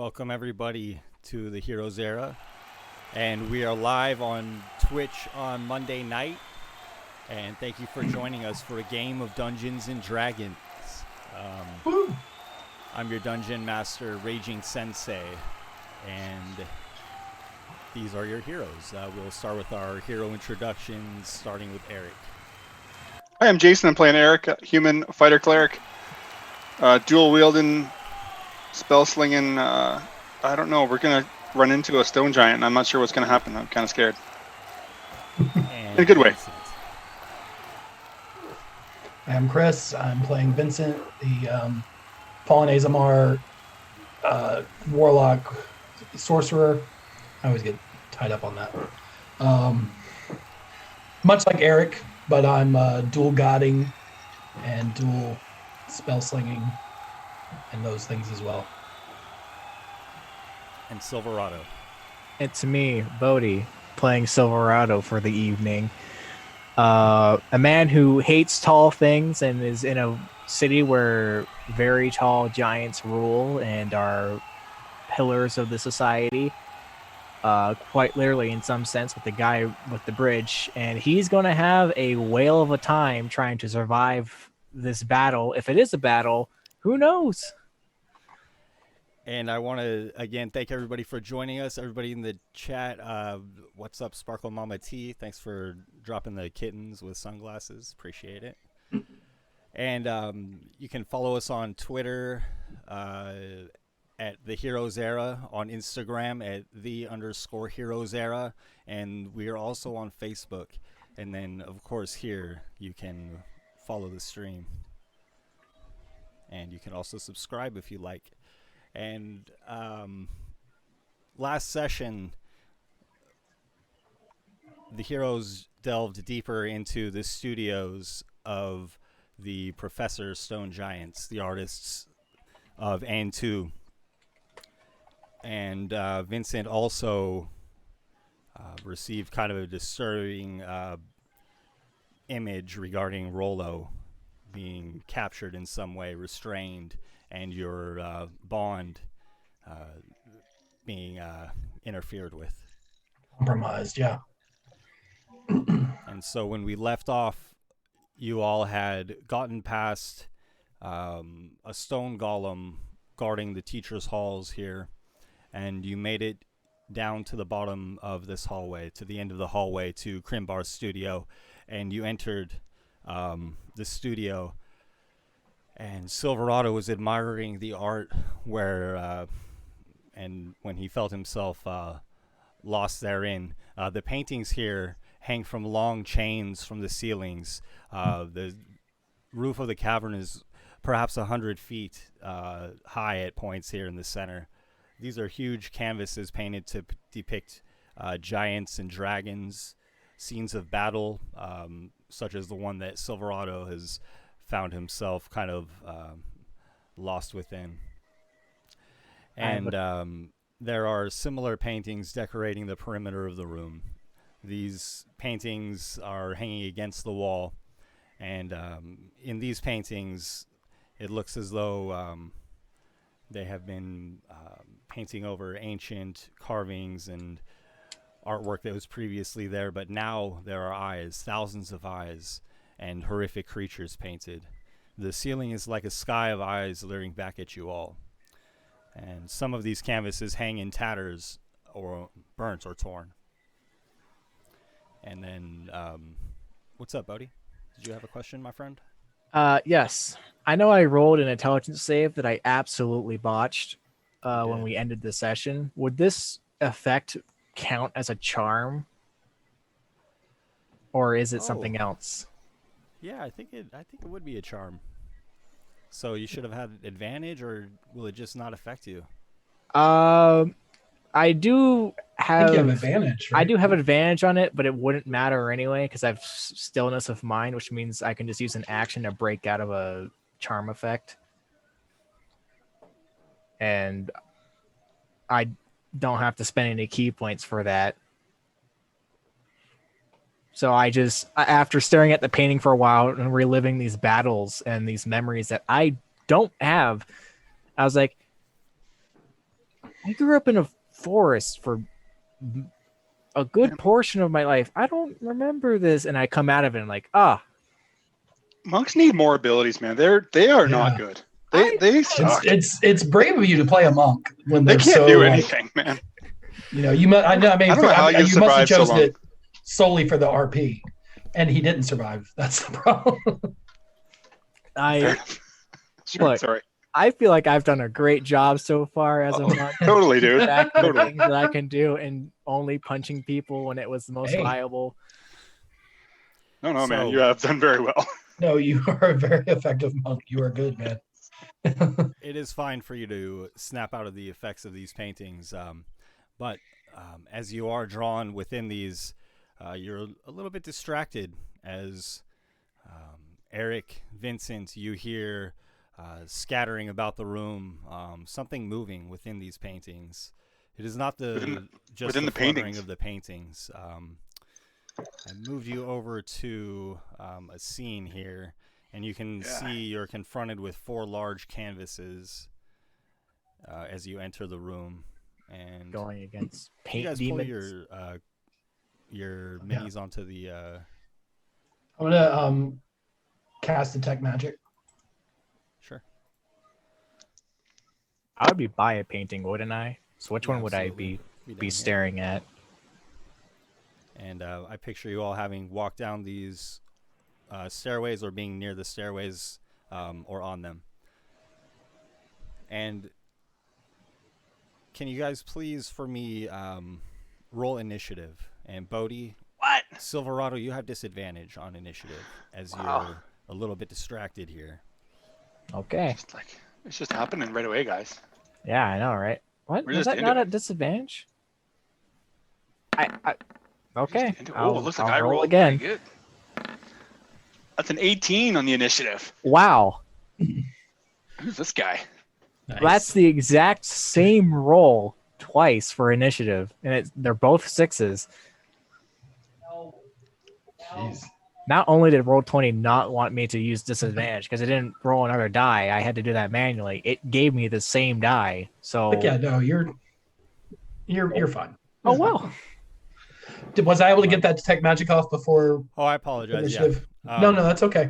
Welcome everybody to the Heroes Era, and we are live on Twitch on Monday night, and thank you for joining us for a game of Dungeons and Dragons. I'm your Dungeon Master, Raging Sensei, and these are your heroes. We'll start with our hero introductions, starting with Eric. Hi, I'm Jason. I'm playing Eric, human fighter cleric, dual wielding, spell slinging. I don't know. We're gonna run into a stone giant, and I'm not sure what's gonna happen. I'm kind of scared. In a good way. I'm Chris. I'm playing Vincent, the Fallen Azamar warlock sorcerer. I always get tied up on that. Much like Eric, but I'm dual godding and dual spell slinging and those things as well. And Silverado. It's me, Bodhi, playing Silverado for the evening. A man who hates tall things and is in a city where very tall giants rule and are pillars of the society. Quite literally, in some sense, with the guy with the bridge. And he's going to have a whale of a time trying to survive this battle. If it is a battle, who knows? And I want to, again, thank everybody for joining us. Everybody in the chat, what's up, Sparkle Mama T? Thanks for dropping the kittens with sunglasses. Appreciate it. And you can follow us on Twitter at The Heroes Era, on Instagram at @the_Heroes Era, and we are also on Facebook. And then, of course, here you can follow the stream. And you can also subscribe if you like. And last session, the heroes delved deeper into the studios of the Professor Stone Giants, the artists of Anne 2. And Vincent also received kind of a disturbing image regarding Rollo being captured in some way, restrained, and your bond being interfered with. Compromised, yeah. And so when we left off, you all had gotten past a stone golem guarding the teacher's halls here, and you made it down to the bottom of this hallway, to the end of the hallway, to Crimbar's studio, and you entered the studio. And Silverado was admiring the art where, and when he felt himself lost therein, the paintings here hang from long chains from the ceilings. The roof of the cavern is perhaps 100 feet high at points here in the center. These are huge canvases painted to depict giants and dragons, scenes of battle, such as the one that Silverado has found himself kind of lost within. And there are similar paintings decorating the perimeter of the room. These paintings are hanging against the wall, and in these paintings it looks as though they have been painting over ancient carvings and artwork that was previously there, but now there are eyes, thousands of eyes, and horrific creatures painted. The ceiling is like a sky of eyes leering back at you all. And some of these canvases hang in tatters or burnt or torn. And then, what's up, Bodhi? Did you have a question, my friend? Yes. I know I rolled an intelligence save that I absolutely botched when we ended the session. Would this effect count as a charm? Or is it something else? Yeah, I think it would be a charm. So you should have had advantage, or will it just not affect you? I do have, I think you have advantage, right? I do have advantage on it, but it wouldn't matter anyway because I have stillness of mind, which means I can just use an action to break out of a charm effect. And I don't have to spend any key points for that. So I just, after staring at the painting for a while and reliving these battles and these memories that I don't have, I was like, I grew up in a forest for a good portion of my life. I don't remember this. And I come out of it and like, Monks need more abilities, man. They are not good. They suck. It's brave of you to play a monk when They they're can't so do like, anything, man. you know, you must. I know. I mean, I don't know how you you must have survived so chosen long. it solely for the RP, and he didn't survive. That's the problem. Sure, look, sorry. I feel like I've done a great job so far as a monk. Totally, dude. Exactly the Totally. things that I can do, and only punching people when it was the most Hey. viable. No, man. So- You have done very well. No, you are a very effective monk. You are good, man. It is fine for you to snap out of the effects of these paintings, but as you are drawn within these, you're a little bit distracted as Eric, Vincent, you hear scattering about the room, something moving within these paintings. It is not Within the the fluttering paintings. of the paintings. I moved you over to a scene here, and you can see you're confronted with 4 large canvases as you enter the room. And Going against you paint guys demons. pull your minis onto the. I'm gonna cast detect magic. Sure. I would be by a painting, wouldn't I? So which Yeah, one would I absolutely. be down here. staring at? And I picture you all having walked down these stairways or being near the stairways or on them. And can you guys please, for me, roll initiative? And Bodhi, What? Silverado, you have disadvantage on initiative as Wow. you're a little bit distracted here. Okay. It's just happening right away, guys. Yeah, I know, right? What? We're Was just that into not it. a disadvantage? Okay. Oh, it looks like I'll I roll rolled again. pretty good. That's an 18 on the initiative. Wow. Who's this guy? Nice. That's the exact same roll twice for initiative, and they're both 6s. Jeez. Not only did Roll20 not want me to use disadvantage because it didn't roll another die, I had to do that manually. It gave me the same die. So But yeah, no, you're fine. oh well. Was I able to get that detect magic off before Oh, I apologize. initiative? Yeah. No, that's okay.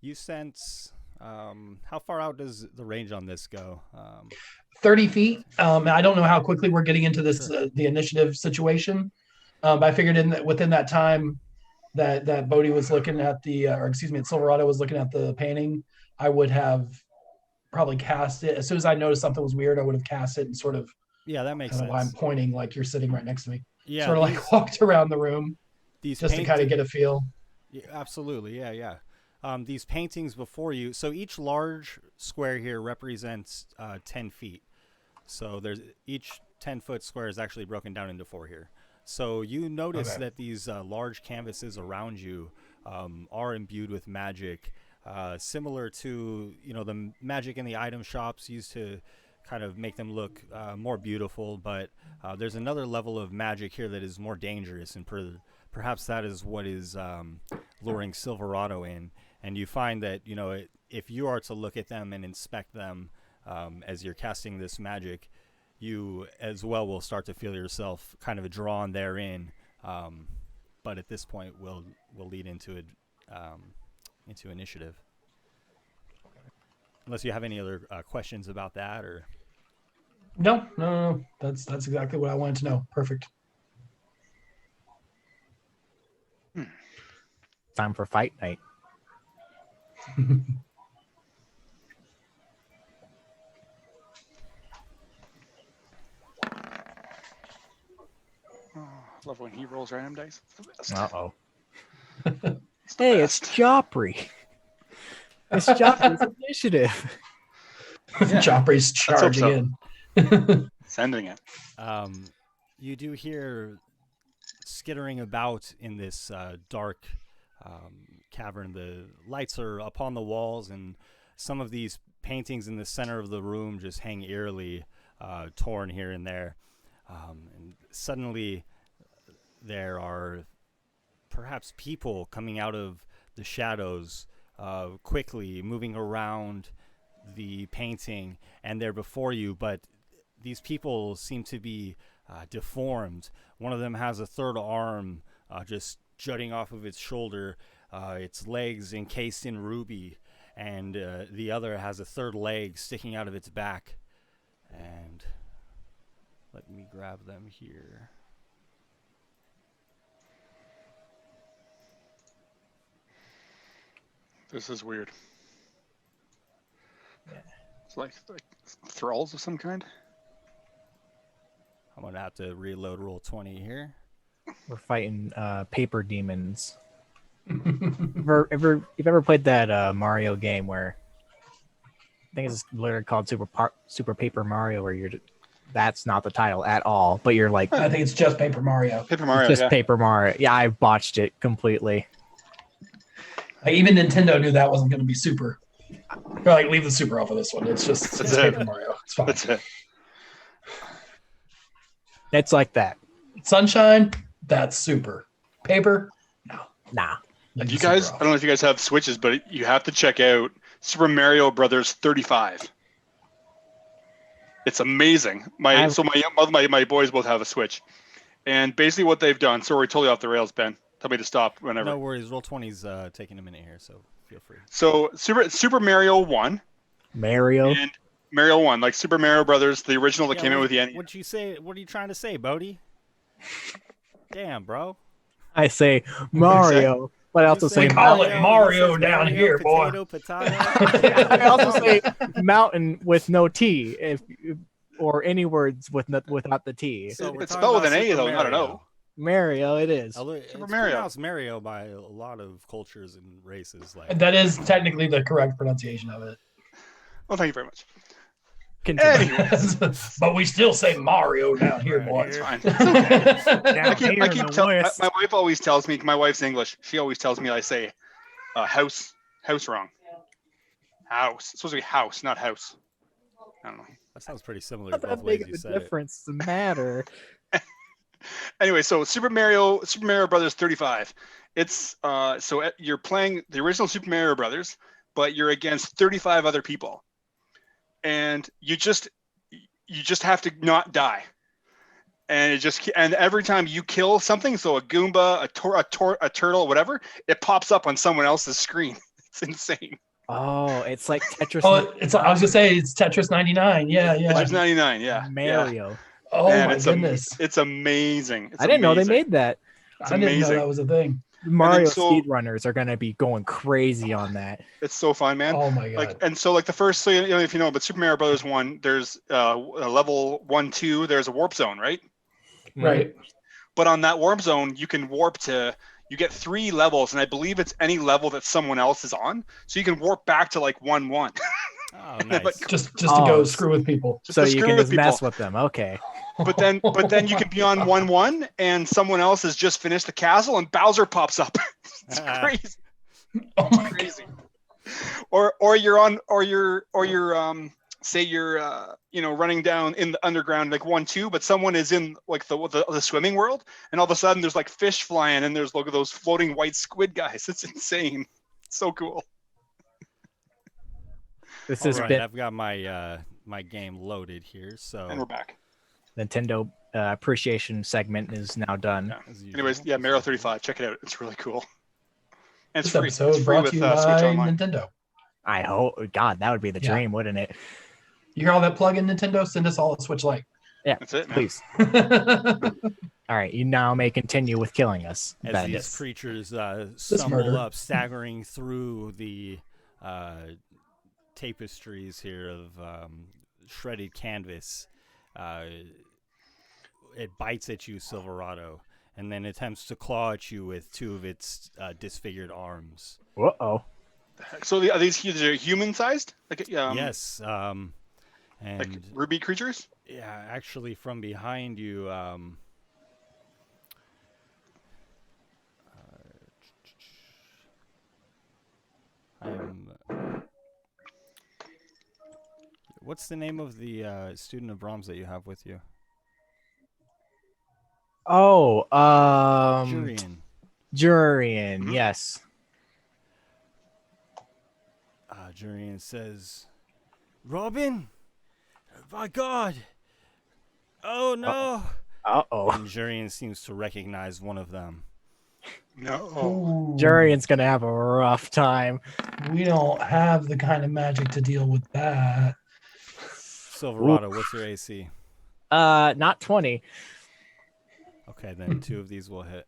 You sense. How far out does the range on this go? 30 feet. I don't know how quickly we're getting into this Sure. the initiative situation. But I figured within that time that Bodhi was looking at that Silverado was looking at the painting, I would have probably cast it. As soon as I noticed something was weird, I would have cast it and sort of Yeah, that makes kind sense. of why I'm pointing like you're sitting right next to me. Yeah, Sort of like walked around the room these just to kind of get a feel. Yeah, absolutely, yeah. These paintings before you. So each large square here represents 10 feet. So there's each 10-foot square is actually broken down into 4 here. So you notice that these large canvases around you are imbued with magic, similar to the magic in the item shops used to kind of make them look more beautiful. But there's another level of magic here that is more dangerous, and perhaps that is what is luring Silverado in. And you find that if you are to look at them and inspect them as you're casting this magic, you as well will start to feel yourself kind of drawn therein. But at this point, we'll lead into initiative. Unless you have any other questions about that, or No. That's exactly what I wanted to know. Perfect. Time for fight night. Love when he rolls random dice. Uh-oh. Hey, it's Joffrey. It's Joffrey's initiative. Joffrey's charging in. Sending it. you do hear skittering about in this dark cavern. The lights are upon the walls, and some of these paintings in the center of the room just hang eerily, torn here and there. And suddenly there are perhaps people coming out of the shadows, quickly moving around, the painting, and they're before you, but these people seem to be deformed. One of them has a third arm just jutting off of its shoulder, its legs encased in ruby, and the other has a third leg sticking out of its back. And let me grab them here. This is weird. Yeah. It's like thralls of some kind. I'm gonna have to reload Roll20 here. We're fighting paper demons. You've ever played that Mario game where I think it's literally called Super Paper Mario, where that's not the title at all, but you're like I think it's just Paper Mario. Paper Mario, just yeah. Paper Mario. Yeah, I botched it completely. Like, even Nintendo knew that wasn't going to be super. They're like, leave the super off of this one. It's just it's Paper Mario. It's fine. That's it. It's like that. Sunshine, that's super. Paper, no. Nah. Leave You the super guys, off. I don't know if you guys have Switches, but you have to check out Super Mario Brothers 35. It's amazing. My boys both have a Switch, and basically what they've done. So we're totally off the rails, Ben. Tell me to stop whenever. No worries. Roll20's taking a minute here, so feel free. So Super Mario 1 Mario. and Mario 1, like Super Mario Brothers, the original that came out with the NES. What'd you say? What are you trying to say, Bodie? Damn, bro. I say Mario, but I also say call it Mario He says down here, boy. potato, potato. I also say mountain with no T, or any words without the T. So we're It's talking spelled with about an A, Super though, not an O. Mario. Mario, it is. It's Mario. pronounced Mario by a lot of cultures and races. Like That is technically the correct pronunciation of it. Well, thank you very much. Continue. But we still say Mario down here, Right boy. It's fine. Down I keep here in the telling West. my wife always tells me, my wife's English. She always tells me I say house wrong. House. It's supposed to be house, not house. I don't know. that sounds pretty similar Not to that both ways big of you a said it. difference to matter. Anyway, so Super Mario Brothers 35. It's you're playing the original Super Mario Brothers, but you're against 35 other people, and you just have to not die. And every time you kill something, so a Goomba, a turtle, whatever, it pops up on someone else's screen. It's insane. Oh, it's like Tetris. Oh, I was gonna say it's Tetris 99. Yeah. Tetris 99, yeah. Mario. Yeah. Oh Man, my it's goodness. It's amazing. It's I didn't know they amazing. made that. I didn't know amazing. that was a thing. Mario so- speedrunners are gonna be going crazy on that. It's so fun, man. Oh my god. The first, so if you know, but Super Mario Brothers 1, there's a level 1, 2, there's a warp zone, right? Right. But on that warp zone, you can warp to, you get 3 levels, and I believe it's any level that someone else is on. So you can warp back to like 1-1. Oh, then, nice. Just to go screw with people. Just So to you screw can with just mess people. with them. Okay. But then you can be on 1-1, and someone else has just finished the castle, and Bowser pops up. It's crazy. Oh my god. Crazy. Or you're say you're running down in the underground like 1-2, but someone is in like the swimming world, and all of a sudden there's like fish flying, and there's those floating white squid guys. It's insane. It's so cool. This All has right, been I've got my game loaded here. So And we're back. Nintendo appreciation segment is now done. Yeah. as usual. Anyways, yeah, Mario 35. Check it out. It's really cool. And it's This free. episode It's free brought with to you Switch by Online. Nintendo. I hope, God, that would be the Yeah. dream, wouldn't it? You hear all that plug in Nintendo? Send us all a Switch Lite. That's it, man. Please. All right, you now may continue with killing us. As Ben. these creatures stumble murder. up, staggering through the tapestries here of shredded canvas, it bites at you, Silverado, and then attempts to claw at you with 2 of its disfigured arms. Uh-oh. So are these human sized? Like Yes, and like ruby creatures? yeah, actually from behind you, what's the name of the student of Brahms that you have with you? Oh, Jurian. Jurian, Mhm. yes. Jurian says, Robin? My God! Oh no! Uh-oh. And Jurian seems to recognize one of them. No. Ooh, Jurian's gonna have a rough time. we don't have the kind of magic to deal with that. Silverado, what's your AC? Not 20. Okay, then 2 of these will hit.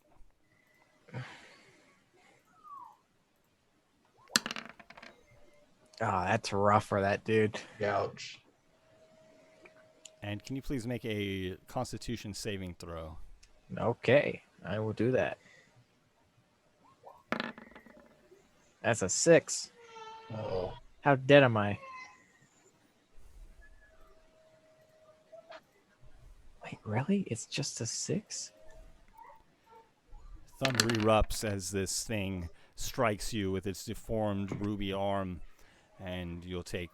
Oh, that's rough for that dude. Ouch. And can you please make a Constitution saving throw? Okay, I will do that. That's a 6. Oh. How dead am I? Wait, really? It's just a 6? Thunder erupts as this thing strikes you with its deformed ruby arm, and you'll take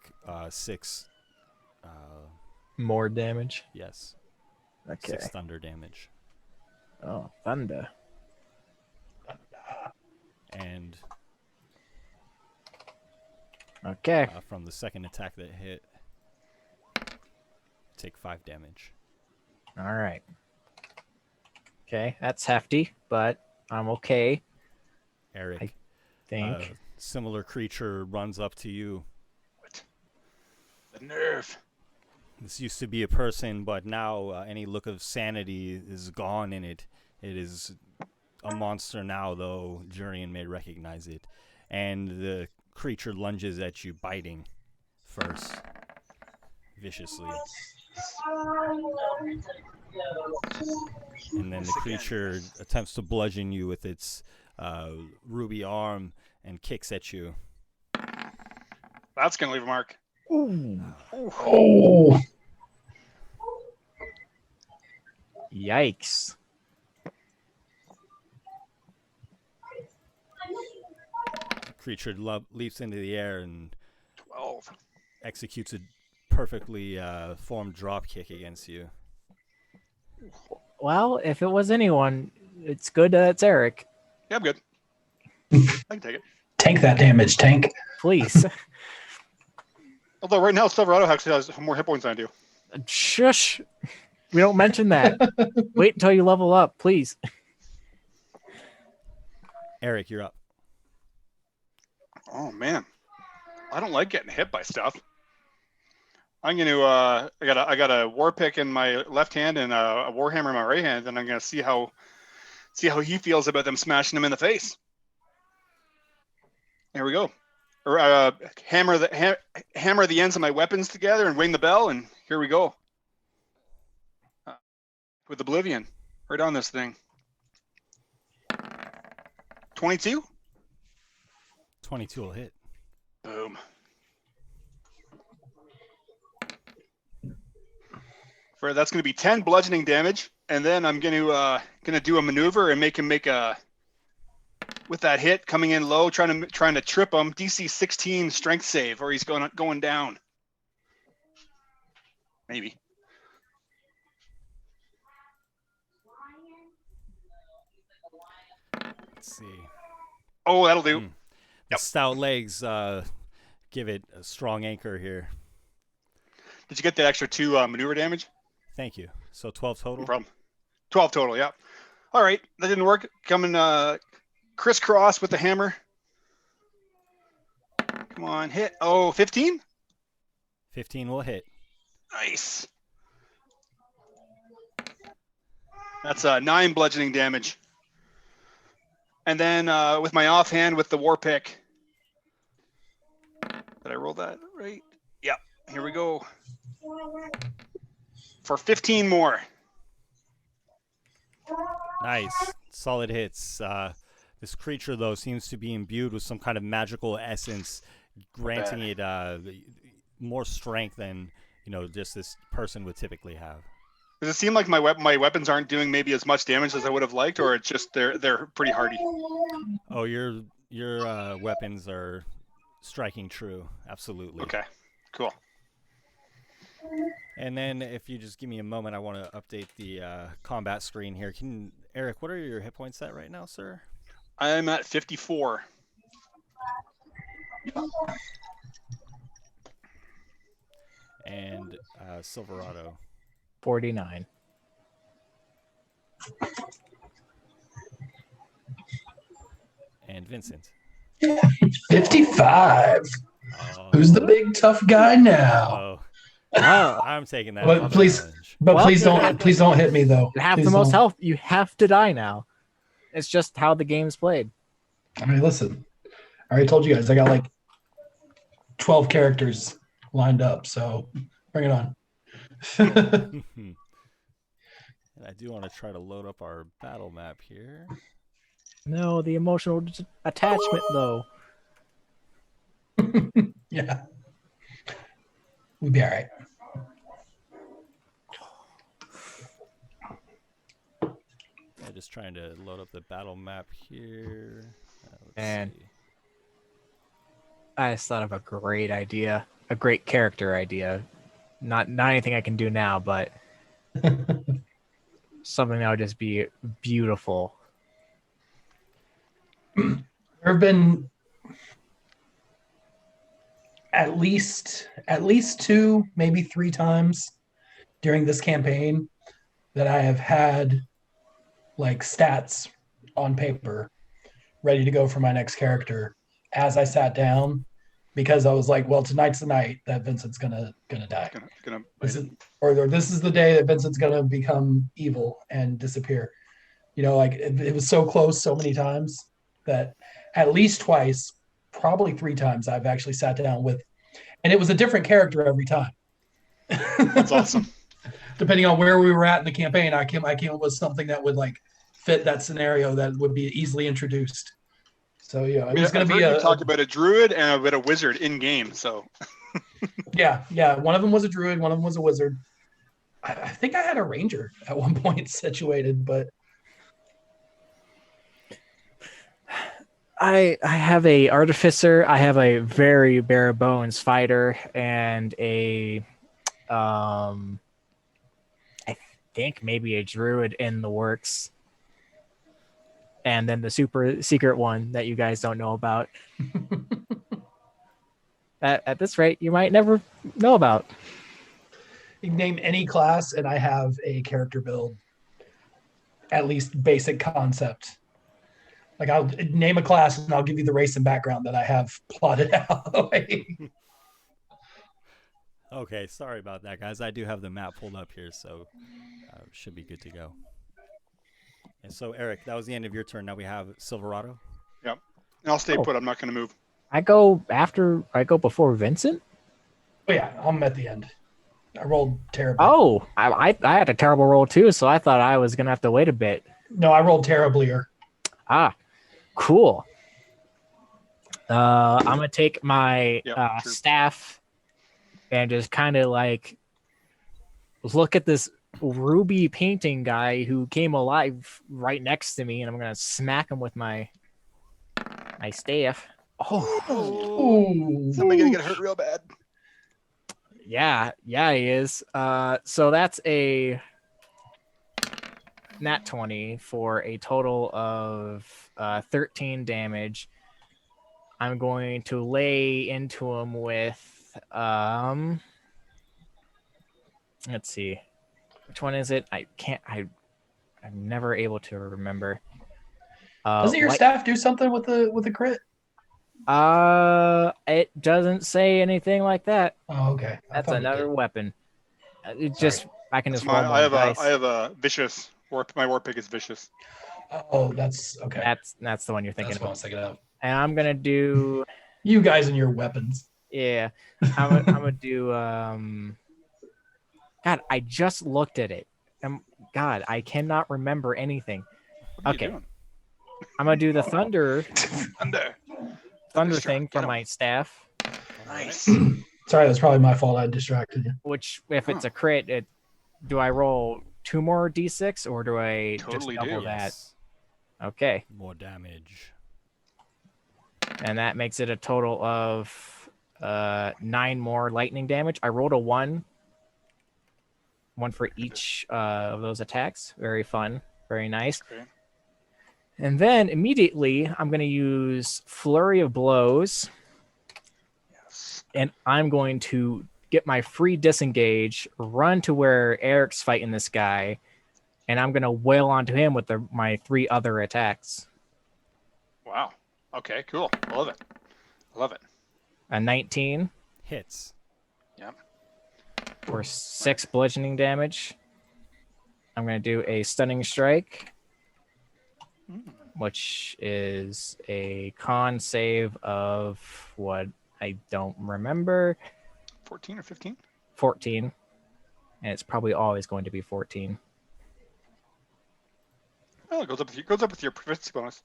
6. More damage? Yes, Okay. 6 thunder damage. Oh, thunder. And Okay. from the second attack that hit, take 5 damage. All right. Okay, that's hefty, but I'm okay. Eric, I think. similar creature runs up to you. What? The nerve. This used to be a person, but now any look of sanity is gone in it. It is a monster now, though Jurian may recognize it. And the creature lunges at you, biting first, viciously. And then the creature attempts to bludgeon you with its ruby arm and kicks at you. That's going to leave a mark. Ooh. Oh. Yikes. The creature leaps into the air and 12. executes a perfectly formed drop kick against you. Well, if it was anyone, it's good it's Eric. Yeah, I'm good. I can take it. Tank that damage, tank. Please. Although right now Silverado actually has more hit points than I do. Shush. We don't mention that. Wait until you level up, please. Eric, you're up. Oh man, I don't like getting hit by stuff. I'm gonna I got a war pick in my left hand and a warhammer in my right hand, and I'm gonna see how he feels about them smashing him in the face. Here we go. Or hammer the ends of my weapons together and ring the bell, and here we go. With Oblivion, right on this thing. 22. 22 will hit. Boom. That's going to be 10 bludgeoning damage, and then I'm going to do a maneuver and make him make a with that hit coming in low, trying to trip him. DC 16 strength save, or he's going down. Maybe. Let's see. Oh, that'll do. The Yep. stout legs give it a strong anchor here. Did you get the extra 2 maneuver damage? Thank you. So 12 total? No problem. 12 total, yeah. All right, that didn't work. Coming crisscross with the hammer. Come on, hit. Oh, 15? 15 will hit. Nice. That's 9 bludgeoning damage. And then with my offhand with the war pick. Did I roll that right? Yeah, here we go. For 15 more. Nice. Solid hits. This creature, though, seems to be imbued with some kind of magical essence, granting it more strength than, just this person would typically have. Does it seem like my weapons aren't doing maybe as much damage as I would have liked, or it's just they're pretty hardy? Oh, your weapons are striking true. Absolutely. Okay, cool. And then if you just give me a moment, I want to update the combat screen here. Eric, what are your hit points at right now, sir? I'm at 54. And Silverado. 49. And Vincent. 55. Oh. Who's the big tough guy now? Oh. Oh, I'm taking that But as a please, challenge. but Well, please don't hit me though. you have Please the most don't. health. You have to die now. It's just how the game's played. I mean, listen. I already told you guys I got like 12 characters lined up, so bring it on. And I do want to try to load up our battle map here. No, the emotional attachment, though. Yeah. We'll be all right. Yeah, just trying to load up the battle map here. Let's Man. see. I just thought of a great idea, a great character idea. Not anything I can do now, but something that would just be beautiful. There have been at least 2, maybe 3 times during this campaign that I have had like stats on paper ready to go for my next character as I sat down, because I was like, well, tonight's the night that Vincent's gonna die. This is the day that Vincent's gonna become evil and disappear. You know, like it was so close so many times that at least twice, probably 3 times, I've actually sat down with, and it was a different character every time. That's awesome. Depending on where we were at in the campaign, I came up with something that would like fit that scenario that would be easily introduced. So yeah, it was going to be you talk about a druid and a bit of wizard in game. So yeah. One of them was a druid, one of them was a wizard. I think I had a ranger at one point situated, but I have a artificer. I have a very bare bones fighter and a I think maybe a druid in the works. And then the super secret one that you guys don't know about. At this rate, you might never know about. you can name any class and I have a character build, at least basic concept. Like I'll name a class and I'll give you the race and background that I have plotted out. Okay, sorry about that, guys. I do have the map pulled up here, so should be good to go. And so, Eric, that was the end of your turn. Now we have Silverado. Yep. And I'll stay put. I'm not going to move. I go before Vincent? Oh yeah, I'm at the end. I rolled terribly. Oh, I had a terrible roll too, so I thought I was going to have to wait a bit. No, I rolled terriblier. Ah, cool. I'm going to take my staff and just kind of like look at this ruby painting guy who came alive right next to me, and I'm going to smack him with my staff. Oh, somebody going to get hurt real bad. Yeah, he is. So that's a nat 20 for a total of 13 damage. I'm going to lay into him with let's see. Which one is it? I'm never able to remember. Doesn't your staff do something with the crit? It doesn't say anything like that. Oh, okay. That's another weapon. It just I can just roll I have dice. I have a vicious warp. My warp pick is vicious. Oh, that's okay. That's the one you're thinking That's what I was thinking of. And I'm gonna do you guys and your weapons. Yeah, I'm gonna do God, I just looked at it. God, I cannot remember anything. Okay, I'm gonna do the thunder thing for my staff. Nice. Sorry, that's probably my fault. I distracted you. Which, if it's a crit, do I roll 2 more d6 or do I totally just double do. that? Yes. Okay. More damage. And that makes it a total of 9 more lightning damage. I rolled a 1 for each of those attacks. Very fun. Very nice. Okay. And then immediately I'm going to use Flurry of Blows. Yes. And I'm going to get my free disengage, run to where Eric's fighting this guy, and I'm gonna wail onto him with my 3 other attacks. Wow. Okay, cool. I love it. A 19 Hits. Yep. for 6 bludgeoning damage. I'm gonna do a stunning strike, which is a con save of what I don't remember. 14 or 15? 14. And it's probably always going to be 14. Oh, it goes up with your proficiency bonus.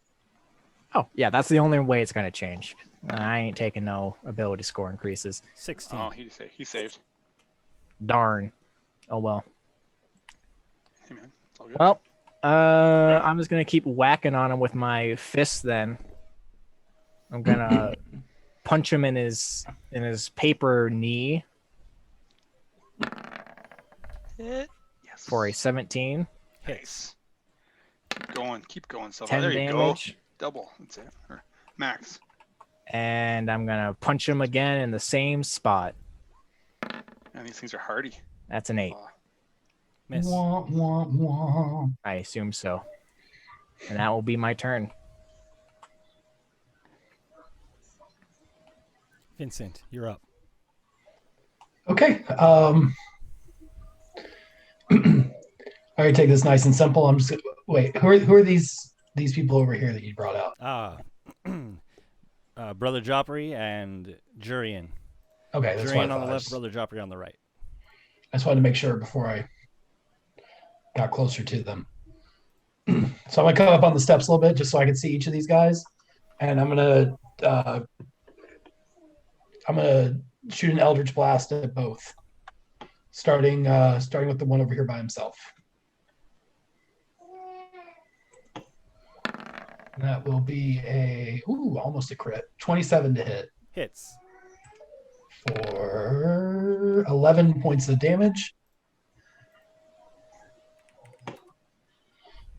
Oh, yeah, that's the only way it's going to change. I ain't taking no ability score increases. 16. Oh, he saved. Darn. Oh, well. Hey, man. It's all good. Well, I'm just going to keep whacking on him with my fists then. I'm going to punch him in his paper knee Yes. for a 17. Nice. Keep going. So 10 there you damage. go. Double. That's it. Or max. And I'm going to punch him again in the same spot. And these things are hardy. That's an 8. Miss. Wah, wah, wah. I assume so. And that will be my turn. Vincent, you're up. Okay. I'm gonna take this nice and simple. I'm just wait. Who are these people over here that you brought out? Brother Joffrey and Jurian. Okay, that's Jurian what I on the thought. left, Brother Joffrey on the right. I just wanted to make sure before I got closer to them. So I'm gonna come up on the steps a little bit just so I can see each of these guys, and I'm gonna shoot an Eldritch Blast at both, starting with the one over here by himself. And that will be almost a crit. 27 to hit Hits. for 11 points of damage.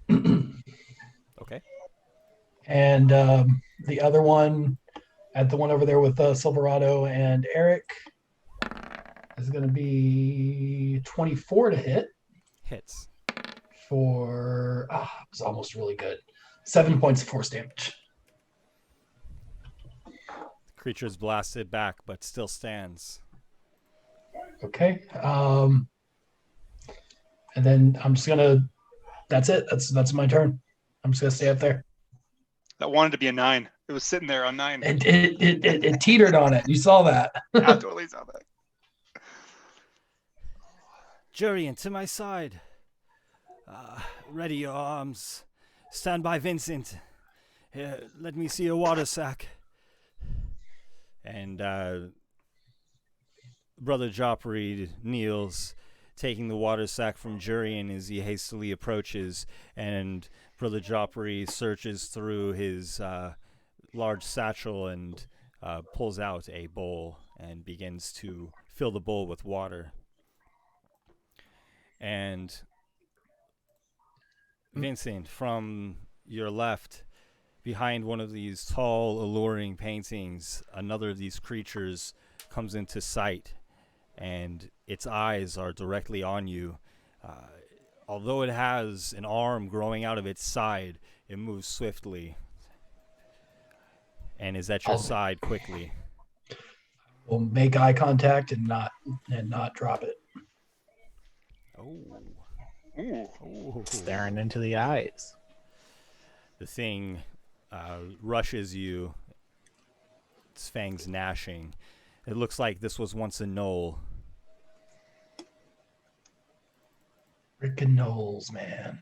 Okay. And the other one, at the one over there with Silverado and Eric, is going to be 24 to hit Hits. for, it was almost really good. 7 points of force damage. The creature's blasted back, but still stands. Okay. And then I'm just going to, that's it. That's my turn. I'm just going to stay up there. That wanted to be a 9. It was sitting there on 9. It teetered on it. You saw that. I totally saw that. Jurian, to my side. Ready your arms. Stand by Vincent. Here, let me see your water sack. And Brother Joffrey kneels, taking the water sack from Jurian as he hastily approaches, and Brother Joffrey searches through his large satchel and pulls out a bowl and begins to fill the bowl with water. And Vincent, from your left, behind one of these tall, alluring paintings, another of these creatures comes into sight, and its eyes are directly on you. Although it has an arm growing out of its side, it moves swiftly and is at your side quickly. We'll make eye contact and not drop it. Oh. Ooh. Oh. Staring into the eyes. The thing rushes you, its fangs gnashing. It looks like this was once a knoll. Rick and Knowles, man.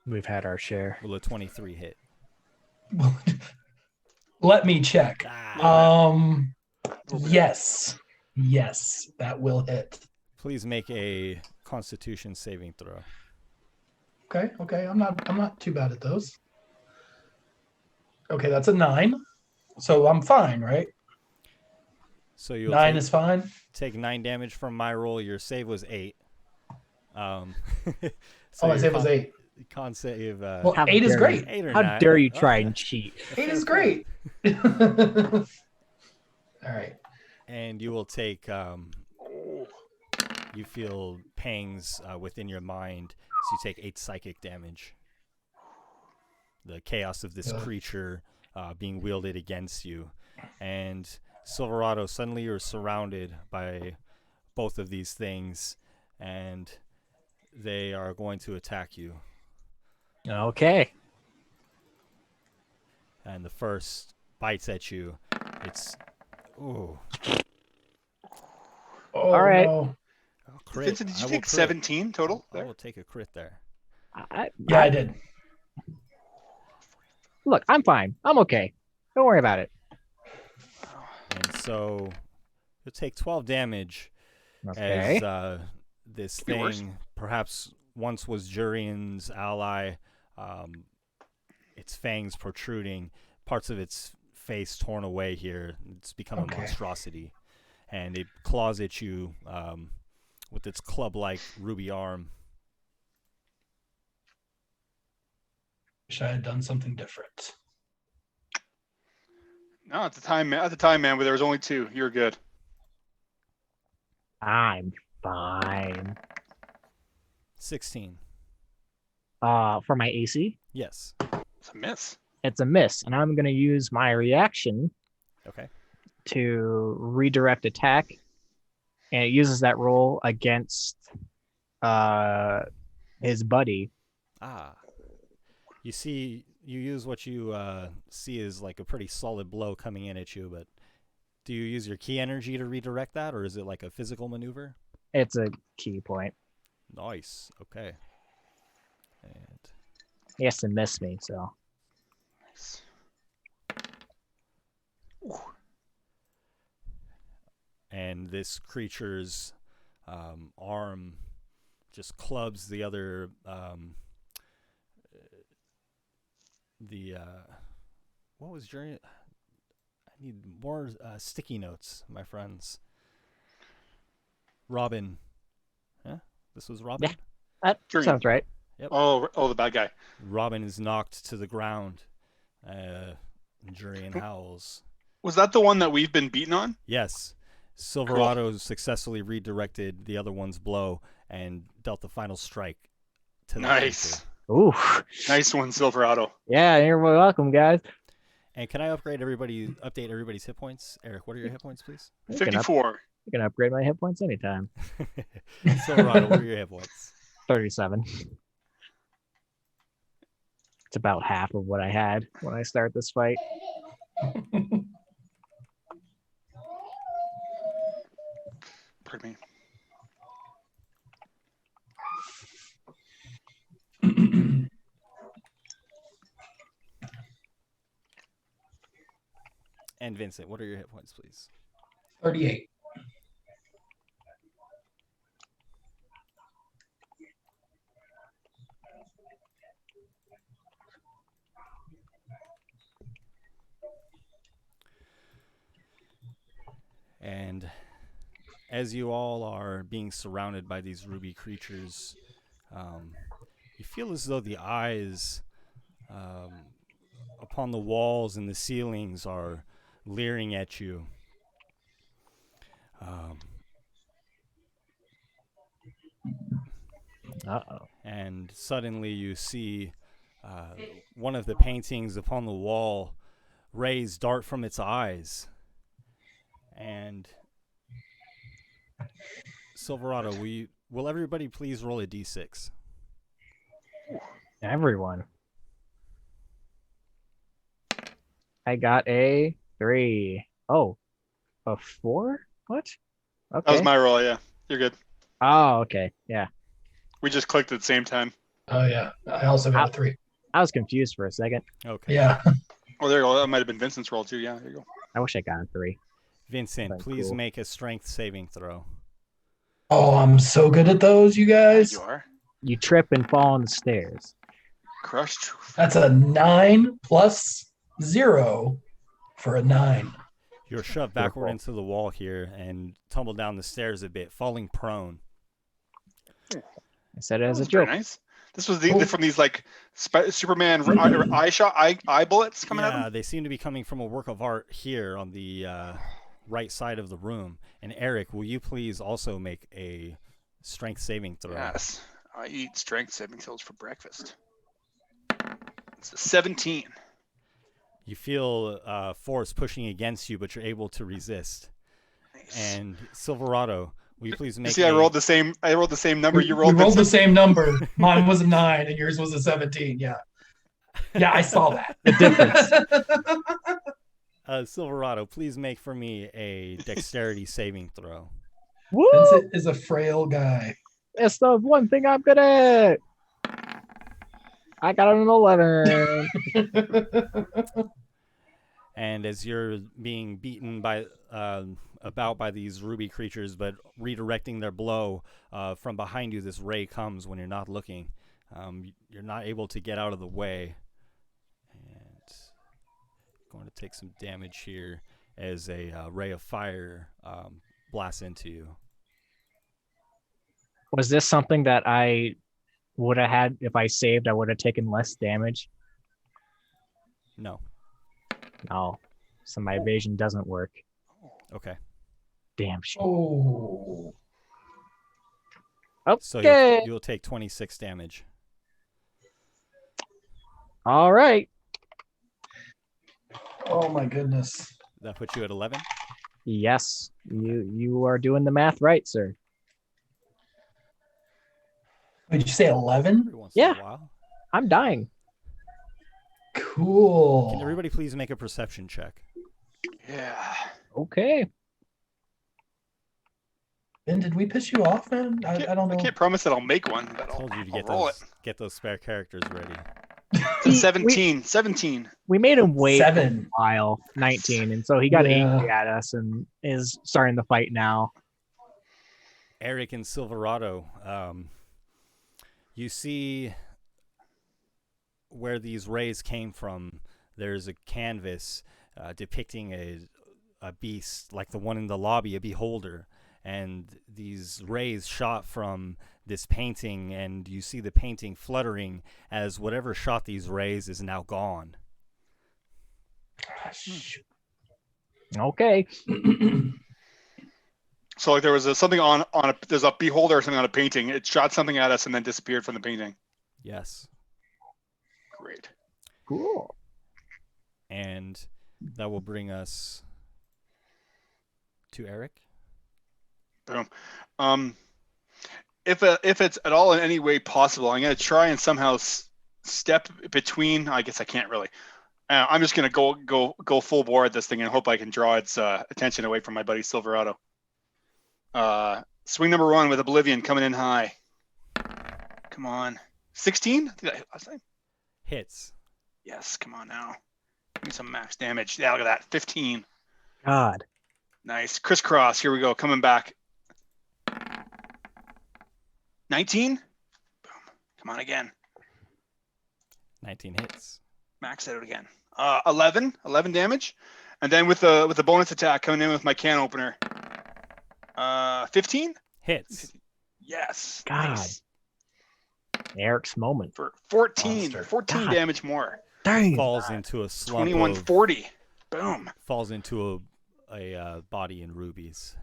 We've had our share. Will a 23 hit? Let me check. Yes, that will hit. Please make a Constitution saving throw. Okay. I'm not too bad at those. Okay, that's a 9. So I'm fine, right? So you'll 9 is fine. take 9 damage from my roll. Your save was 8. My save was 8. Con save. Well, How 8 is dare great. 8 or How 9. dare you try Okay. and cheat? 8 is great. All right. And you will take. Oh. You feel pangs within your mind, so you take 8 psychic damage. The chaos of this creature being wielded against you, and Silverado, suddenly you're surrounded by both of these things, and they are going to attack you. Okay. And the first bites at you. It's ooh. Oh, All right. no. Oh, crit. Vincent, did I you will take crit. 17 total I there? will take a crit there. Yeah, I did. Look, I'm fine. I'm okay. Don't worry about it. And so you'll take 12 damage Okay. as this Could be worse. thing perhaps once was Jurian's ally, its fangs protruding, parts of its face torn away here. It's become a monstrosity. And it claws at you with its club-like ruby arm. Wish I had done something different. No, at the time, man, where there was only 2, you're good. I'm fine. 16. For my AC, Yes. It's a miss. it's a miss, and I'm gonna use my reaction Okay. to redirect attack, and it uses that roll against his buddy. Ah. You use what you see as like a pretty solid blow coming in at you, but do you use your key energy to redirect that, or is it like a physical maneuver? It's a key point. Nice. Okay. And He has to miss me, so Nice. and this creature's arm just clubs the other what was Journey? I need more sticky notes, my friends. Robin. Huh? This was Robin? Yeah. that Jurian. sounds right. Oh, the bad guy. Robin is knocked to the ground. Jurian howls. Was that the one that we've been beaten on? Yes. Silverado successfully redirected the other one's blow and dealt the final strike to the Nice. creature. Ooh. Nice one, Silverado. Yeah, you're welcome, guys. And can I update everybody's hit points? Eric, what are your hit points, please? 54. You can upgrade my hit points anytime. Silverado, what are your hit points? 37. It's about half of what I had when I start this fight. Pardon me. And Vincent, what are your hit points, please? 38. And as you all are being surrounded by these ruby creatures, you feel as though the eyes upon the walls and the ceilings are leering at you. Uh-oh. And suddenly you see one of the paintings upon the wall rays dart from its eyes. And Silverado, will everybody please roll a d6? Everyone. I got a 3. Oh, a 4? What? Okay. That was my roll, yeah. You're good. Oh, okay. Yeah. We just clicked at the same time. Oh, yeah. I also got a 3. I was confused for a second. Okay. Yeah. Oh, there you go. That might have been Vincent's roll, too. Yeah, there you go. I wish I got a 3. Vincent, That's please cool. make a strength saving throw. Oh, I'm so good at those, you guys. You are. You trip and fall on the stairs. Crushed. That's a 9 plus 0 for a 9. You're shoved backward into the wall here and tumble down the stairs a bit, falling prone. I said it That as a was very joke. nice. This was from these like Superman eye bullets coming at Yeah, him. they seem to be coming from a work of art here on the right side of the room. And Eric, will you please also make a strength saving throw? Yes. I eat strength saving throws for breakfast. It's a 17. You feel force pushing against you, but you're able to resist. Nice. And Silverado, will you please make? You see, I rolled the same number you rolled. We rolled the Vincent. same number. Mine was a 9, and yours was a 17. Yeah, I saw that. The difference. Silverado, please make for me a dexterity saving throw. Woo! Vincent is a frail guy. That's the one thing I'm good at. I got an 11. And as you're being beaten by by these ruby creatures, but redirecting their blow from behind you, this ray comes when you're not looking. You're not able to get out of the way. And going to take some damage here as a ray of fire blasts into you. Was this something that I would have had if I saved? I would have taken less damage. No. No, so my evasion doesn't work. Okay. Damn shit. Oh, Okay. So you'll take 26 damage. All right. oh my goodness. That puts you at 11. Yes, you are doing the math right, sir. Did you say 11? Every once Yeah. in a while. I'm dying. Cool. Can everybody please make a perception check? Yeah. Okay. Ben, did we piss you off, man? I don't know. I can't promise that I'll make one, but I told you to I'll get roll those spare characters ready. It's a 17. 17. We made him wait for a 7. while, 19, and so he got Yeah. angry at us and is starting the fight now. Eric and Silverado, you see where these rays came from. There's a canvas depicting a beast like the one in the lobby, a beholder, and these rays shot from this painting, and you see the painting fluttering as whatever shot these rays is now gone. Okay. So like there was something there's a beholder or something on a painting. It shot something at us and then disappeared from the painting. Yes. Great. Cool. And that will bring us to Eric. Boom. If it's at all in any way possible, I'm going to try and somehow step between. I guess I can't really. I'm just going to go full bore at this thing and hope I can draw its attention away from my buddy Silverado. Swing number 1 with Oblivion coming in high. Come on. 16? Last time? Hits. Yes, come on now. Give me some max damage. Yeah, look at that. 15. God. Nice. Crisscross. Here we go. Coming back. 19? Boom. Come on again. 19 hits. Max out again. 11 damage. And then with the bonus attack coming in with my can opener. 15? Hits. Yes. God. Nice. Eric's moment. For 14. Monster. 14 God. damage more. Dang. Falls into a slump. 2140. Boom. Falls into a body in rubies.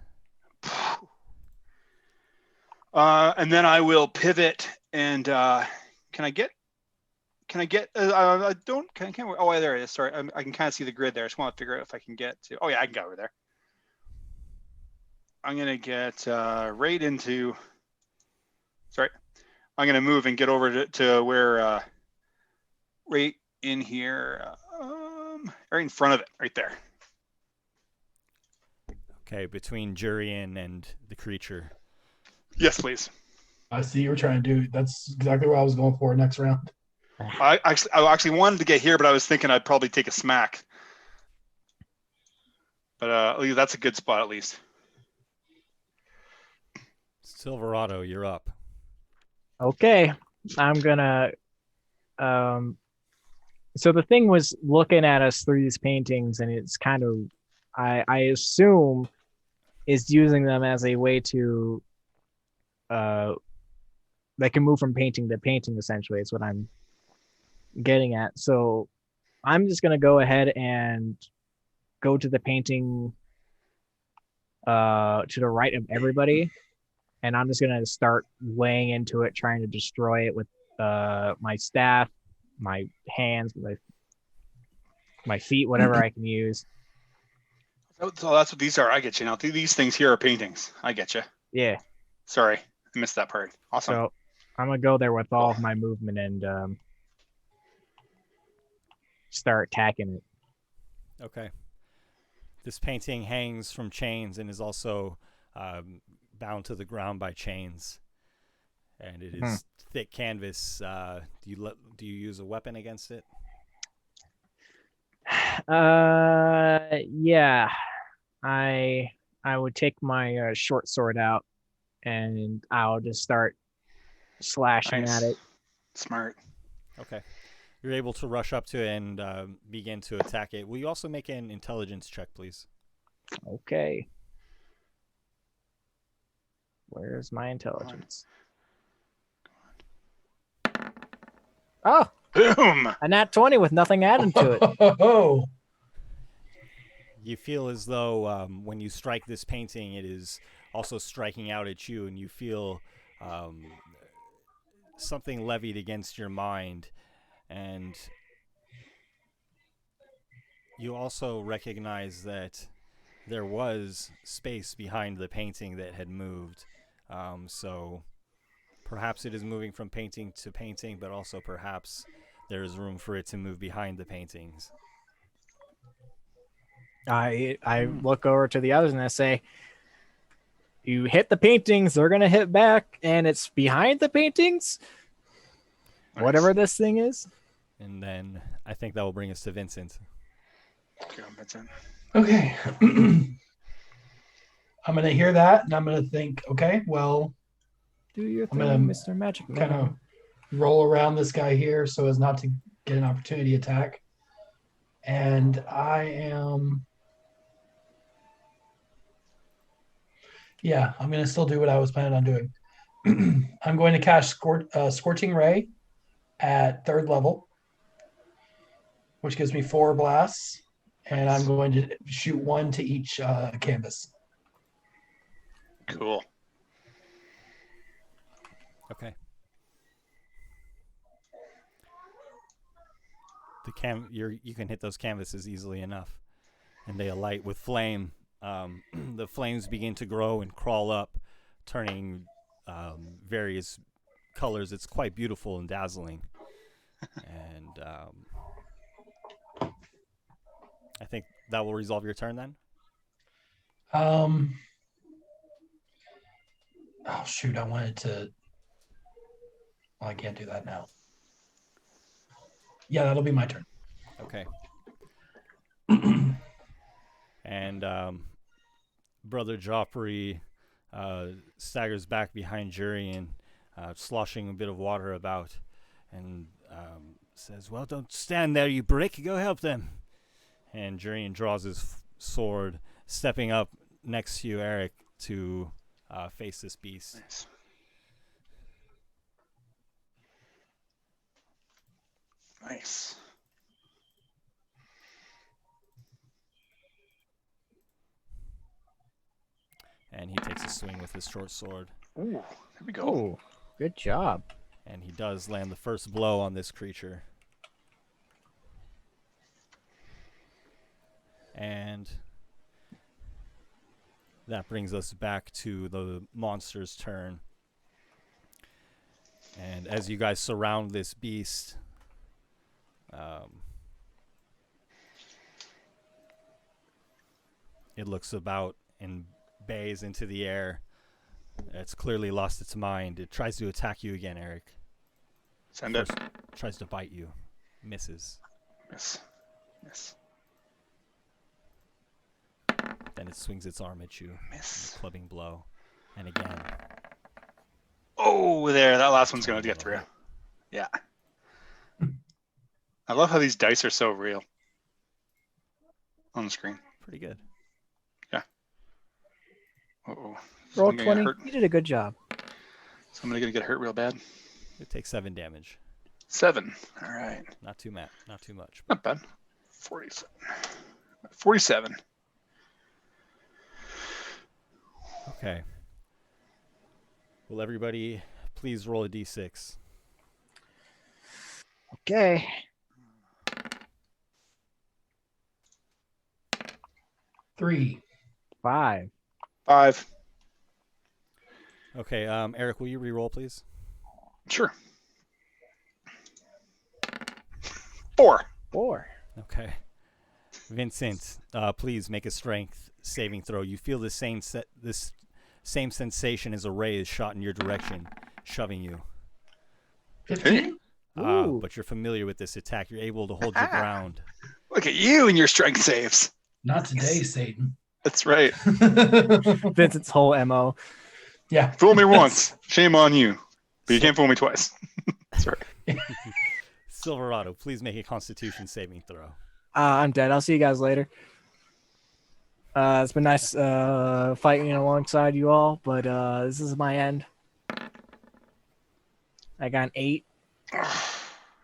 And then I will pivot and can I get I don't can oh there it is. Sorry, I can kind of see the grid there. I just want to figure out if I can get to. Oh yeah, I can get over there. I'm gonna get right into. Sorry, I'm gonna move and get over to where right in here, right in front of it, right there. Okay, between Jurian and the creature. Yes, please. I see you were trying to do. That's exactly what I was going for next round. I actually wanted to get here, but I was thinking I'd probably take a smack. But that's a good spot at least. Silverado, you're up. Okay. I'm gonna so the thing was looking at us through these paintings, and it's kind of I assume is using them as a way to they can move from painting to painting, essentially, is what I'm getting at. So I'm just going to go ahead and go to the painting to the right of everybody, and I'm just gonna start laying into it, trying to destroy it with my staff, my hands, my feet, whatever I can use. So that's what these are. I get you now. These things here are paintings. I get you. Yeah. Sorry, I missed that part. Awesome. So I'm gonna go there with all of my movement and start attacking it. Okay. This painting hangs from chains and is also bound to the ground by chains, and it is thick canvas. Do you use a weapon against it? Yeah. I would take my short sword out, and I'll just start slashing Nice. at it. Smart. Okay. You're able to rush up to it and begin to attack it. Will you also make an intelligence check, please? Okay. Where's my intelligence? Oh, Boom. a nat 20 with nothing added to it. Oh, You feel as though when you strike this painting, it is also striking out at you, and you feel something levied against your mind. And you also recognize that there was space behind the painting that had moved. So perhaps it is moving from painting to painting, but also perhaps there is room for it to move behind the paintings. I look over to the others and I say, you hit the paintings, they're going to hit back, and it's behind the paintings? Nice. Whatever this thing is. And then I think that will bring us to Vincent. Go, Vincent. okay. I'm gonna hear that, and I'm gonna think, okay, well, Do your I'm thing, gonna Mr. Magic Man. kind of roll around this guy here so as not to get an opportunity attack. And I am, yeah, I'm gonna still do what I was planning on doing. I'm going to cast Scorching Ray at 3rd level, which gives me 4 blasts, and I'm going to shoot 1 to each canvas. Cool. Okay. You can hit those canvases easily enough, and they alight with flame. The flames begin to grow and crawl up, turning various colors. It's quite beautiful and dazzling. And I think that will resolve your turn then. Oh shoot, I wanted to. Well, I can't do that now. Yeah, that'll be my turn. Okay. And Brother Joffrey staggers back behind Jurian, sloshing a bit of water about, and says, "Well, don't stand there, you brick. Go help them." And Jurian draws his sword, stepping up next to you, Eric, to face this beast. Nice. Nice. And he takes a swing with his short sword. Ooh, there we go. Oh, good job. And he does land the first blow on this creature. And that brings us back to the monster's turn. And as you guys surround this beast, it looks about and bays into the air. It's clearly lost its mind. It tries to attack you again, Eric. Send it. First, tries to bite you. Misses. Yes. Yes. Then it swings its arm at you. Miss. Clubbing blow. And again. Oh, there. That last one's going to get through. Yeah. I love how these dice are so real on the screen. Pretty good. Yeah. Uh-oh. Roll20. You did a good job. Somebody going to get hurt real bad. It takes 7 damage. 7. All right. Not too much. Not bad. 47. 47. Okay. Will everybody please roll a d6? Okay. Three. 5. 5. Okay, Eric, will you re-roll, please? Sure. 4. 4. Okay. Vincent, please make a strength saving throw. You feel the same sensation as a ray is shot in your direction, shoving you. 15. Ooh. But you're familiar with this attack. You're able to hold your ground. Look at you and your strength saves. Not today, Satan. That's right. Vincent's whole MO. Yeah. Fool me once, shame on you. But you can't fool me twice. That's right. Silverado, please make a Constitution saving throw. I'm dead. I'll see you guys later. It's been nice fighting alongside you all, but this is my end. I got an 8.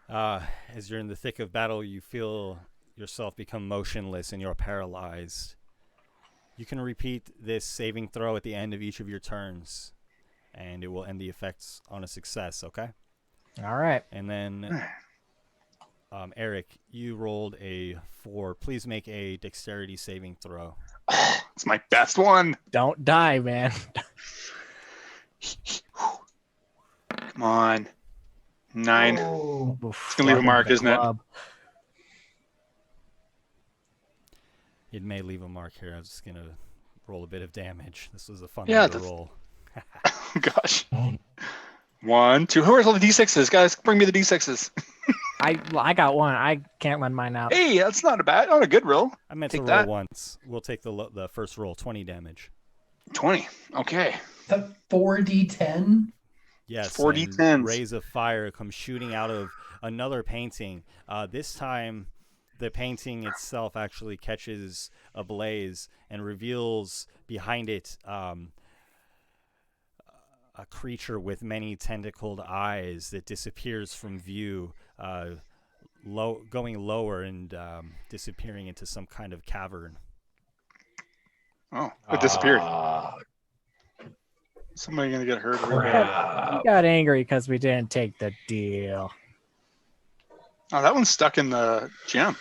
As you're in the thick of battle, you feel yourself become motionless and you're paralyzed. You can repeat this saving throw at the end of each of your turns, and it will end the effects on a success, okay? All right. And then, Eric, you rolled a 4. Please make a dexterity saving throw. It's my best one. Don't die, man. Come on. 9. Oh. It's going to leave a mark, isn't it? It may leave a mark here. I'm just going to roll a bit of damage. This was a fun Yeah, one to that's- roll. Oh, gosh. 1, 2. Who are all the D6s? Guys, bring me the D6s. I got one. I can't lend mine out. Hey, that's not a good roll. I meant Take to roll that. once. We'll take the first roll, 20 damage. 20. Okay. Is that 4d10? Yes, 4d10s. and rays of fire come shooting out of another painting. This time, the painting itself actually catches ablaze and reveals behind it a creature with many tentacled eyes that disappears from view, going lower and disappearing into some kind of cavern. Oh, it disappeared. Ah, Somebody going to get hurt. crap. We got angry because we didn't take the deal. Oh, that one's stuck in the gem.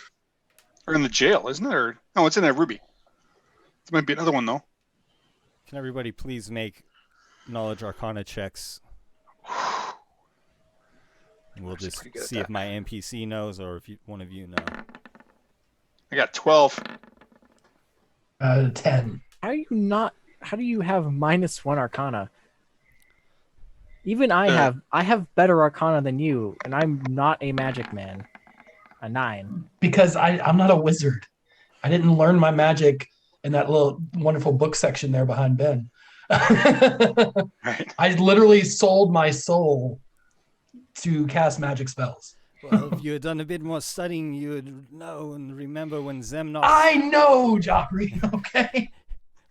Or in the jail, isn't it? Or no, it's in that ruby. There might be another one, though. Can everybody please make knowledge arcana checks? And we'll Actually just pretty good at see if that. my NPC knows or if one of you know. I got 12. 10. How do you have -1 arcana? Even I Uh, have better arcana than you, and I'm not a magic man. A 9. Because I'm not a wizard. I didn't learn my magic in that little wonderful book section there behind Ben. Right. I literally sold my soul to cast magic spells. Well, if you had done a bit more studying, you would know and remember when Zemnos... I know, Joffrey, okay?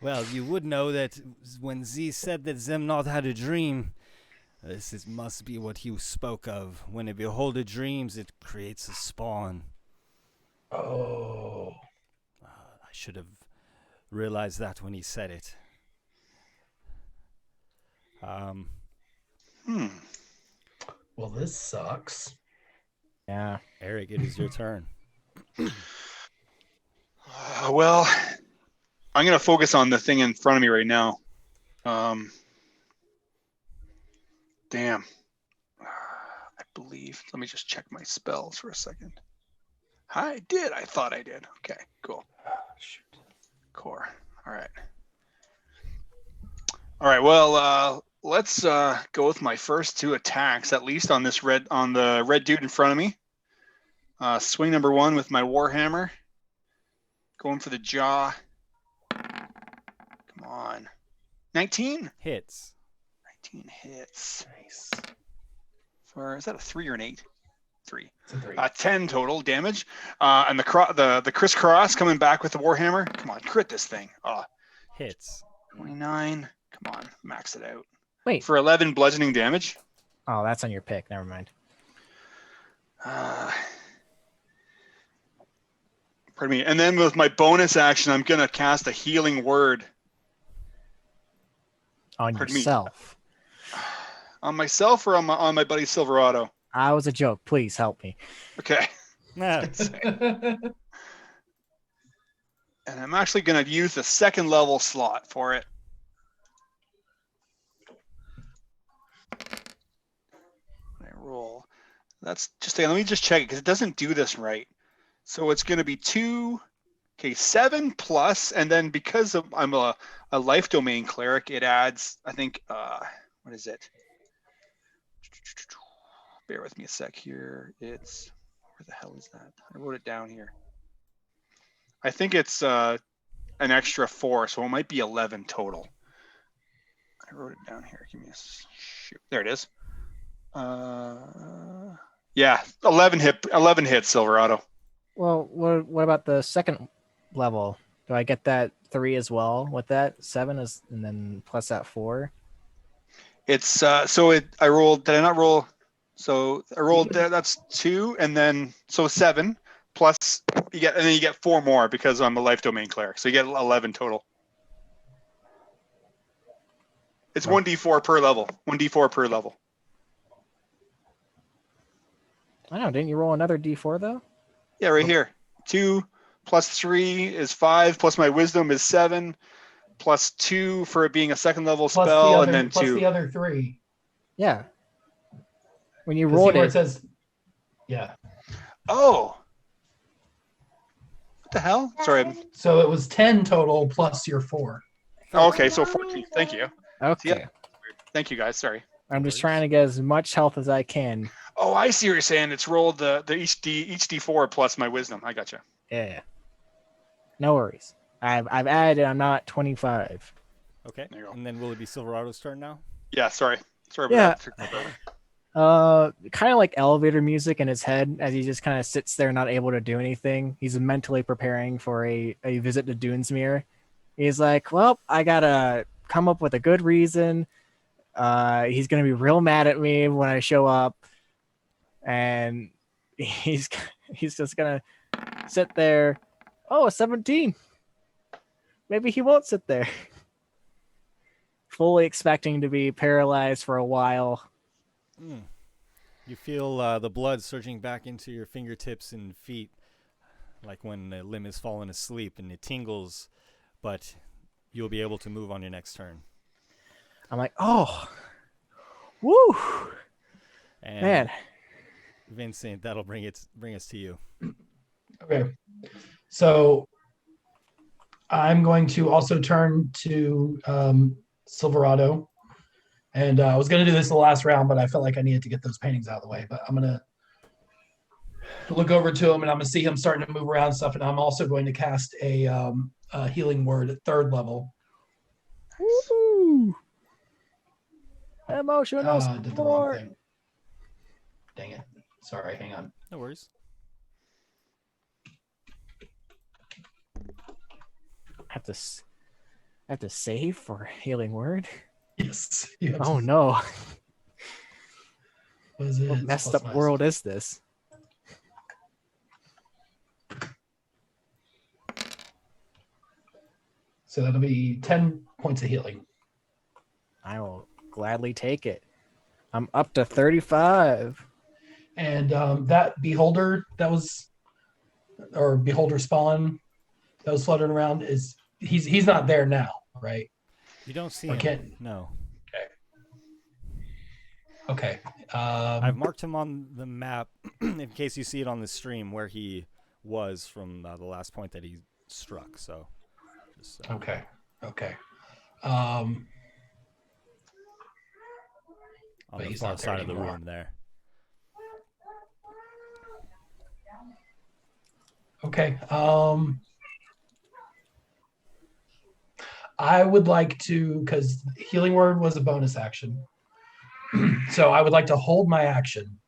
Well, you would know that when Z said that Zemnot had a dream, must be what he spoke of. When a beholder dreams, it creates a spawn. Oh. I should have realized that when he said it. Well, this sucks. Yeah. Eric, it is your turn. Well, I'm going to focus on the thing in front of me right now. Damn. I believe. Let me just check my spells for a second. I did. I thought I did. Okay, cool. Shoot. Core. All right. All right. Well, let's go with my first 2 attacks, at least on the red dude in front of me. Swing number 1 with my Warhammer. Going for the jaw. Come on. 19? Hits. 19 hits. Nice. Is that a 3 or an 8? 3. It's a 3. 10 total damage. And the crisscross coming back with the Warhammer. Come on, crit this thing. Hits. 29. Come on, max it out. Wait. For 11 bludgeoning damage. Oh, that's on your pick. Never mind. Pardon me. And then with my bonus action, I'm going to cast a healing word. On Pardon me. yourself. On myself or on my buddy Silverado? I was a joke. Please help me. Okay. Nah. And I'm actually going to use the second level slot for it. When I roll, that's just, let me just check it because it doesn't do this right. So it's going to be 2, okay, 7 plus, and then because I'm a life domain cleric, it adds, I think, what is it? Bear with me a sec here. It's, where the hell is that? I wrote it down here. I think it's an extra 4, so it might be 11 total. I wrote it down here. Give me a shoot. There it is. Yeah, 11 hits, Silverado. Well, what about the second level? Do I get that 3 as well with that? 7 is, and then plus that 4? It's so I rolled, did I not roll? So I rolled that's 2, and then so 7 plus you get 4 more because I'm a life domain cleric. So you get 11 total. It's 1d4 per level. 1d4 per level. I don't know. Didn't you roll another d4 though? Yeah, right here. 2 plus 3 is 5, plus my wisdom is 7, plus 2 for it being a second level spell, and then 2. Plus the other 3. Yeah. When you See rolled where it, it says, yeah. Oh. What the hell? Sorry. So it was 10 total plus your 4. Okay, so 14. Thank you. okay. Yeah. Thank you, guys. Sorry. I'm just trying to get as much health as I can. Oh, I see what you're saying. It's rolled the each d4 plus my wisdom. I gotcha. Yeah. No worries. I've added. I'm not 25. Okay. There you go. And then will it be Silverado's turn now? Yeah, sorry about Yeah. that. Kind of like elevator music in his head as he just kind of sits there, not able to do anything. He's mentally preparing for a visit to Dunesmere. He's like, well, I gotta come up with a good reason. He's gonna be real mad at me when I show up, and he's just gonna sit there. Oh, a 17. Maybe he won't sit there. Fully expecting to be paralyzed for a while. You feel the blood surging back into your fingertips and feet, like when a limb has fallen asleep, and it tingles, but you'll be able to move on your next turn. I'm like, oh, woo, And man. Vincent, that'll bring us to you. Okay. So I'm going to also turn to Silverado. And I was going to do this the last round, but I felt like I needed to get those paintings out of the way. But I'm going to look over to him, and I'm going to see him starting to move around and stuff. And I'm also going to cast a healing word at 3rd level. Woo. Emotional Did the wrong support. thing. Dang it. Sorry, hang on. No worries. I have to save for healing word. Yes. Oh no. What is it? What messed up world is this? So that'll be 10 points of healing. I will gladly take it. I'm up to 35. And that beholder or beholder spawn that was fluttering around he's not there now, right? You don't see Or him. can't- No. Okay. I've marked him on the map in case you see it on the stream where he was from the last point that he struck. So, just, Okay. on But the he's far not there side of the anymore. room there. Okay. I would like to, because healing word was a bonus action. So I would like to hold my action.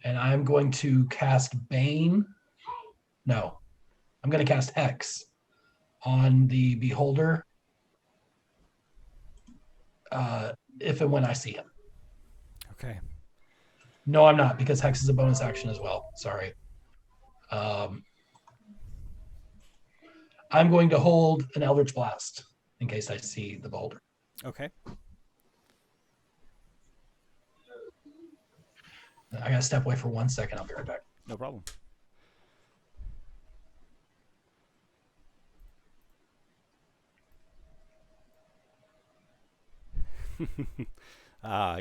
And I'm going to cast Bane. No, I'm going to cast Hex on the beholder. If and when I see him. Okay. No, I'm not, because Hex is a bonus action as well. Sorry. I'm going to hold an Eldritch Blast in case I see the beholder. Okay. I gotta step away for 1 second. I'll be right back. No problem.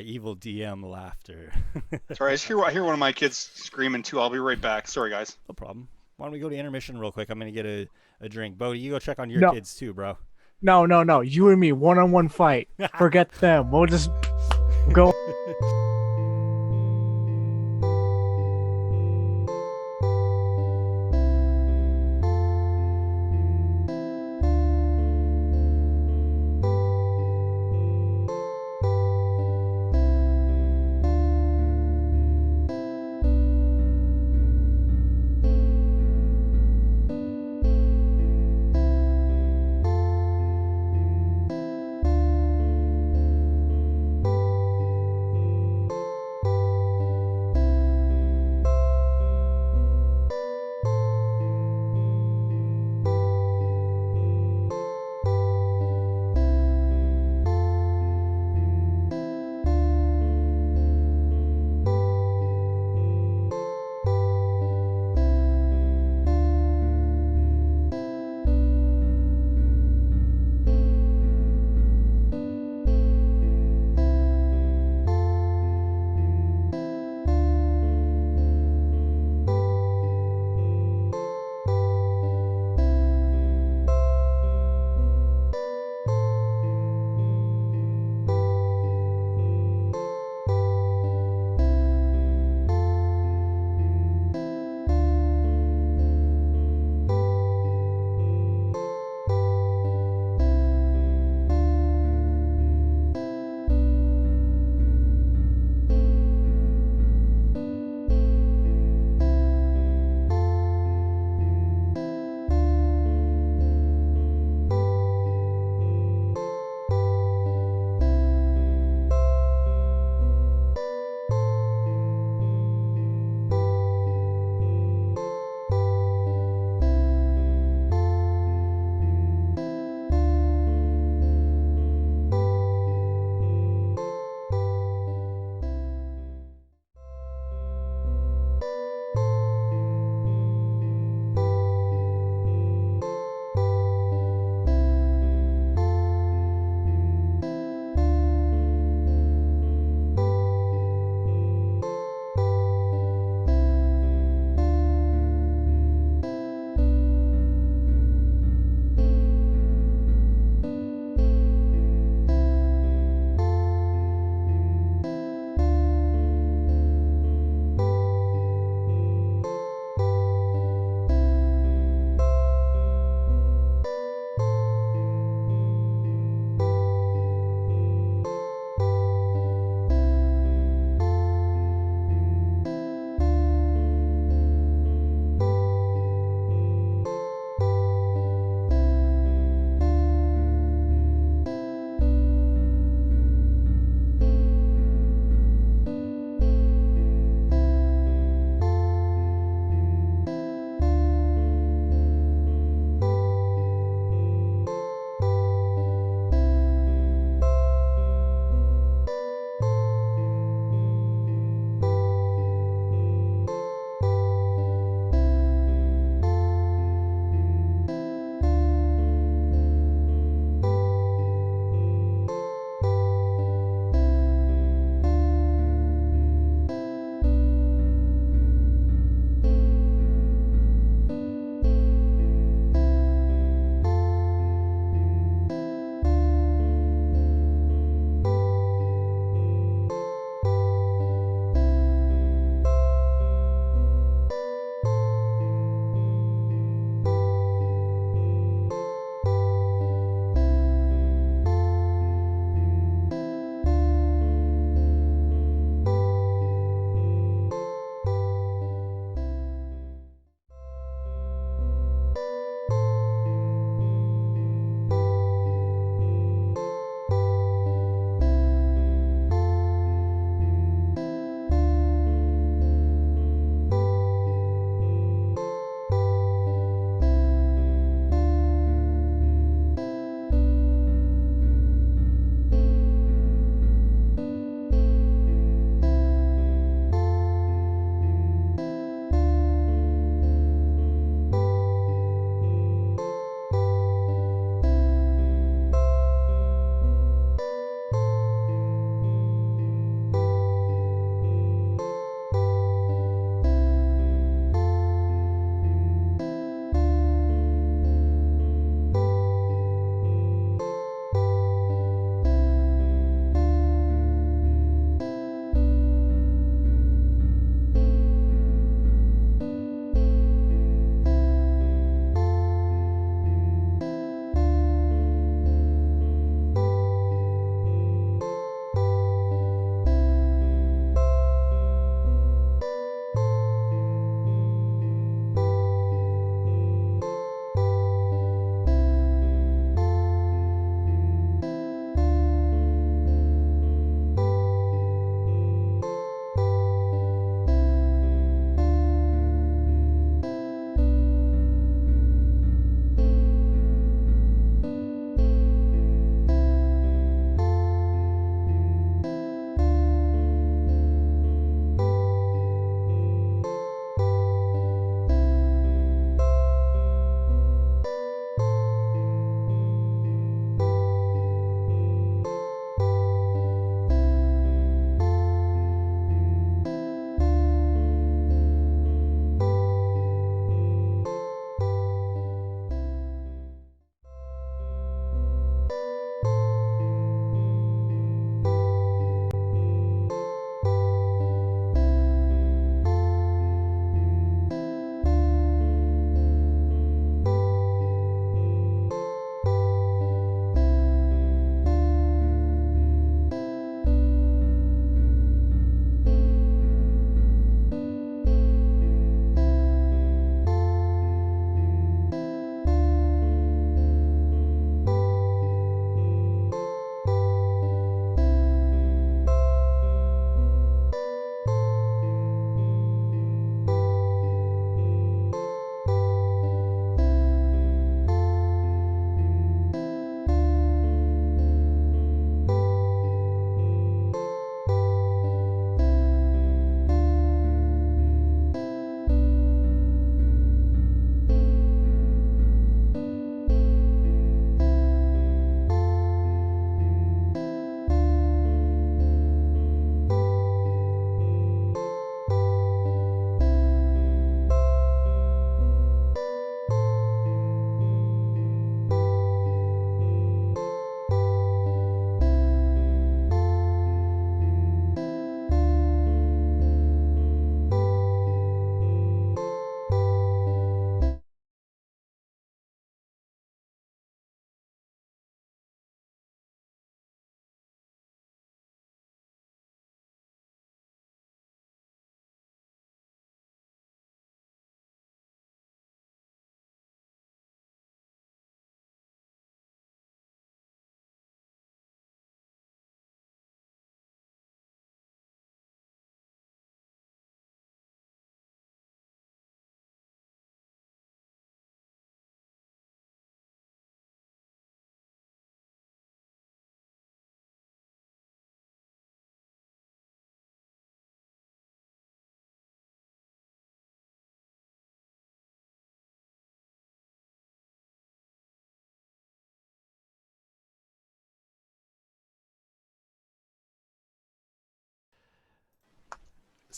Evil DM laughter. Sorry, I hear one of my kids screaming too. I'll be right back. Sorry, guys. No problem. Why don't we go to intermission real quick? I'm gonna get a drink. Bodie, you go check on your No. kids too, bro. No. You and me, one-on-one fight. Forget them. We'll just go.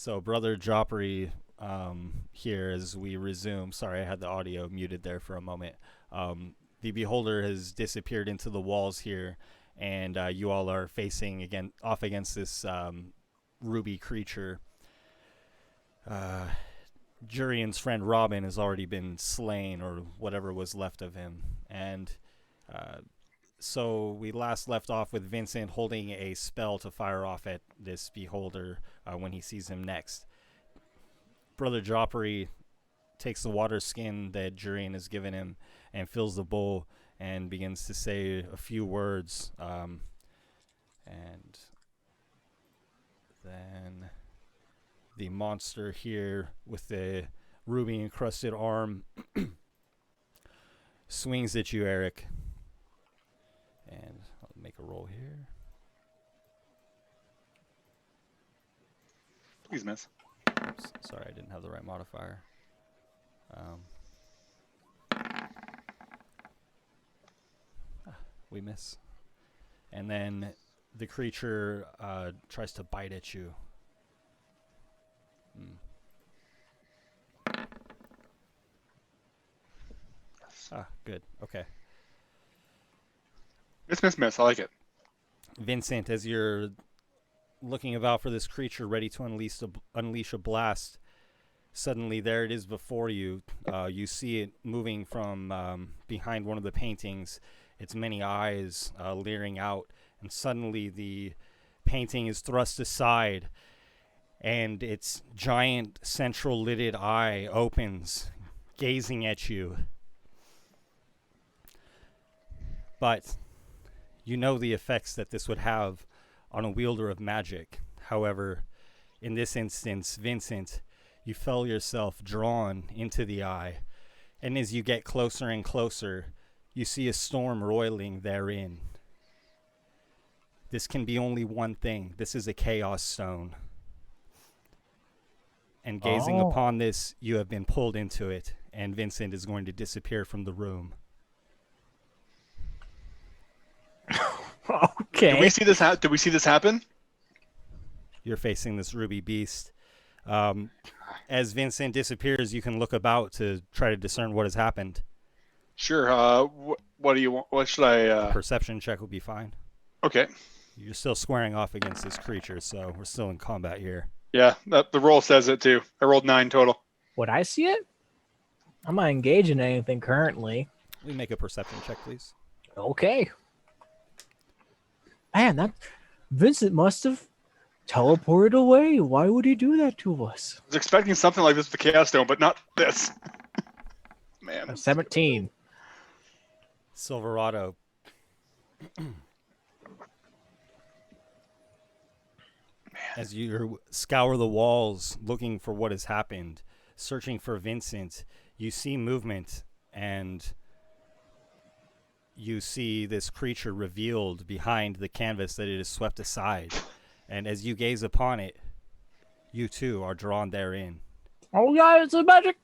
So Brother Joffrey here as we resume. Sorry, I had the audio muted there for a moment. The beholder has disappeared into the walls here, and you all are facing off against this ruby creature. Jurian's friend Robin has already been slain, or whatever was left of him, and so we last left off with Vincent holding a spell to fire off at this beholder when he sees him next. Brother Joffrey takes the water skin that Jurian has given him and fills the bowl and begins to say a few words. And then the monster here with the ruby encrusted arm swings at you, Eric. And I'll make a roll here. Please miss. Oops, sorry, I didn't have the right modifier. We miss. And then the creature tries to bite at you. Good. Okay. Miss. I like it. Vincent, as you're looking about for this creature ready to unleash a blast, suddenly there it is before you. You see it moving from behind one of the paintings, its many eyes leering out, and suddenly the painting is thrust aside, and its giant central lidded eye opens, gazing at you. But you know the effects that this would have on a wielder of magic. However, in this instance, Vincent, you feel yourself drawn into the eye, and as you get closer and closer, you see a storm roiling therein. This can be only one thing. This is a chaos stone. And gazing upon this, you have been pulled into it, and Vincent is going to disappear from the room. Okay. Did we see this happen? You're facing this ruby beast. As Vincent disappears, you can look about to try to discern what has happened. Sure. What do you want? What should I? Perception check will be fine. Okay. You're still squaring off against this creature, so we're still in combat here. Yeah, the roll says it too. I rolled 9 total. Would I see it? I'm not engaged in anything currently. We make a perception check, please. Okay. Man, that Vincent must have teleported away. Why would he do that to us? I was expecting something like this with the Chaos Stone, but not this. Man. 17. Silverado. As you scour the walls looking for what has happened, searching for Vincent, you see movement, and you see this creature revealed behind the canvas that it has swept aside. And as you gaze upon it, you too are drawn therein. Oh yeah, it's a magic.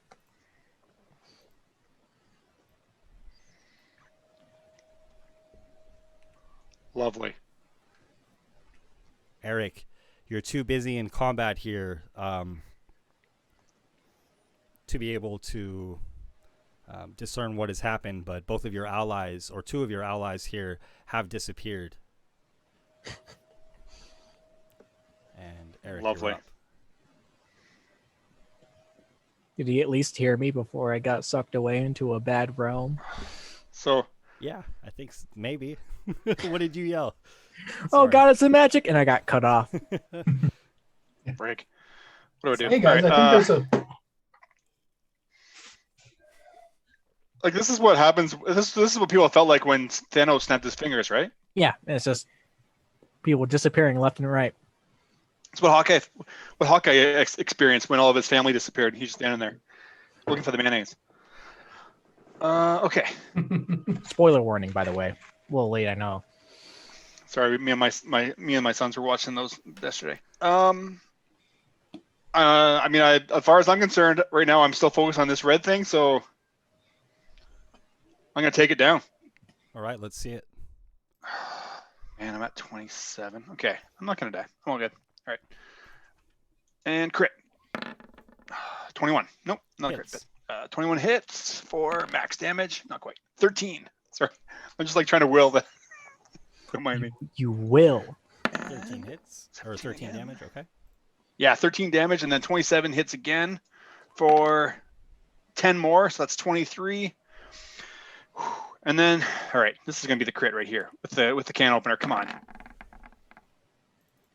Lovely. Eric, you're too busy in combat here to be able to discern what has happened, but both of your allies, or two of your allies here, have disappeared. And Eric, Lovely. you're up. Did he at least hear me before I got sucked away into a bad realm? So. Yeah, I think maybe. What did you yell? Oh Sorry. god, it's a magic, and I got cut off. Break. What do I do? Hey guys, All right, I think there's a. like this is what happens. This is what people felt like when Thanos snapped his fingers, right? Yeah, it's just people disappearing left and right. It's what Hawkeye experienced when all of his family disappeared. He's just standing there looking for the mayonnaise. Okay. Spoiler warning, by the way. A little late, I know. Sorry, me and my sons were watching those yesterday. I mean, as far as I'm concerned, right now I'm still focused on this red thing, so I'm gonna take it down. All right, let's see it. Man, I'm at 27. Okay, I'm not gonna die. I'm all good. All right. And crit. 21. Nope, not a crit. Hits. But, 21 hits for max damage. Not quite. 13. Sorry. I'm just like trying to will the. Don't mind me. You will. 13 hits or 13 again. damage. Okay. Yeah, 13 damage, and then 27 hits again for 10 more. So that's 23. And then, all right, this is gonna be the crit right here with the can opener. Come on.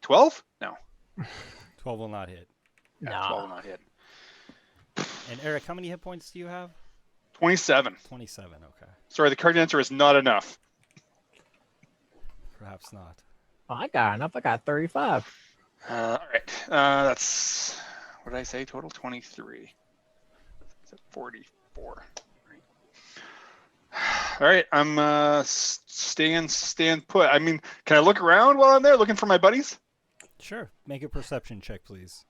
12? No. 12 will not hit. Yeah, Nah. 12 will not hit. And Eric, how many hit points do you have? 27. 27. Okay. Sorry, the correct answer is not enough. Perhaps not. Oh, I got enough. I got 35. All right. That's, what did I say? Total 23. It's at 44. All right. I'm staying put. I mean, can I look around while I'm there looking for my buddies? Sure. Make a perception check, please.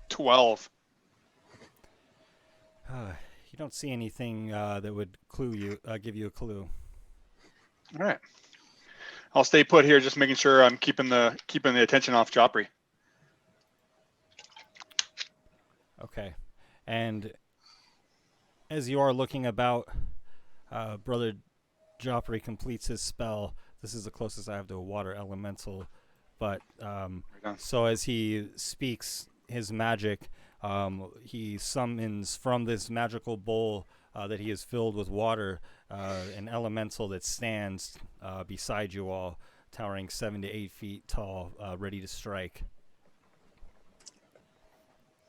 12. You don't see anything that would give you a clue. All right. I'll stay put here, just making sure I'm keeping the attention off Joffrey. Okay. And as you are looking about, Brother Joffrey completes his spell. This is the closest I have to a water elemental. But so as he speaks his magic, he summons from this magical bowl that he is filled with water an elemental that stands beside you all, towering 7 to 8 feet tall, ready to strike.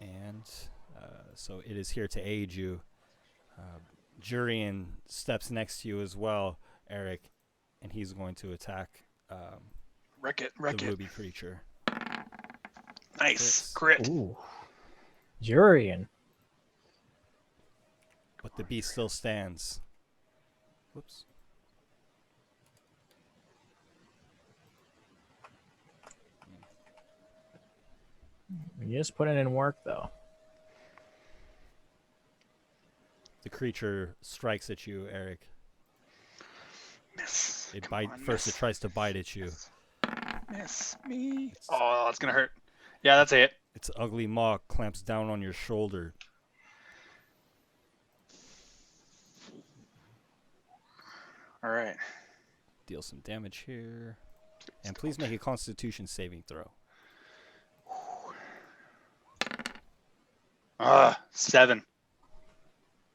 And so it is here to aid you. Jurian steps next to you as well, Eric, and he's going to attack Wreck the it. ruby creature. Nice. Crits. Crit. Ooh. Jurian. But the beast still stands. Whoops. You just putting in work, though. The creature strikes at you, Eric. Miss. It Come on, first. miss. It tries to bite at you. Miss me. Oh, that's gonna hurt. Yeah, that's it. Its ugly maw clamps down on your shoulder. All right. Deal some damage here. And please make a Constitution saving throw. 7.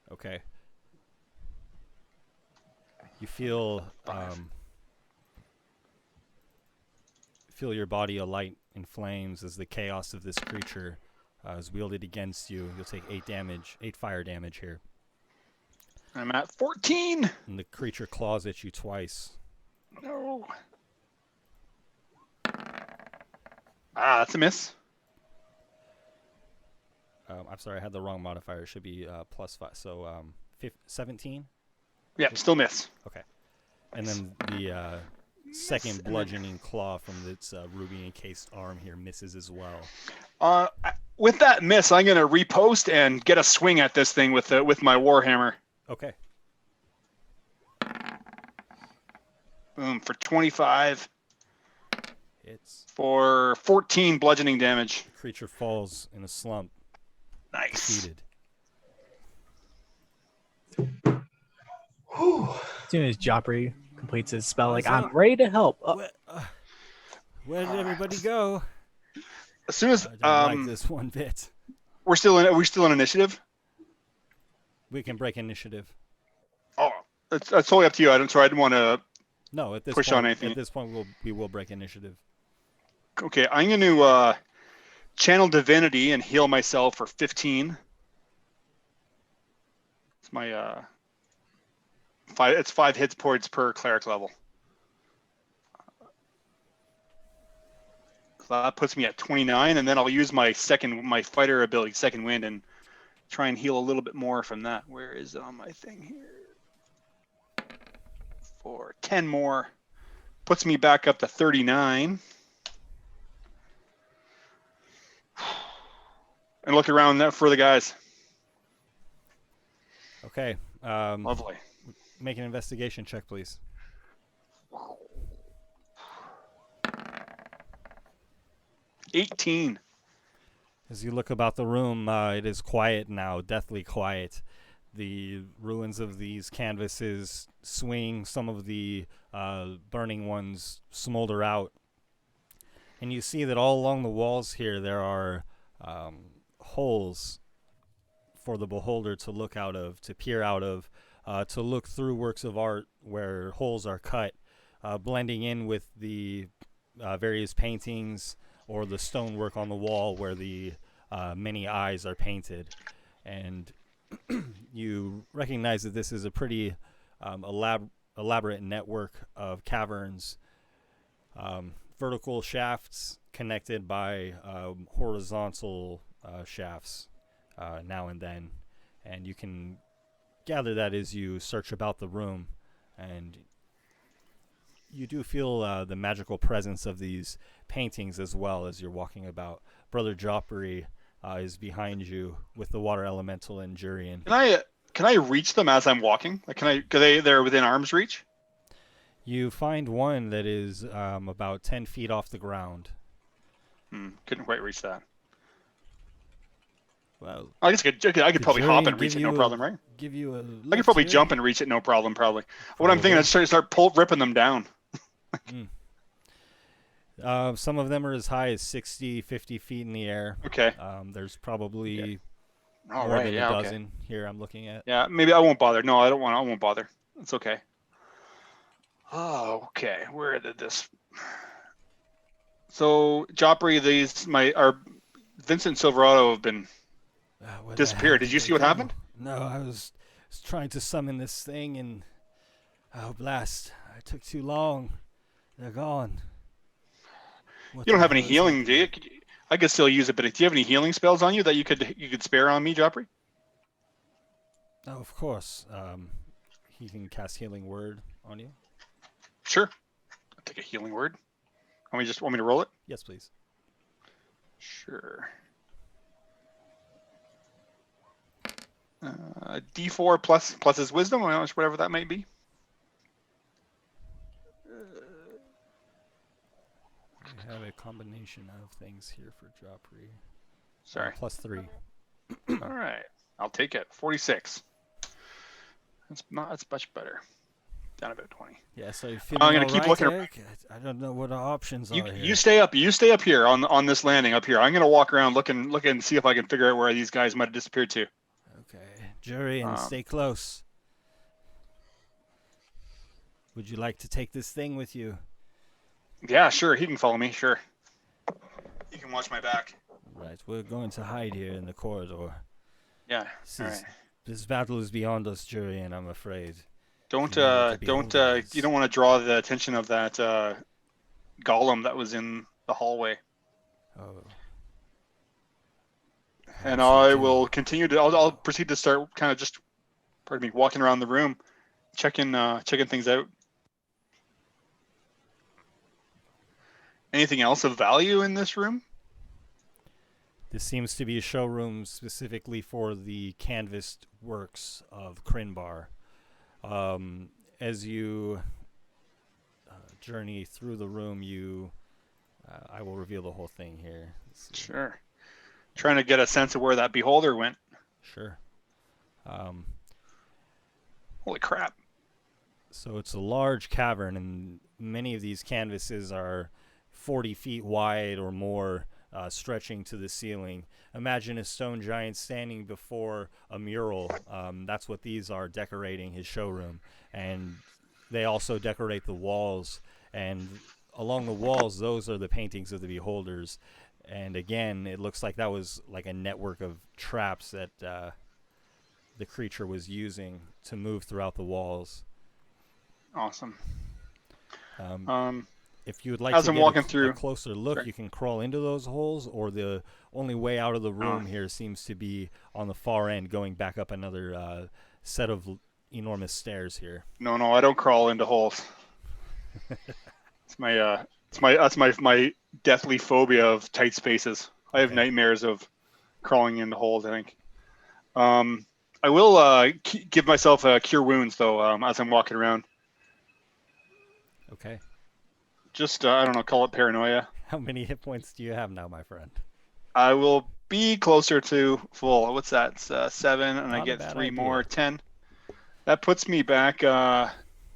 Okay. You feel your body alight in flames as the chaos of this creature is wielded against you. You'll take 8 fire damage here. I'm at 14. And the creature claws at you twice. No. That's a miss. I'm sorry, I had the wrong modifier. It should be +5. So 17? Yep, still miss. Okay. And then the second bludgeoning claw from its ruby encased arm here misses as well. With that miss, I'm gonna repost and get a swing at this thing with my warhammer. Okay. Boom for 25 It's for 14 bludgeoning damage. the creature falls in a slump, Nice. defeated. Whew. As soon as Joffrey completes his spell, like, So- I'm ready to help. Where did everybody go? As soon as I don't like this one bit. we're still in initiative. We can break initiative. Oh, that's totally up to you. I didn't want to. No, at this Push point, on anything. At this point, we will break initiative. Okay, I'm going to channel divinity and heal myself for 15. It's my 5. It's 5 hit points per cleric level. So that puts me at 29, and then I'll use my fighter ability, Second Wind, and try and heal a little bit more from that. Where is it on my thing here? For 10 more, puts me back up to 39. And look around for the guys. Okay. Lovely. Make an investigation check, please. 18. As you look about the room, it is quiet now, deathly quiet. The ruins of these canvases swing, some of the burning ones smolder out. And you see that all along the walls here there are holes for the beholder to look out of, to peer out of, to look through works of art where holes are cut, blending in with the various paintings or the stonework on the wall where the many eyes are painted. And you recognize that this is a pretty elaborate network of caverns, vertical shafts connected by horizontal shafts now and then. And you can gather that as you search about the room, and you do feel the magical presence of these paintings as well as you're walking about. Brother Joffrey is behind you with the water elemental and Jurian. Can I reach them as I'm walking? Like, they're within arm's reach? You find one that is about 10 feet off the ground. Couldn't quite reach that. Well, I guess I could probably hop and reach it, no problem, right? Give you a. I could probably jump and reach it, no problem, probably. What I'm thinking is start ripping them down. Some of them are as high as 60, 50 feet in the air. Okay. There's probably All more right. than Yeah. a Okay. dozen here I'm looking at. Yeah. Maybe I won't bother. No, I don't want. I won't bother. It's okay. Oh, okay. Where did this? So Joffrey, our Vincent Silverado have been disappeared. Did you see what happened? No, I was trying to summon this thing, and oh blast! I took too long. They're gone. You don't have any healing, do you? I could still use it, but do you have any healing spells on you that you could spare on me, Joffrey? Oh, of course. He can cast Healing Word on you. Sure. I'll take a healing word. Want me to roll it? Yes, please. Sure. D4 plus his wisdom, whatever that might be. I have a combination of things here for Joffrey. Sorry. +3. All right. I'll take it. 46. That's much better. Down about 20. Yeah, so you're I'm gonna keep looking. Eric? I don't know what our options are here. You stay up. You stay up here on this landing up here. I'm gonna walk around looking and see if I can figure out where these guys might have disappeared to. Okay. Jurian, stay close. Would you like to take this thing with you? Yeah, sure. He can follow me. Sure. He can watch my back. Right. We're going to hide here in the corridor. Yeah. All right. This battle is beyond us, Jurian, I'm afraid. You don't want to draw the attention of that golem that was in the hallway. Oh. And I will continue to. I'll proceed to start kind of just, walking around the room, checking things out. Anything else of value in this room? This seems to be a showroom specifically for the canvassed works of Crinbar. As you journey through the room, I will reveal the whole thing here. Sure. Trying to get a sense of where that beholder went. Sure. Holy crap. So it's a large cavern, and many of these canvases are 40 feet wide or more, stretching to the ceiling. Imagine a stone giant standing before a mural. That's what these are, decorating his showroom. And they also decorate the walls. And along the walls, those are the paintings of the beholders. And again, it looks like that was like a network of traps that the creature was using to move throughout the walls. Awesome. If you would like as to I'm get walking a through, closer look, you can crawl into those holes, or the only way out of the room here seems to be on the far end, going back up another set of enormous stairs here. No, I don't crawl into holes. It's my deathly phobia of tight spaces. I have nightmares of crawling into holes, I think. I will give myself a cure wounds though, as I'm walking around. Okay. Just I don't know, call it paranoia. How many hit points do you have now, my friend? I will be closer to full. What's that? It's 7, and I Not a get bad 3 idea. more, 10. That puts me back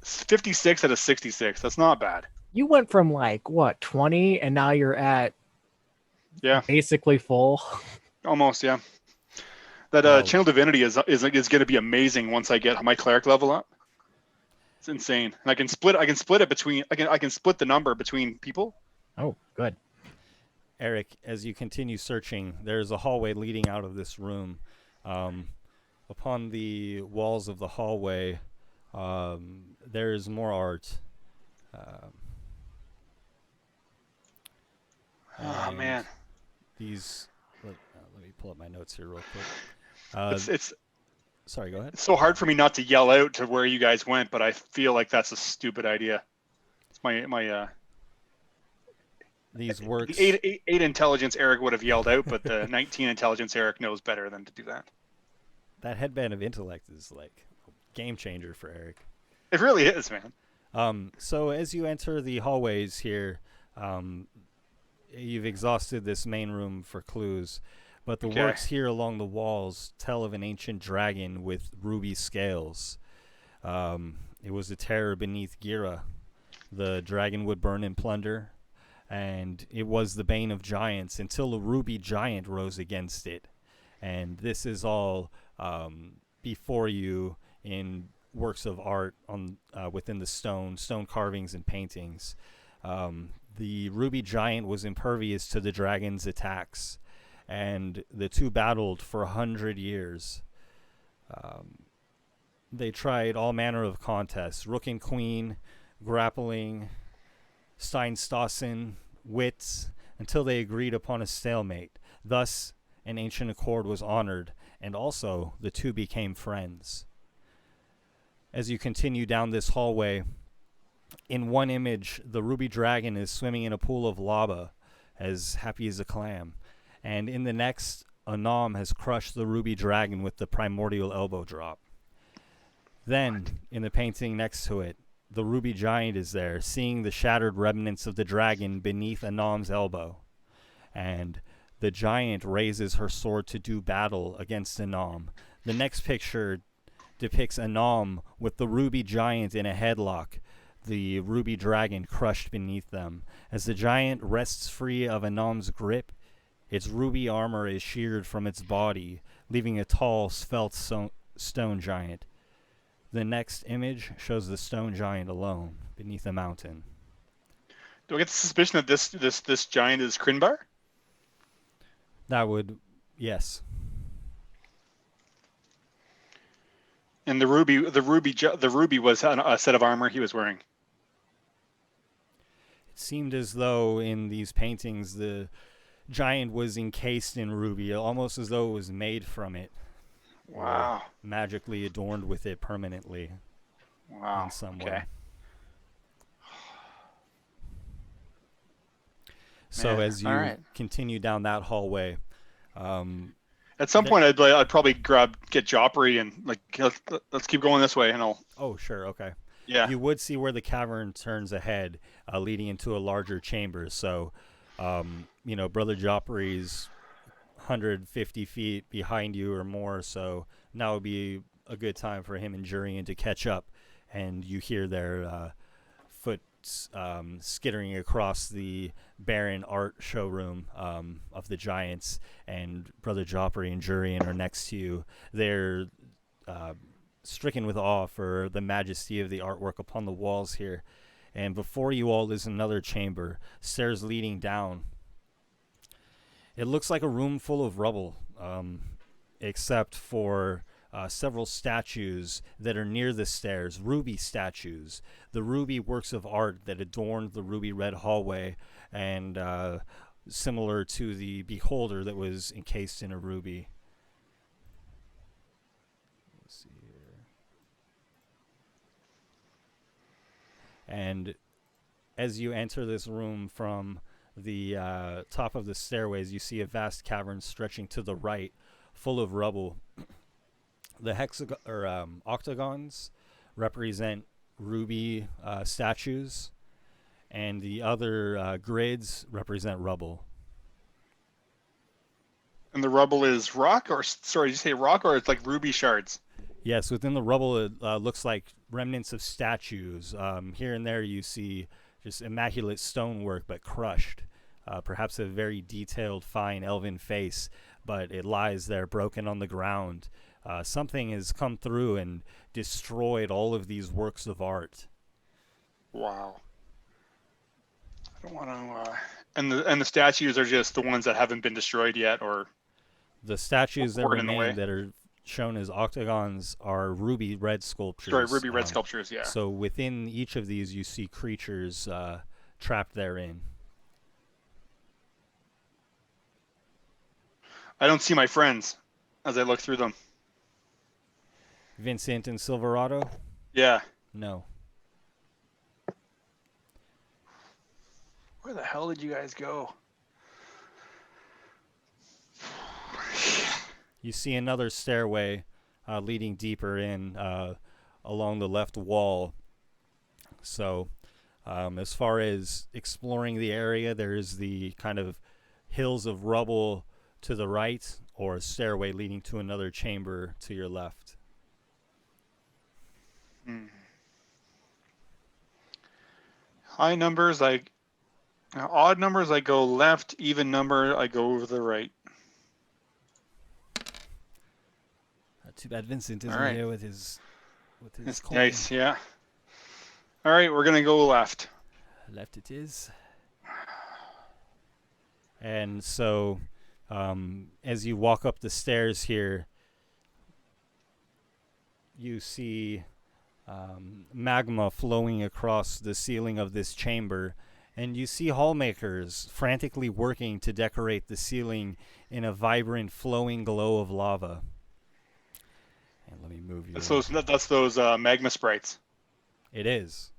56 out of 66. That's not bad. You went from like what 20, and now you're at Yeah, basically full. almost. Yeah. That Well, channel divinity is going to be amazing once I get my cleric level up. It's insane, and I can split it between. I can split the number between people. Oh, good. Eric, as you continue searching, there's a hallway leading out of this room. Upon the walls of the hallway, there is more art. Oh And man, these. Let me pull up my notes here real quick. it's Sorry, go ahead. it's so hard for me not to yell out to where you guys went, but I feel like that's a stupid idea. It's my These works. the eight intelligence Eric would have yelled out, but the 19 intelligence Eric knows better than to do that. That headband of intellect is like a game changer for Eric. It really is, man. So as you enter the hallways here, you've exhausted this main room for clues, but the Okay. works here along the walls tell of an ancient dragon with ruby scales. It was a terror beneath Gira. The dragon would burn and plunder, and it was the bane of giants until a ruby giant rose against it. And this is all before you in works of art on within the stone carvings and paintings. The ruby giant was impervious to the dragon's attacks, and the two battled for 100 years. They tried all manner of contests: rook and queen, grappling, Steinstossen, wits, until they agreed upon a stalemate. Thus, an ancient accord was honored, and also the two became friends. As you continue down this hallway, in one image, the ruby dragon is swimming in a pool of lava, as happy as a clam. And in the next, Anam has crushed the ruby dragon with the primordial elbow drop. Then, in the painting next to it, the ruby giant is there, seeing the shattered remnants of the dragon beneath Anam's elbow. And the giant raises her sword to do battle against Anam. The next picture depicts Anam with the ruby giant in a headlock, the ruby dragon crushed beneath them. As the giant rests free of Anam's grip, its ruby armor is sheared from its body, leaving a tall, svelte stone giant. The next image shows the stone giant alone beneath a mountain. Do I get the suspicion that this giant is Krinbar? That would, yes. And the ruby was a set of armor he was wearing. It seemed as though in these paintings the giant was encased in ruby, almost as though it was made from it. Wow. Or magically adorned with it permanently Wow. in some Okay. way. So Man, as you all right. continue down that hallway, At some point, I'd probably get Joffrey and like let's keep going this way, and I'll. oh sure, okay. Yeah. You would see where the cavern turns ahead, leading into a larger chamber. So, Brother Joffrey's 150 feet behind you or more. So now would be a good time for him and Jurian to catch up, and you hear their foot skittering across the barren art showroom of the giants, and Brother Joffrey and Jurian are next to you. They're stricken with awe for the majesty of the artwork upon the walls here. And before you all is another chamber, stairs leading down. It looks like a room full of rubble, except for several statues that are near the stairs, ruby statues, the ruby works of art that adorned the ruby red hallway, and similar to the beholder that was encased in a ruby. Let's see here. And as you enter this room from the top of the stairways, you see a vast cavern stretching to the right, full of rubble. The octagons represent ruby statues, and the other grids represent rubble. And the rubble is rock, or sorry, did you say rock, or it's like ruby shards? Yes, within the rubble, it looks like remnants of statues. Here and there, you see just immaculate stonework, but crushed. Perhaps a very detailed, fine elven face, but it lies there broken on the ground. Something has come through and destroyed all of these works of art. Wow. I don't want to. And the statues are just the ones that haven't been destroyed yet, or The statues that Or in the way. remain that are shown as octagons are ruby red sculptures. sorry, ruby red sculptures. Yeah. So within each of these, you see creatures trapped therein. I don't see my friends as I look through them. Vincent and Silverado? Yeah. No. Where the hell did you guys go? You see another stairway leading deeper in along the left wall. So as far as exploring the area, there's the kind of hills of rubble to the right, or a stairway leading to another chamber to your left. High numbers, odd numbers, I go left. Even number, I go over the right. Too bad Vincent isn't All right. here with his It's coin. nice, yeah. All right, we're gonna go left. Left it is. And so, as you walk up the stairs here, you see magma flowing across the ceiling of this chamber, and you see hallmakers frantically working to decorate the ceiling in a vibrant, flowing glow of lava. And let me move you. That's those magma sprites. It is.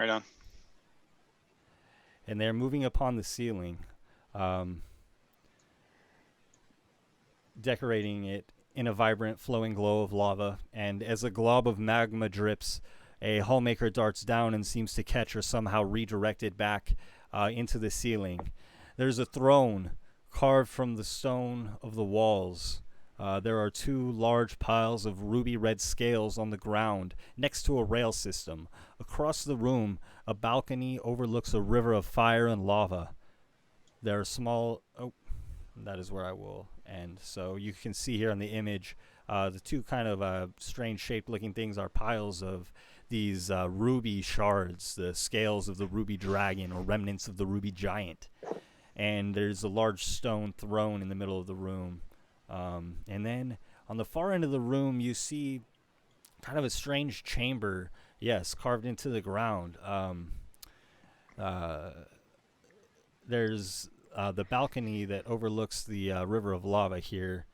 Right on. And they're moving upon the ceiling, decorating it in a vibrant, flowing glow of lava. And as a glob of magma drips, a hallmaker darts down and seems to catch or somehow redirect it back into the ceiling. There's a throne carved from the stone of the walls. There are two large piles of ruby red scales on the ground next to a rail system. Across the room, a balcony overlooks a river of fire and lava. There are small... Oh, that is where I will end. So you can see here on the image, the two kind of strange shaped looking things are piles of these ruby shards, the scales of the ruby dragon or remnants of the ruby giant. And there's a large stone throne in the middle of the room. And then on the far end of the room, you see kind of a strange chamber, yes, carved into the ground. There's the balcony that overlooks the river of lava here.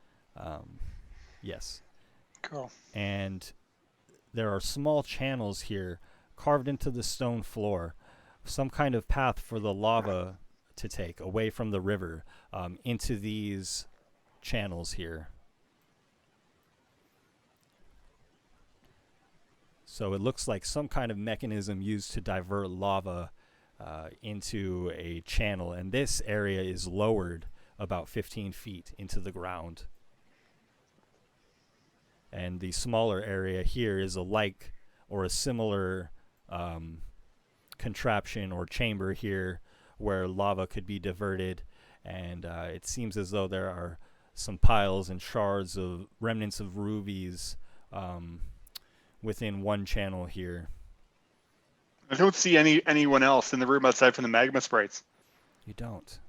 Yes. Cool. And there are small channels here carved into the stone floor, some kind of path for the lava to take away from the river into these channels here. So it looks like some kind of mechanism used to divert lava into a channel, and this area is lowered about 15 feet into the ground. And the smaller area here is a like or a similar contraption or chamber here where lava could be diverted, and it seems as though there are some piles and shards of remnants of rubies within one channel here. I don't see anyone else in the room outside from the magma sprites. You don't.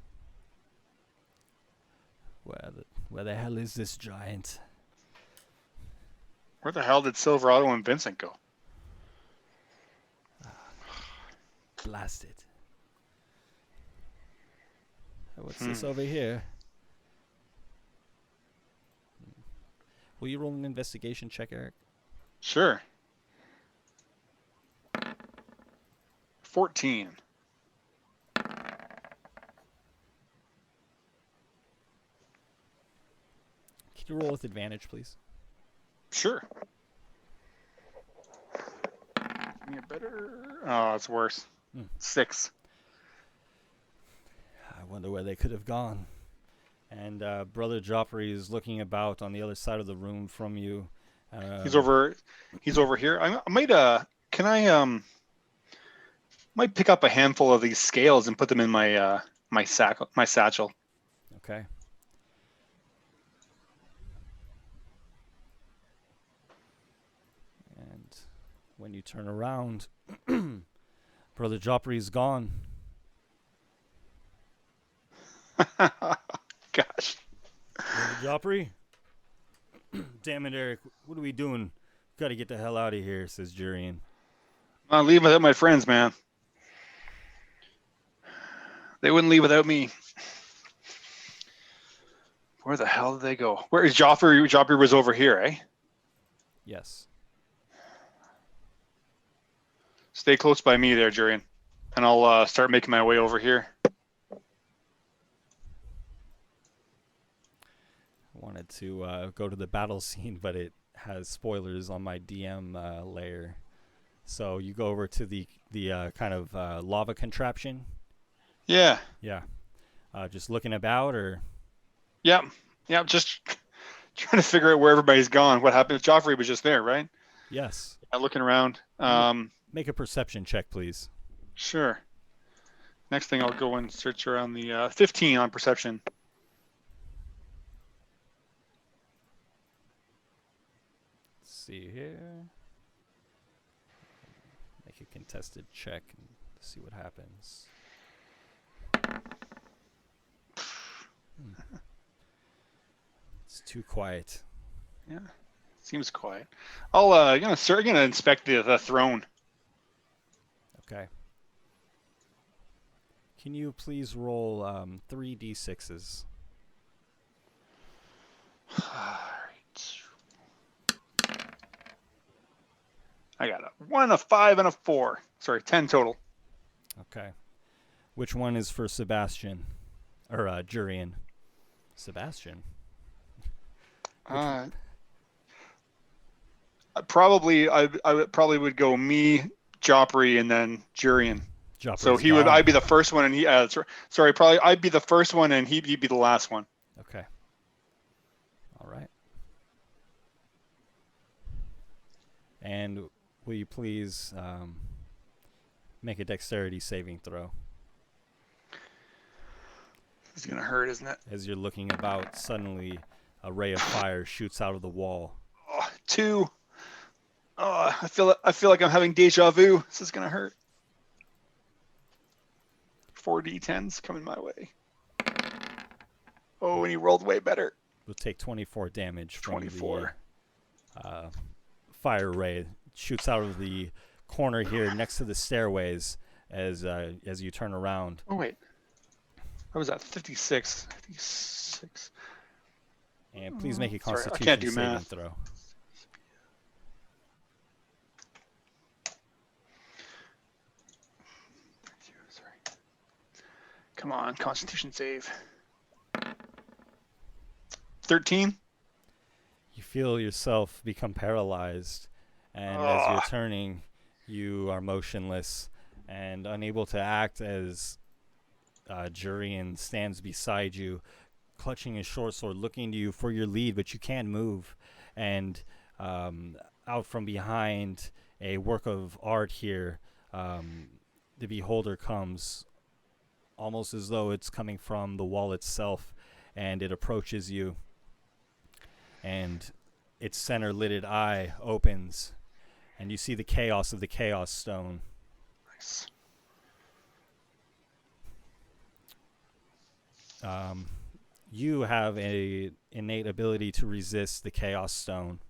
Where the hell is this giant? Where the hell did Silverado and Vincent go? Blast it. What's this over here? Will you roll an investigation check, Eric? Sure. 14. Can you roll with advantage, please? Sure. Give me a better... Oh, it's worse. 6. wonder where they could have gone. And Brother Joffrey is looking about on the other side of the room from you. He's over here. I might might pick up a handful of these scales and put them in my my satchel. Okay. And when you turn around, Brother Joffrey's gone. Gosh. Brother Joffrey? Damn it, Eric. What are we doing? Got to get the hell out of here, says Jurian. I'll leave without my friends, man. They wouldn't leave without me. Where the hell did they go? Where is Joffrey? Joffrey was over here, eh? Yes. Stay close by me there, Jurian. And I'll start making my way over here. I wanted to go to the battle scene, but it has spoilers on my DM layer. So you go over to the kind of lava contraption. Yeah. Yeah. Just looking about, or? Yep. Just trying to figure out where everybody's gone. What happened? Joffrey was just there, right? Yes. Looking around. Make a perception check, please. Sure. Next thing, I'll go and search around the 15 on perception. Let's see here. Make a contested check and see what happens. It's too quiet. Yeah, seems quiet. I'll gonna inspect the throne. Okay. Can you please roll 3d6s? Alright. I got a 1, a 5, and a 4. Sorry, 10 total. Okay. Which one is for Sebastian? Or Jurian? Sebastian? I probably would go me, Joffrey, and then Jurian. So I'd be the first one, and I'd be the first one, and he'd be the last one. Okay. All right. And will you please make a dexterity saving throw? It's gonna hurt, isn't it? As you're looking about, suddenly a ray of fire shoots out of the wall. 2. Oh, I feel like I'm having deja vu. This is gonna hurt. 4 d10s coming my way. Oh, and he rolled way better. You'll take 24 damage from 24. the fire ray. Shoots out of the corner here next to the stairways as you turn around. Oh wait, what was that? 56. 56. And please make a Constitution I can't do saving math. throw. Sorry. Come on, Constitution save. 13. You feel yourself become paralyzed, and as you're turning, you are motionless and unable to act as Jurian stands beside you, clutching his short sword, looking to you for your lead, but you can't move. And out from behind a work of art here, the beholder comes, almost as though it's coming from the wall itself, and it approaches you. And its center-lidded eye opens, and you see the chaos of the Chaos Stone. Nice. You have a innate ability to resist the Chaos Stone.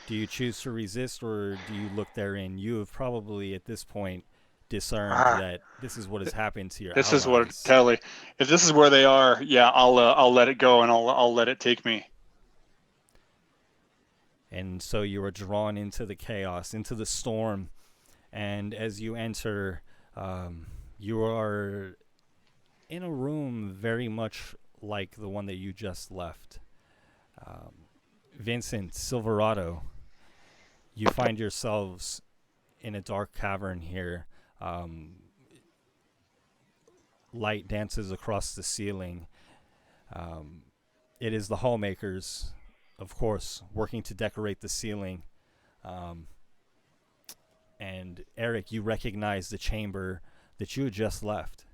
Do you choose to resist, or do you look therein? You have probably, at this point, discerned that this is what has happened to your This allies. is what totally. If this is where they are, yeah, I'll let it go, and I'll let it take me. And so you are drawn into the chaos, into the storm. And as you enter, you are in a room very much like the one that you just left. Vincent, Silverado, you find yourselves in a dark cavern here, light dances across the ceiling. It is the hallmakers, of course, working to decorate the ceiling. And Eric, you recognize the chamber that you had just left.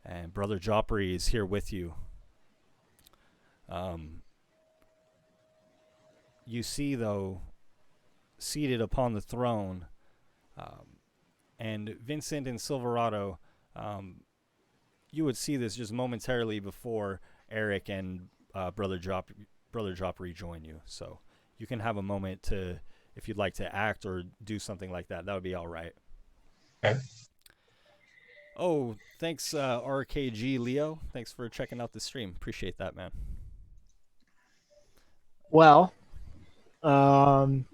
And Brother Joffrey is here with you. You see, though, seated upon the throne, and Vincent and Silverado, you would see this just momentarily before Eric and Brother Joffrey join you. So you can have a moment to, if you'd like to act or do something like that, that would be all right. Okay. Oh, thanks, RKG Leo. Thanks for checking out the stream. Appreciate that, man. Well, And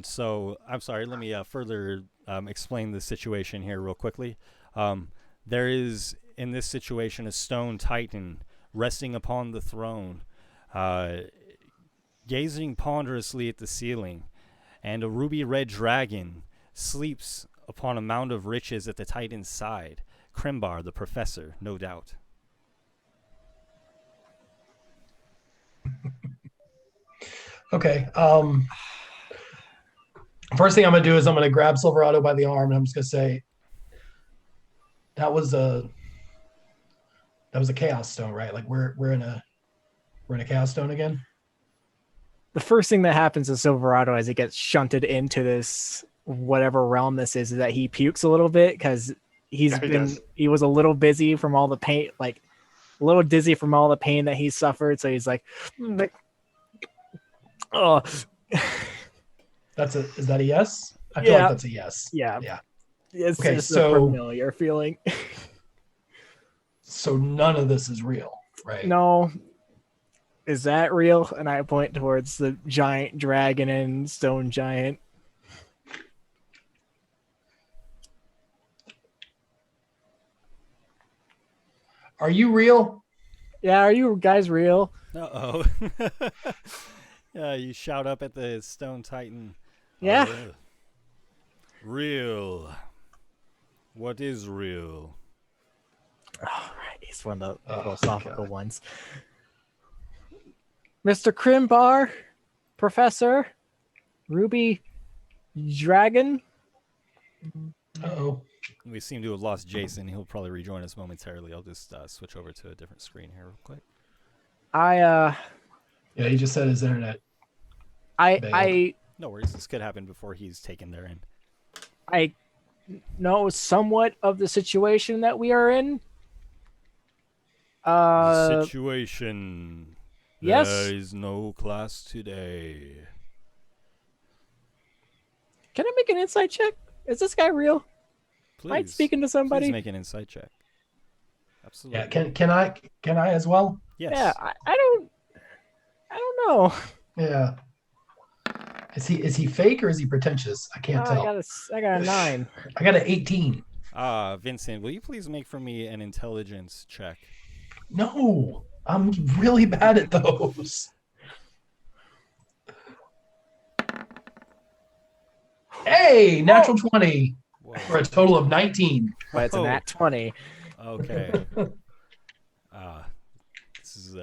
so, I'm sorry, let me further explain the situation here real quickly. There is, in this situation, a stone titan resting upon the throne, gazing ponderously at the ceiling, and a ruby-red dragon sleeps upon a mound of riches at the titan's side. Krimbar, the professor, no doubt. Okay. First thing I'm gonna do is I'm gonna grab Silverado by the arm and I'm just gonna say, that was a chaos stone, right? Like we're in a chaos stone again. the first thing that happens to Silverado as he gets shunted into this whatever realm this is that he pukes a little bit because he was a little busy from all the pain, like a little dizzy from all the pain that he suffered. So he's like, oh. Is that a yes? I feel like that's a yes. Yeah. Yeah. It's Okay, just so- a familiar feeling. So none of this is real, right? No. Is that real? And I point towards the giant dragon and stone giant. Are you real? Yeah, are you guys real? Uh-oh. Yeah, you shout up at the stone titan. Yeah. Real. What is real? All right, he's one of the philosophical God. ones. Mr. Krimbar, Professor, Ruby Dragon. Uh-oh. We seem to have lost Jason. He'll probably rejoin us momentarily. I'll just switch over to a different screen here real quick. I Yeah, he just said his internet. No worries. This could happen before he's taken their end. I know somewhat of the situation that we are in. Situation. Yes. There is no class today. Can I make an insight check? Is this guy real? Please. Am I speaking to somebody? Please make an insight check. Absolutely. Yeah, can I as well? Yes. Yeah, I don't know. Yeah. Is he fake or is he pretentious? I can't tell. I got a 9. I got an 18. Vincent, will you please make for me an intelligence check? No, I'm really bad at those. Hey, natural 20 Whoa. for a total of 19. But it's a nat 20. Okay. This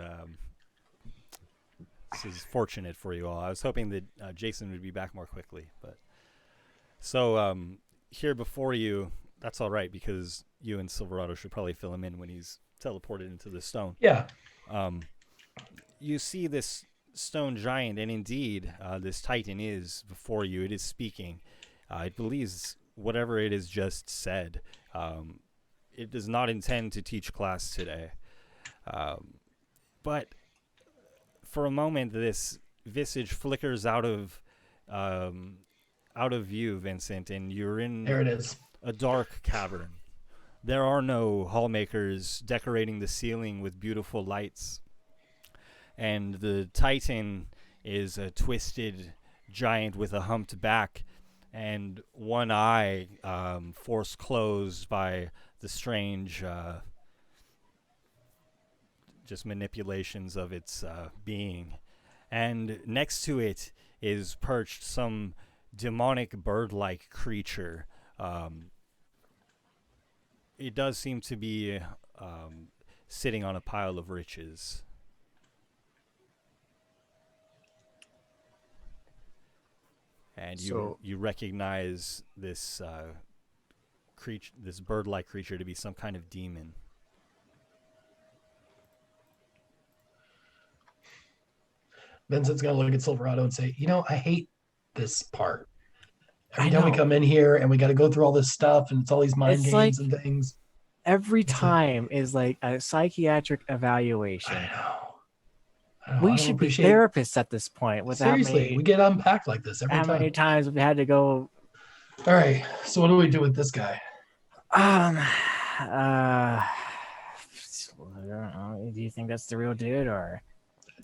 is fortunate for you all. I was hoping that Jason would be back more quickly, but so here before you, that's all right because you and Silverado should probably fill him in when he's teleported into the stone. Yeah. You see this stone giant, and indeed, this titan is before you. It is speaking. It believes whatever it has just said. It does not intend to teach class today. But for a moment, this visage flickers out of view, Vincent, and you're in There it is. a dark cavern. There are no hallmakers decorating the ceiling with beautiful lights. And the Titan is a twisted giant with a humped back and one eye forced closed by the strange just manipulations of its being. And next to it is perched some demonic bird-like creature. it does seem to be sitting on a pile of riches. And So- you recognize this this bird-like creature to be some kind of demon. Vincent's gonna look at Silverado and say, I hate this part. Every I time we know. come in here and we got to go through all this stuff and it's all these mind It's games like- and things. Every It's time is like a psychiatric I evaluation. know. I We don't should be appreciate. therapists at this point. With Seriously, we get unpacked like this every how time. many times we've had to go. All right. So what do we do with this guy? Do you think that's the real dude or?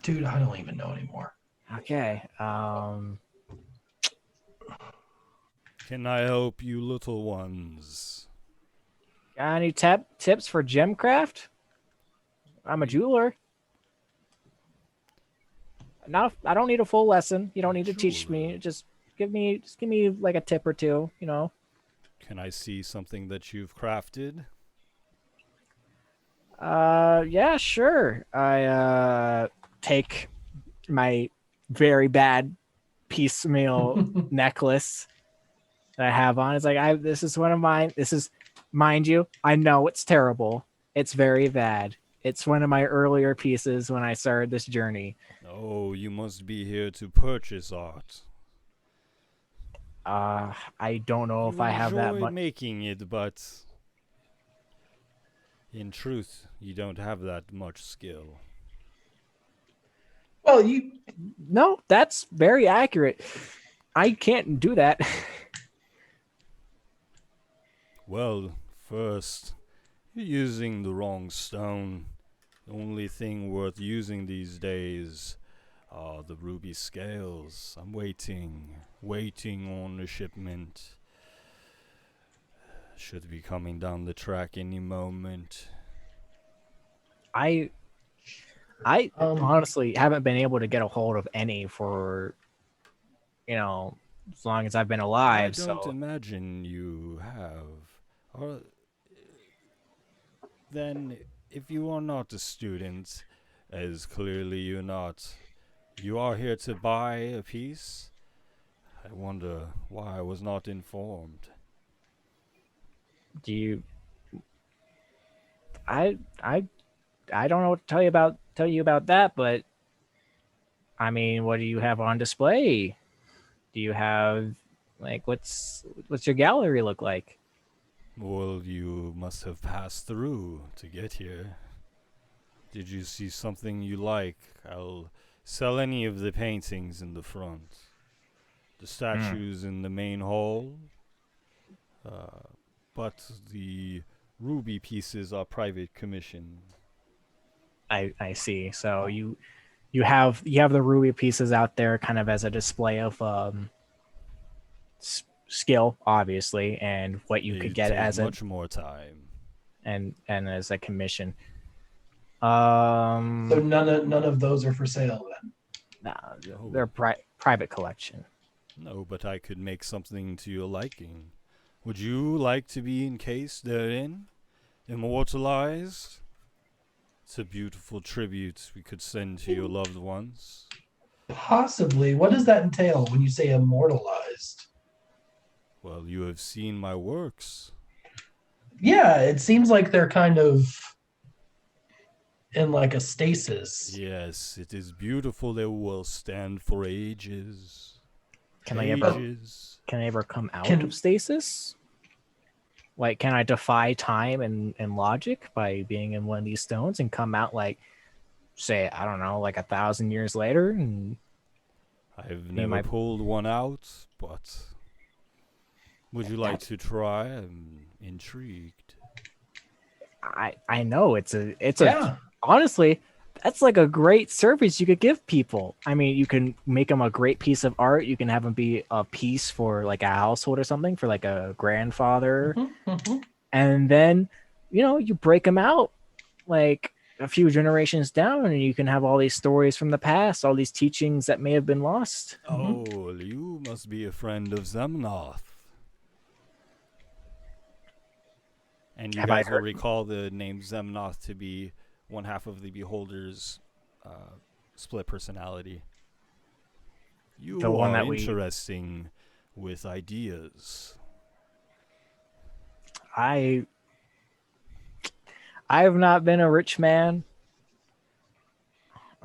Dude, I don't even know anymore. Okay. Can I help you, little ones? Got any tips for gemcraft? I'm a jeweler. I don't need a full lesson. You don't need to teach me. Just give me like a tip or two, Can I see something that you've crafted? Yeah, sure. I take my very bad piecemeal necklace that I have on. It's like this is one of mine. This is, mind you, I know it's terrible. It's very bad. It's one of my earlier pieces when I started this journey. Oh, you must be here to purchase art. I don't know if I have that enjoy much. making it, but in truth, you don't have that much skill. Well, No, that's very accurate. I can't do that. Well, first, you're using the wrong stone. The only thing worth using these days are the ruby scales. I'm waiting on the shipment. Should be coming down the track any moment. I honestly haven't been able to get a hold of any for, as long as I've been alive. I don't So imagine you have. Or then, if you are not a student, as clearly you're not, you are here to buy a piece? I wonder why I was not informed. do you? I don't know what to tell you about that, but I mean, what do you have on display? Do you have what's your gallery look like? Well, you must have passed through to get here. Did you see something you like? I'll sell any of the paintings in the front. The statues in the main hall. But the ruby pieces are private commission. I see. So you have the ruby pieces out there kind of as a display of skill, obviously, and what you They could get take as much more time. and as a commission. so none of those are for sale then. Nah, they're private collection. No, but I could make something to your liking. Would you like to be encased therein? Immortalized? It's a beautiful tribute we could send to your loved ones. Possibly. What does that entail when you say immortalized? Well, you have seen my works. Yeah, it seems like they're kind of in like a stasis. Yes, it is beautiful. They will stand for ages. Can Ages. I ever come out Can- of stasis? Like, can I defy time and logic by being in one of these stones and come out say, I don't know, 1,000 years later? And I've You never might- pulled one out, but would you like to try? I'm intrigued. I know it's Yeah. honestly, that's like a great service you could give people. I mean, you can make them a great piece of art. You can have them be a piece for a household or something for a grandfather. Mhm. And then, you break them out a few generations down and you can have all these stories from the past, all these teachings that may have been lost. Oh, you must be a friend of Zemnoth. And you Have I guys will heard? recall the name Zemnoth to be one half of the Beholder's split personality. The You one are that we interesting with ideas. I have not been a rich man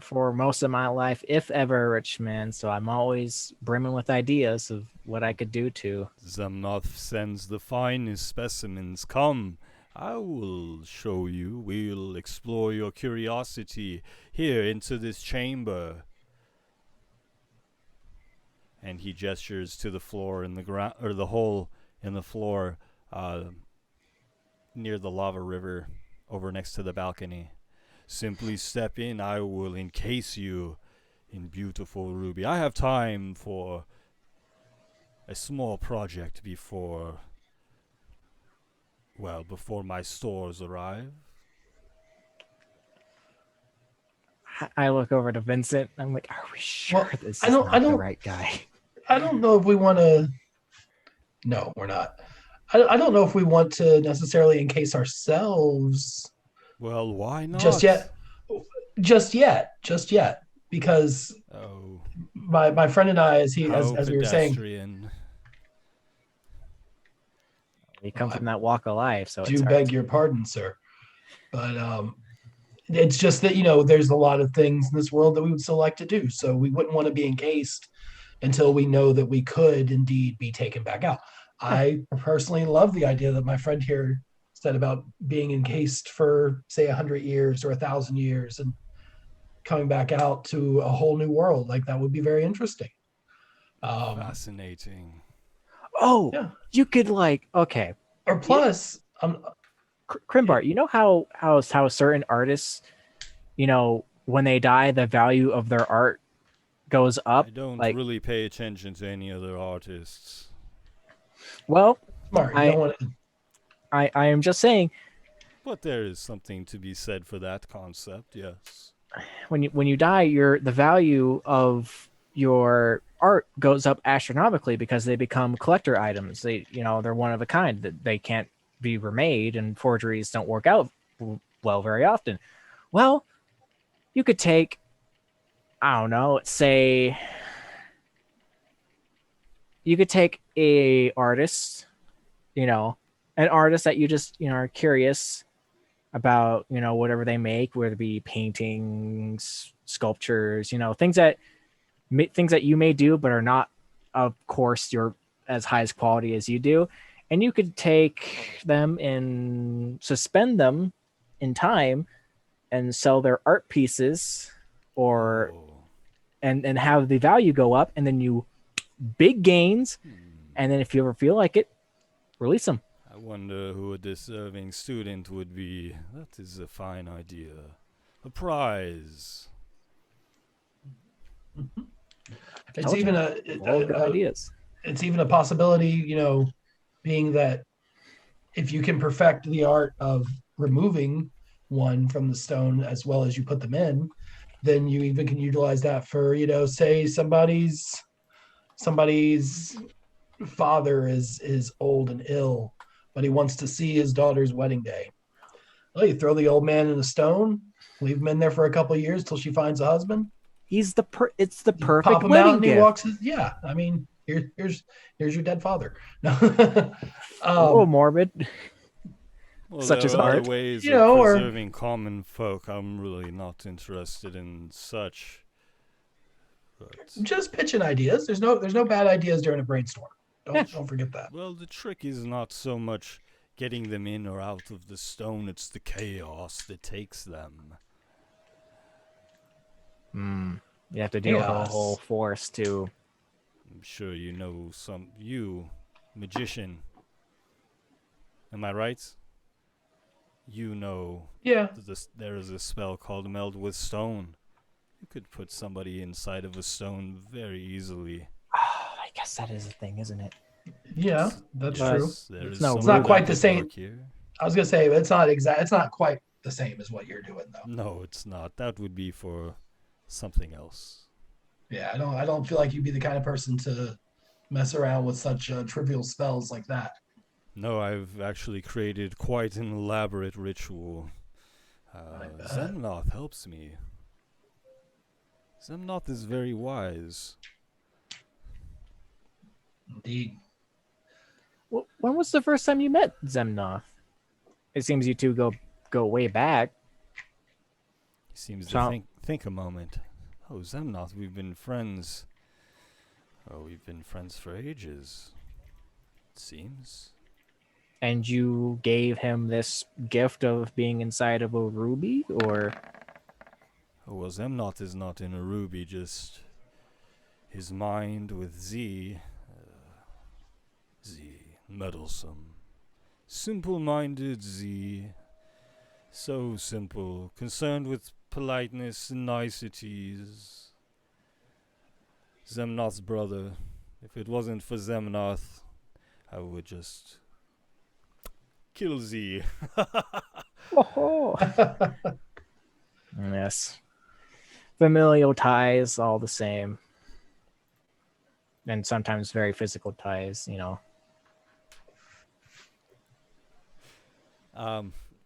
for most of my life, if ever a rich man, so I'm always brimming with ideas of what I could do to. Zemnoth sends the finest specimens. Come, I will show you. We'll explore your curiosity here into this chamber. And he gestures to the floor in the ground, or the hole in the floor near the lava river over next to the balcony. Simply step in. I will encase you in beautiful ruby. I have time for a small project before my stores arrive. I look over to Vincent. I'm like, are we sure Well, this I is don't- I not the don't- right guy? I don't know if we want to. No, we're not. I don't know if we want to necessarily encase ourselves Well, why not? just yet. Just yet, because Oh, my friend and I, how as we were saying, pedestrian. We come from that walk of life, so do it's hard beg to- your pardon, sir, but it's just that there's a lot of things in this world that we would still like to do, so we wouldn't want to be encased until we know that we could indeed be taken back out. I personally love the idea that my friend here said about being encased for, say, 100 years or 1,000 years and coming back out to a whole new world. Like, that would be very interesting. Fascinating. Oh, Yeah. you could okay. Or plus, Crimbart, you know how certain artists, when they die, the value of their art goes up. I don't like, really pay attention to any other artists. well, smart. You I- don't want to. I am just saying, But there is something to be said for that concept, yes. when you die, the value of your art goes up astronomically because they become collector items. They're one of a kind, that they can't be remade, and forgeries don't work out well very often. Well, you could take, I don't know, say you could take an artist that you just are curious about, whatever they make, whether it be paintings, sculptures, things that you may do but are not, of course, you're as high as quality as you do, and you could take them and suspend them in time and sell their art pieces, or Oh. and have the value go up, and then you big gains, and then if you ever feel like it, release them. I wonder who a deserving student would be. That is a fine idea. A prize. It's Told even ya. All good ideas. it's even a possibility, being that if you can perfect the art of removing one from the stone as well as you put them in, then you even can utilize that for, say somebody's father is old and ill, but he wants to see his daughter's wedding day. Well, you throw the old man in a stone, leave him in there for a couple of years till she finds a husband. It's the You perfect pop him out wedding and he gift. walks yeah, I mean, here's your dead father. A little morbid. Well, Such there as are other art. ways You of know, or- preserving common folk. I'm really not interested in such. But, Just pitching ideas. There's no bad ideas during a brainstorm. Don't forget that. well, the trick is not so much getting them in or out of the stone, it's the chaos that takes them. You have to deal with a Chaos. whole force to. I'm sure you know you, magician. Am I right? You know Yeah. there is a spell called Meld with Stone. You could put somebody inside of a stone very easily. I guess that is a thing, isn't it? Yeah, that's But- true. There is no- some It's not of quite that the at same. work here. I was gonna say it's not quite the same as what you're doing though. No, it's not. That would be for something else. Yeah, I don't feel like you'd be the kind of person to mess around with such trivial spells like that. No, I've actually created quite an elaborate ritual. bet. Zemnoth helps me. Zemnoth is very wise. Indeed. When was the first time you met Zemnoth? It seems you two go way back. He seems So- to think a moment. Oh, Zemnoth, we've been friends. Oh, we've been friends for ages. It seems. And you gave him this gift of being inside of a ruby, or Oh, well, Zemnoth is not in a ruby, just his mind with Z. Z. Meddlesome. Simple-minded Z. So simple. Concerned with politeness and niceties. Zemnoth's brother. If it wasn't for Zemnoth, I would just kill Z. yes, familial ties, all the same, and sometimes very physical ties. You know,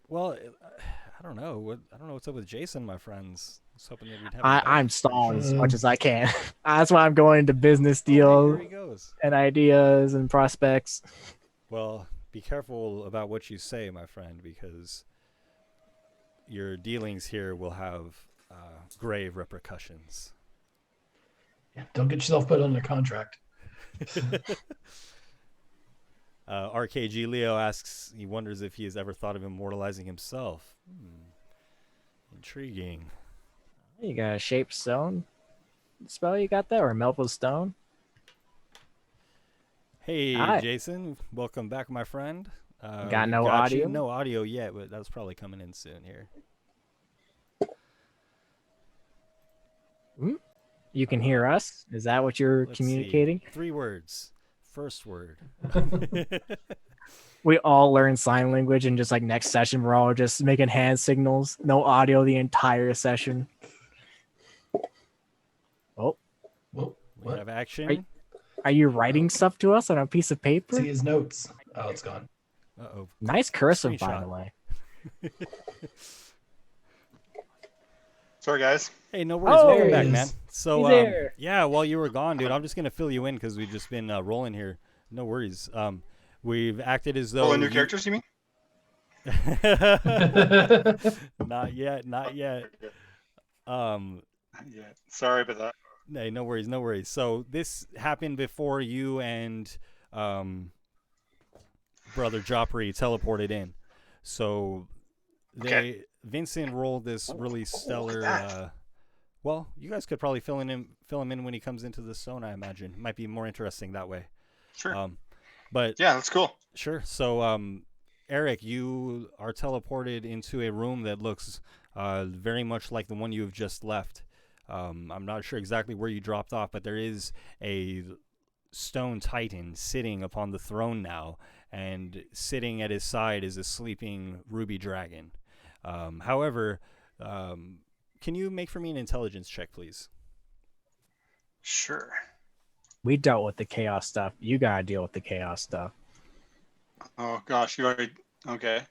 Well, I don't know. I don't know what's up with Jason, my friends. I was hoping that we'd have. I'm stalling as much as I can. That's why I'm going into business Here deals he goes. and ideas and prospects. Well, be careful about what you say, my friend, because your dealings here will have grave repercussions. Yeah, don't get yourself put under contract. RKG Leo asks, he wonders if he has ever thought of immortalizing himself. Intriguing. You got a shape stone spell you got there, or Melville stone? Hey, Hi. Jason. Welcome back, my friend. Got we no you. audio? No audio yet, but that's probably coming in soon here. You can hear us. Is that what you're Let's communicating? see. 3 words. First word. We all learn sign language, and just like next session, we're all just making hand signals. No audio the entire session. Oh, Whoa, We what? have action. Right. Are you writing stuff to us on a piece of paper? See his notes. Oh, it's gone. Uh-oh. Nice cursive, by Screenshot. the way. Sorry, guys. Hey, no worries. Oh, Welcome there back, he man. is. So, He's there. yeah, while you were gone, dude, I'm just gonna fill you in because we've just been rolling here. No worries. We've acted as though Full of new you- characters, you mean? Not yet. Not yet. Yeah. Sorry about that. Hey, no worries. No worries. So this happened before you and brother Joffrey teleported in. So Vincent rolled this really stellar. that. Well, you guys could probably fill him in when he comes into the zone. I imagine might be more interesting that way. Sure. But Yeah, that's cool. sure. So Eric, you are teleported into a room that looks very much like the one you have just left. I'm not sure exactly where you dropped off, but there is a stone titan sitting upon the throne now, and sitting at his side is a sleeping ruby dragon. However, can you make for me an intelligence check, please? Sure. We dealt with the chaos stuff. You gotta deal with the chaos stuff. Oh gosh, you already okay.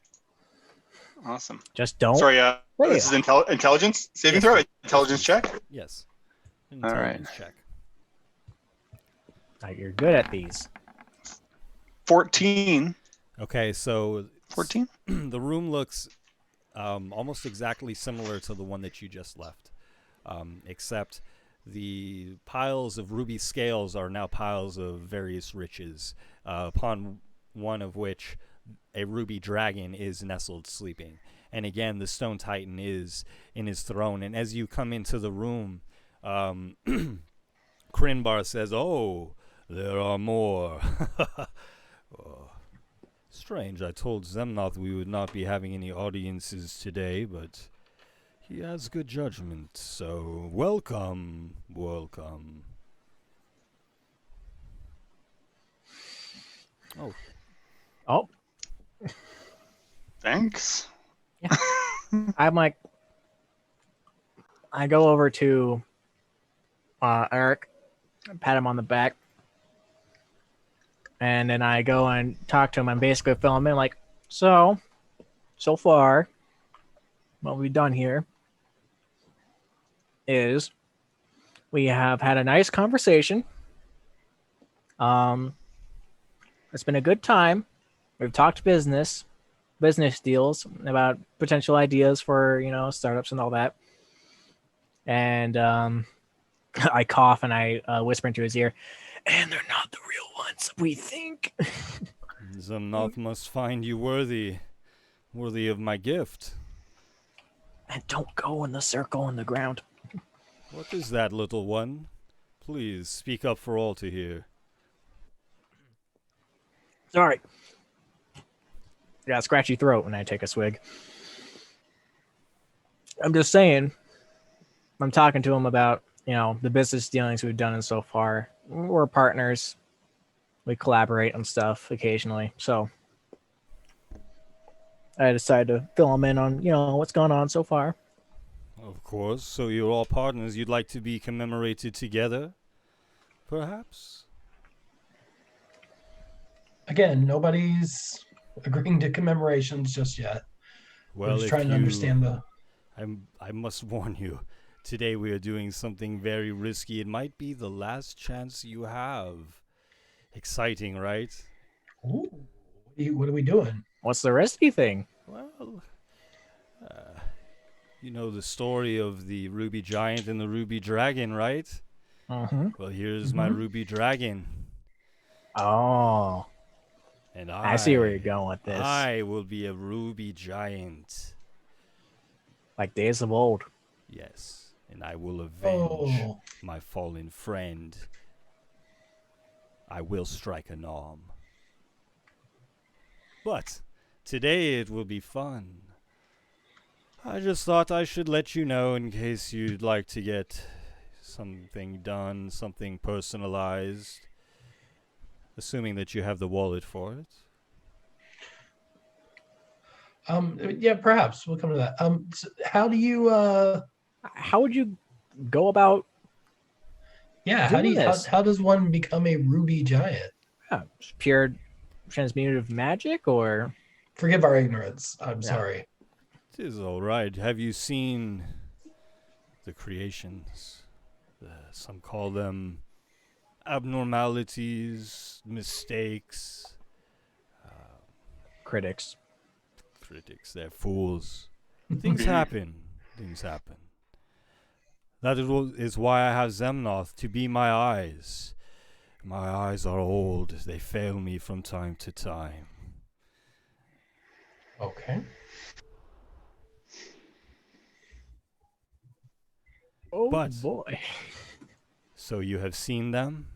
Awesome. Just don't. Sorry, fail. this is intelligence saving Yes, throw. please. Intelligence check. Yes. An All right. intelligence check. You're good at these. 14. Okay, so 14. the room looks almost exactly similar to the one that you just left, except the piles of ruby scales are now piles of various riches, upon one of which a ruby dragon is nestled sleeping. And again, the stone titan is in his throne. And as you come into the room, Krinbar says, "Oh, there are more." Oh, strange. I told Zemnoth we would not be having any audiences today, but he has good judgment. So, welcome. Welcome. Oh, Oh, Thanks. I'm like, I go over to Eric, pat him on the back, And then I go and talk to him and basically fill him in like, so far, what we've done here is we have had a nice conversation. It's been a good time. We've talked business deals about potential ideas for, startups and all that. And I cough and I whisper into his ear, and they're not the real ones we think. Zemnoth must find you worthy of my gift. And don't go in the circle in the ground. What is that, little one? Please speak up for all to hear. Sorry. Got a scratchy throat when I take a swig. I'm just saying, I'm talking to him about, the business dealings we've done so far. We're partners. We collaborate on stuff occasionally. So I decided to fill him in on, what's going on so far. Of course. So you're all partners. You'd like to be commemorated together? Perhaps? Again, nobody's agreeing to commemorations just yet. Well, We're just trying to understand the... I must warn you. Today we are doing something very risky. It might be the last chance you have. Exciting, right? Ooh, what are we doing? What's the risky thing? Well, you know the story of the Ruby Giant and the Ruby Dragon, right? Mm-hmm. Well, here's my Ruby Dragon. Oh. And I see where you're going with this. I will be a Ruby Giant. Like days of old. Yes. And I will avenge my fallen friend. I will strike an arm. But today it will be fun. I just thought I should let you know in case you'd like to get something done, something personalized. Assuming that you have the wallet for it. Yeah, perhaps we'll come to that. So how do you how would you go about how does one become a Ruby Giant? Yeah, pure transmutative magic, or forgive our ignorance. I'm sorry. It is all right. Have you seen the creations? Some call them abnormalities, mistakes, critics. They're fools. Things happen. That is why I have Zemnoth to be my eyes. My eyes are old. They fail me from time to time. Okay. Oh, but, boy. So you have seen them?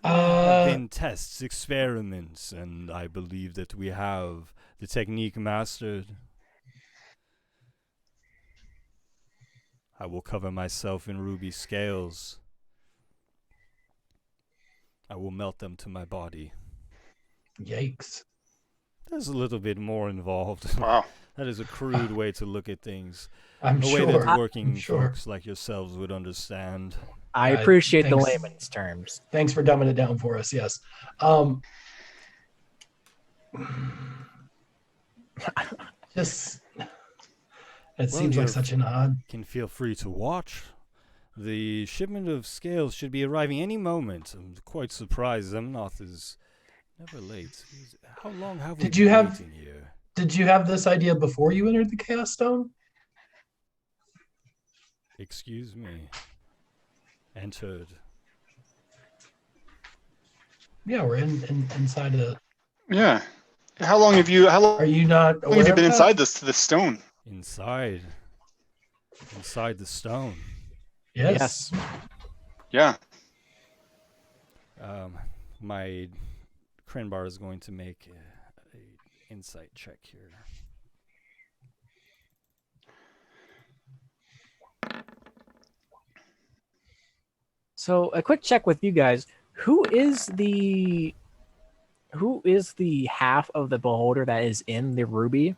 There have been tests, experiments, and I believe that we have the technique mastered. I will cover myself in ruby scales. I will melt them to my body. Yikes. There's a little bit more involved. Wow. That is a crude way to look at things. I'm a sure. way that working sure. folks like yourselves would understand. I appreciate the thanks. layman's terms. Thanks for dumbing it down for us. Yes. Just it seems like such an odd. Can feel free to watch. The shipment of scales should be arriving any moment. I'm quite surprised Zemnoth is never late. How long have we been waiting here? Did you have this idea before you entered the Chaos Stone? Excuse me. Entered. Yeah, we're inside of. Yeah. How long have you? Are you not? How long have you been inside this stone? Inside the stone. Yes. Yeah. My Crinbar is going to make a insight check here. So a quick check with you guys. Who is the half of the beholder that is in the ruby?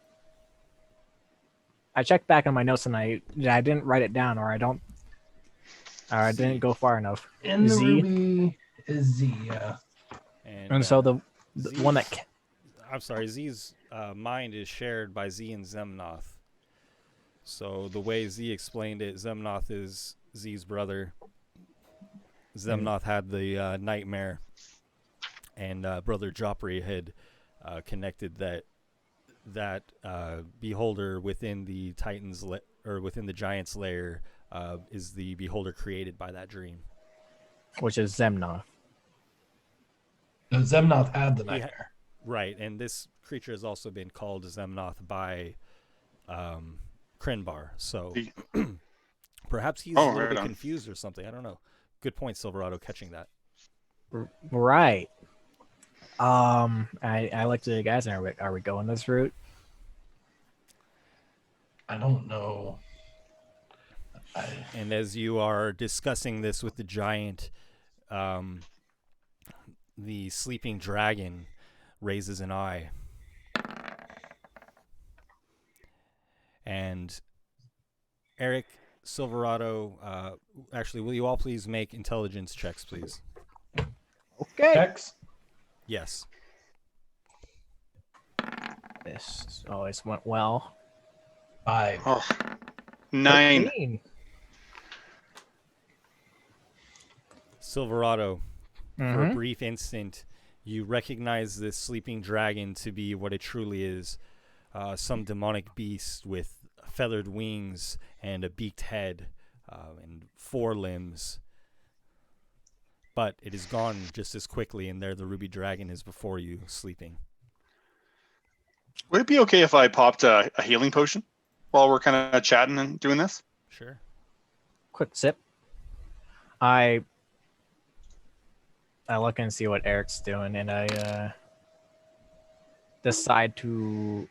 I checked back on my notes and I didn't write it down, or I didn't go far enough. In the ruby is Z. Yeah. And so the one that I'm sorry, Z's mind is shared by Z and Zemnoth. So the way Z explained it, Zemnoth is Z's brother. Zemnoth had the nightmare, and Brother Joffrey had connected that beholder within the Titans or within the Giants' lair is the beholder created by that dream. which is Zemnoth. No, Zemnoth had the nightmare. Right, and this creature has also been called Zemnoth by Krenbar. So perhaps he's a little bit confused or something. I don't know. Good point, Silverado, catching that. Right. I looked at the guys, and are we going this route? I don't know. And as you are discussing this with the giant, the sleeping dragon raises an eye. And Eric, Silverado, actually, will you all please make intelligence checks, please? Okay. Checks? Yes. This always went well. 5. Oh, 9. 13. Silverado, for a Mhm. brief instant, you recognize this sleeping dragon to be what it truly is, some demonic beast with feathered wings and a beaked head and 4 limbs. But it is gone just as quickly, and there the ruby dragon is before you, sleeping. Would it be okay if I popped a healing potion while we're kind of chatting and doing this? Sure. Quick sip. I look and see what Eric's doing, and I decide to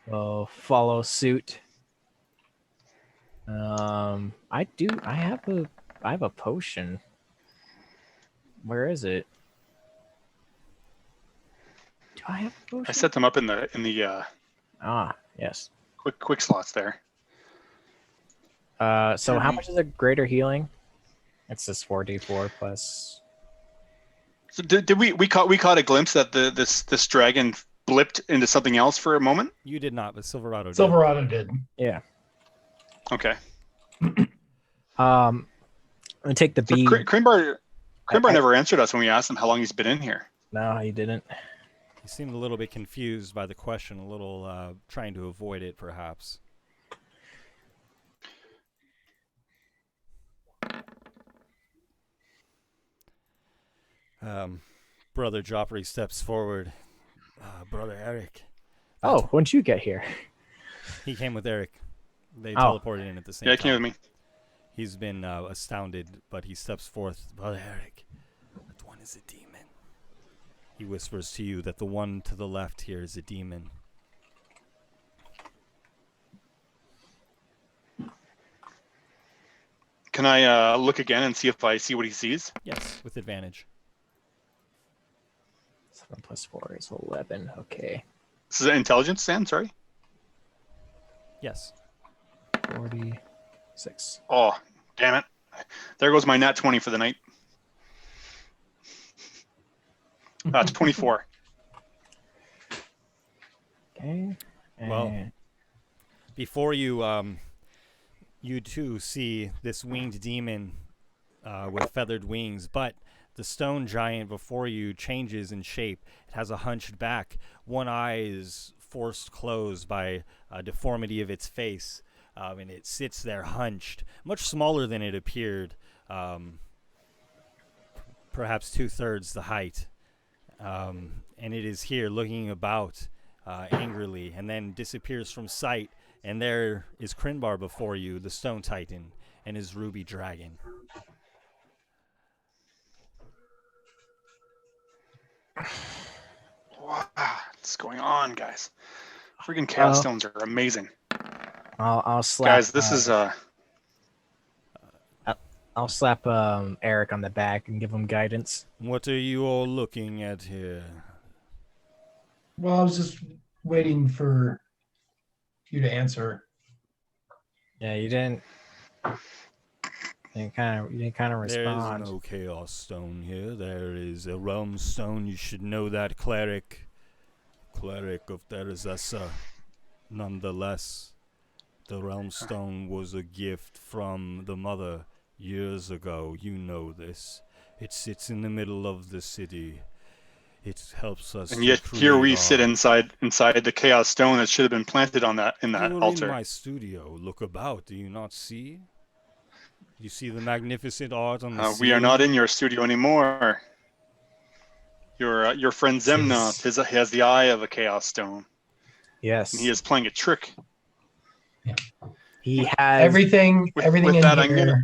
follow suit. I have a potion. Where is it? Do I have a potion? I set them up in the Yes. quick slots there. So how much is a greater healing? It's just 4d4 plus. So did we caught a glimpse that this dragon blipped into something else for a moment? You did not, but Silverado did. Silverado did. Yeah. Okay. I'm gonna take the So B. Krenbar never answered us when we asked him how long he's been in here. No, he didn't. He seemed a little bit confused by the question, a little trying to avoid it, perhaps. Brother Joffrey steps forward. Brother Eric. Oh, when'd you get here? He came with Eric. They Oh. teleported in at the same Yeah, time. he came with me. He's been astounded, but he steps forth. Brother Eric, that one is a demon. He whispers to you that the one to the left here is a demon. Can I look again and see if I see what he sees? Yes, with advantage. 7 plus 4 is 11. Okay. This is intelligence, Sam. Sorry. Yes. 46. Oh, damn it! There goes my nat 20 for the night. It's 24. Okay. Well, and- before you, you too see this winged demon with feathered wings, but the stone giant before you changes in shape. It has a hunched back. One eye is forced closed by a deformity of its face, and it sits there hunched, much smaller than it appeared, perhaps 2/3 the height. And it is here looking about angrily, and then disappears from sight. And there is Krenbar before you, the Stone Titan, and his ruby dragon. Wow, what's going on, guys? Freaking chaos stones are amazing. I'll slap. Guys, this is I'll slap Eric on the back and give him guidance. What are you all looking at here? Well, I was just waiting for you to answer. Yeah, you didn't. You didn't kind of There is respond. no Chaos Stone here. There is a Realm Stone. You should know that, Cleric. Cleric of Terzessa. Nonetheless, the Realm Stone was a gift from the Mother years ago. You know this. It sits in the middle of the city. It helps us. And to yet here we create sit our- inside the Chaos Stone that should have been planted on that You are in altar. my studio. Look about. Do you not see? You see the magnificent art on the We are not ceiling? in your studio anymore. Your friend This is- Zemnoth has the eye of a Chaos Stone, Yes. and he is playing a trick. He has Everything With in that, I'm here. gonna-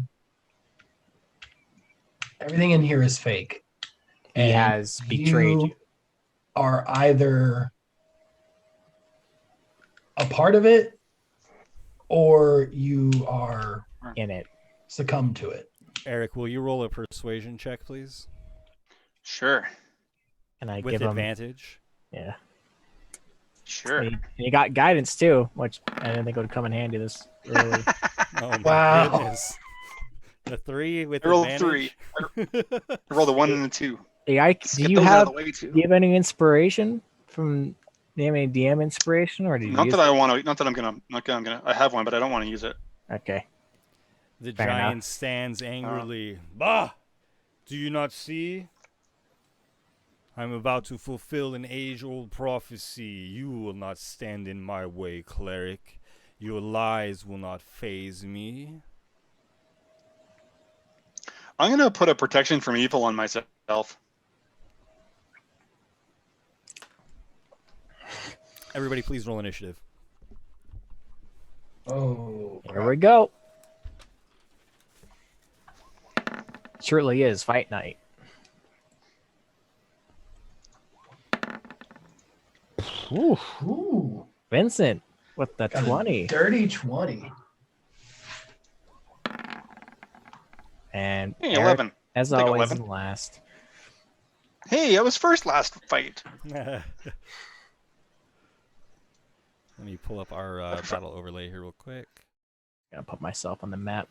Everything in here is fake. he And has betrayed you. are either a part of it or you are in it. succumb to it. Eric, will you roll a persuasion check, please? Sure, And I With give him advantage. yeah. sure. And he got guidance too, which I didn't think would come in handy this early. Oh my Wow. goodness. The 3 with I rolled advantage. 3. I rolled a 1 and a 2. Hey, Let's do get you those out have of the way too. do you have any inspiration from any DM inspiration, or did you Not use that I want to. Not that I'm gonna. I have one, but I don't want to use it. Okay. The Fair giant enough. stands angrily. Bah! Do you not see? I'm about to fulfill an age-old prophecy. You will not stand in my way, cleric. Your lies will not faze me. I'm gonna put a protection from evil on myself. Everybody, please roll initiative. Oh, Here we go. Surely is fight night. Ooh, ooh, Vincent with the got a 20. dirty 20. And Hey, Eric, 11. as Take always, 11. in last. Hey, I was first last fight. Let me pull up our battle overlay here real quick. Gotta put myself on the map.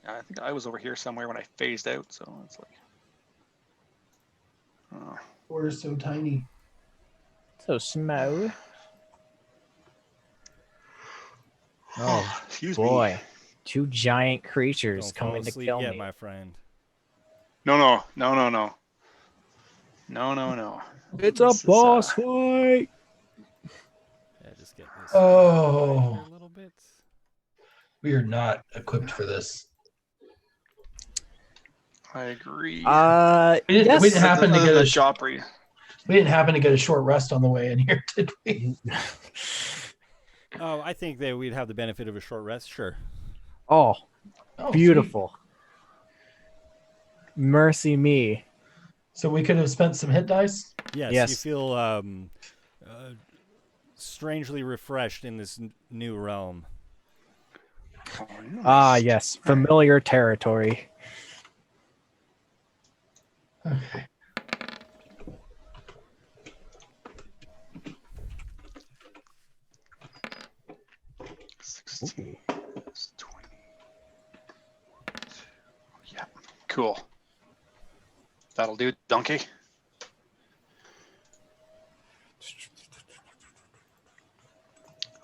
I think I was over here somewhere when I phased out, so it's like. Oh. We're so tiny. So small. Oh Excuse boy. me. 2 giant creatures Don't fall coming to asleep kill yet, me. my friend. No. It's a This is, boss fight. Yeah, just get this. Oh. Here a little bit. We are not equipped for this. I agree. We didn't, yes. we didn't happen to get a Joffrey. we didn't happen to get a short rest on the way in here, did we? Oh, I think that we'd have the benefit of a short rest. Sure. Oh, Oh, beautiful. Mercy me. sweet. So we could have spent some hit dice. Yes. You Yes. feel strangely refreshed in this new realm. Oh, nice. Ah, yes. Familiar territory. Okay. Ooh. 16 is 20. Yeah, cool. That'll do, donkey.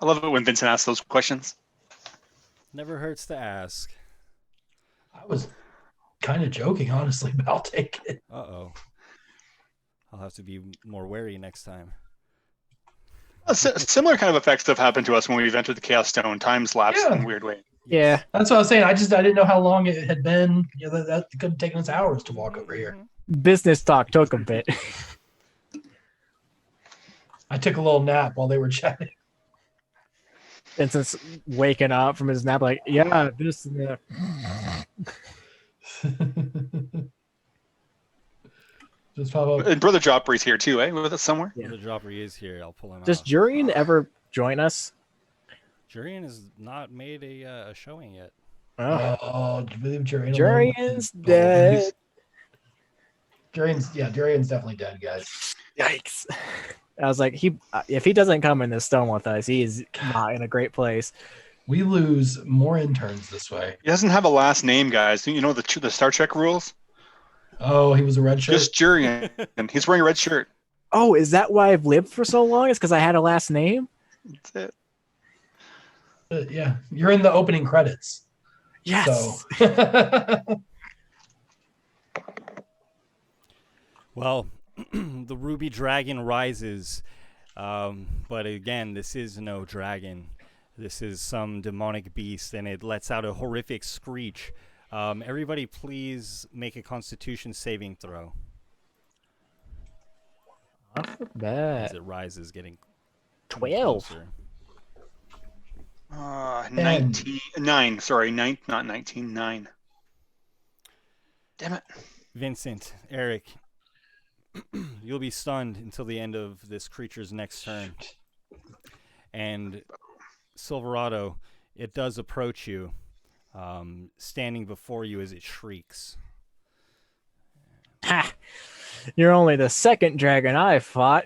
I love it when Vincent asks those questions. Never hurts to ask. I was kind of joking, honestly, but I'll take it. Uh-oh. I'll have to be more wary next time. Similar kind of effects have happened to us when we've entered the Chaos Stone. Time's lapsed Yeah. in a weird way. Yeah. That's what I was saying. I didn't know how long it had been. You know, that could have taken us hours to walk over here. Business talk took a bit. I took a little nap while they were chatting. Vincent's waking up from his nap like, yeah, this and that. Just pop up. And Brother Joffrey's here too, eh? With us somewhere. Yeah. The Joffrey is here. I'll pull him Does out. Jurian ever join us? Jurian has not made a showing yet. Oh. Oh, do you believe Jurian? Jurian's dead. Jurian's definitely dead, guys. Yikes. I was like, if he doesn't come in this stone with us, he is not in a great place. We lose more interns this way. He doesn't have a last name, guys. You know the Star Trek rules? Oh, he was a red shirt. Just Jurian. He's wearing a red shirt. Oh, is that why I've lived for so long? It's because I had a last name? That's it. Yeah, you're in the opening credits. Yes. So. Well, the ruby dragon rises, but again, this is no dragon. This is some demonic beast, and it lets out a horrific screech. Everybody, please make a Constitution saving throw Not as bad. it rises, getting 12. closer. 9. Sorry, 9, not 19. 9. Damn it. Vincent, Eric, you'll be stunned until the end of this creature's next turn. And Silverado, it does approach you, standing before you as it shrieks. Ha! You're only the second dragon I've fought.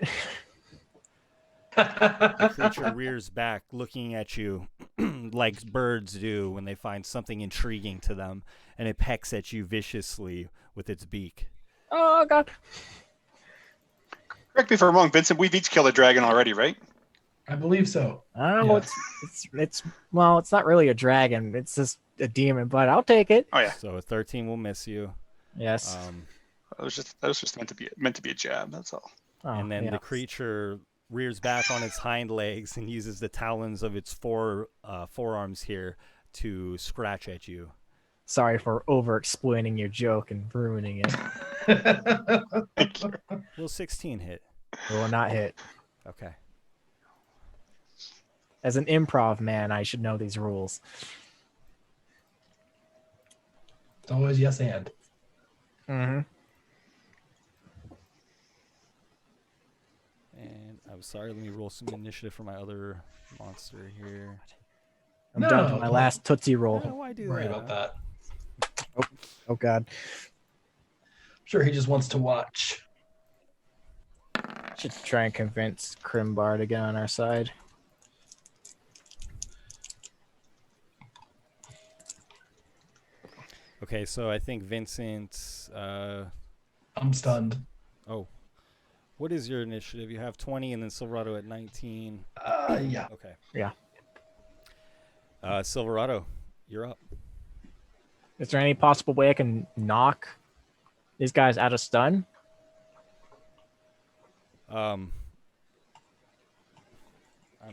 The creature rears back, looking at you like birds do when they find something intriguing to them, and it pecks at you viciously with its beak. Oh, God. Correct me if I'm wrong, Vincent. We've each killed a dragon already, right? I believe so. I don't know. Yeah. It's well, it's not really a dragon. It's just a demon, but I'll take it. Oh yeah. So a 13 will miss you. Yes. That was just meant to be a jab. That's all. Oh, And then yeah. the creature rears back on its hind legs and uses the talons of its forearms here to scratch at you. Sorry for over-explaining your joke and ruining it. Will 16 hit? It will not hit. Okay. As an improv man, I should know these rules. It's always yes and. Mm-hmm. And I'm sorry, let me roll some initiative for my other monster here. I'm No, down to my don't last Tootsie Roll. Why do Worry that? about that. Oh, God. Sure, he just wants to watch. Should try and convince Crimbar to get on our side. Okay, so I think Vincent. I'm stunned. Oh, what is your initiative? You have 20, and then Silverado at 19. Yeah. Okay. Yeah. Silverado, you're up. Is there any possible way I can knock these guys out of stun? I'm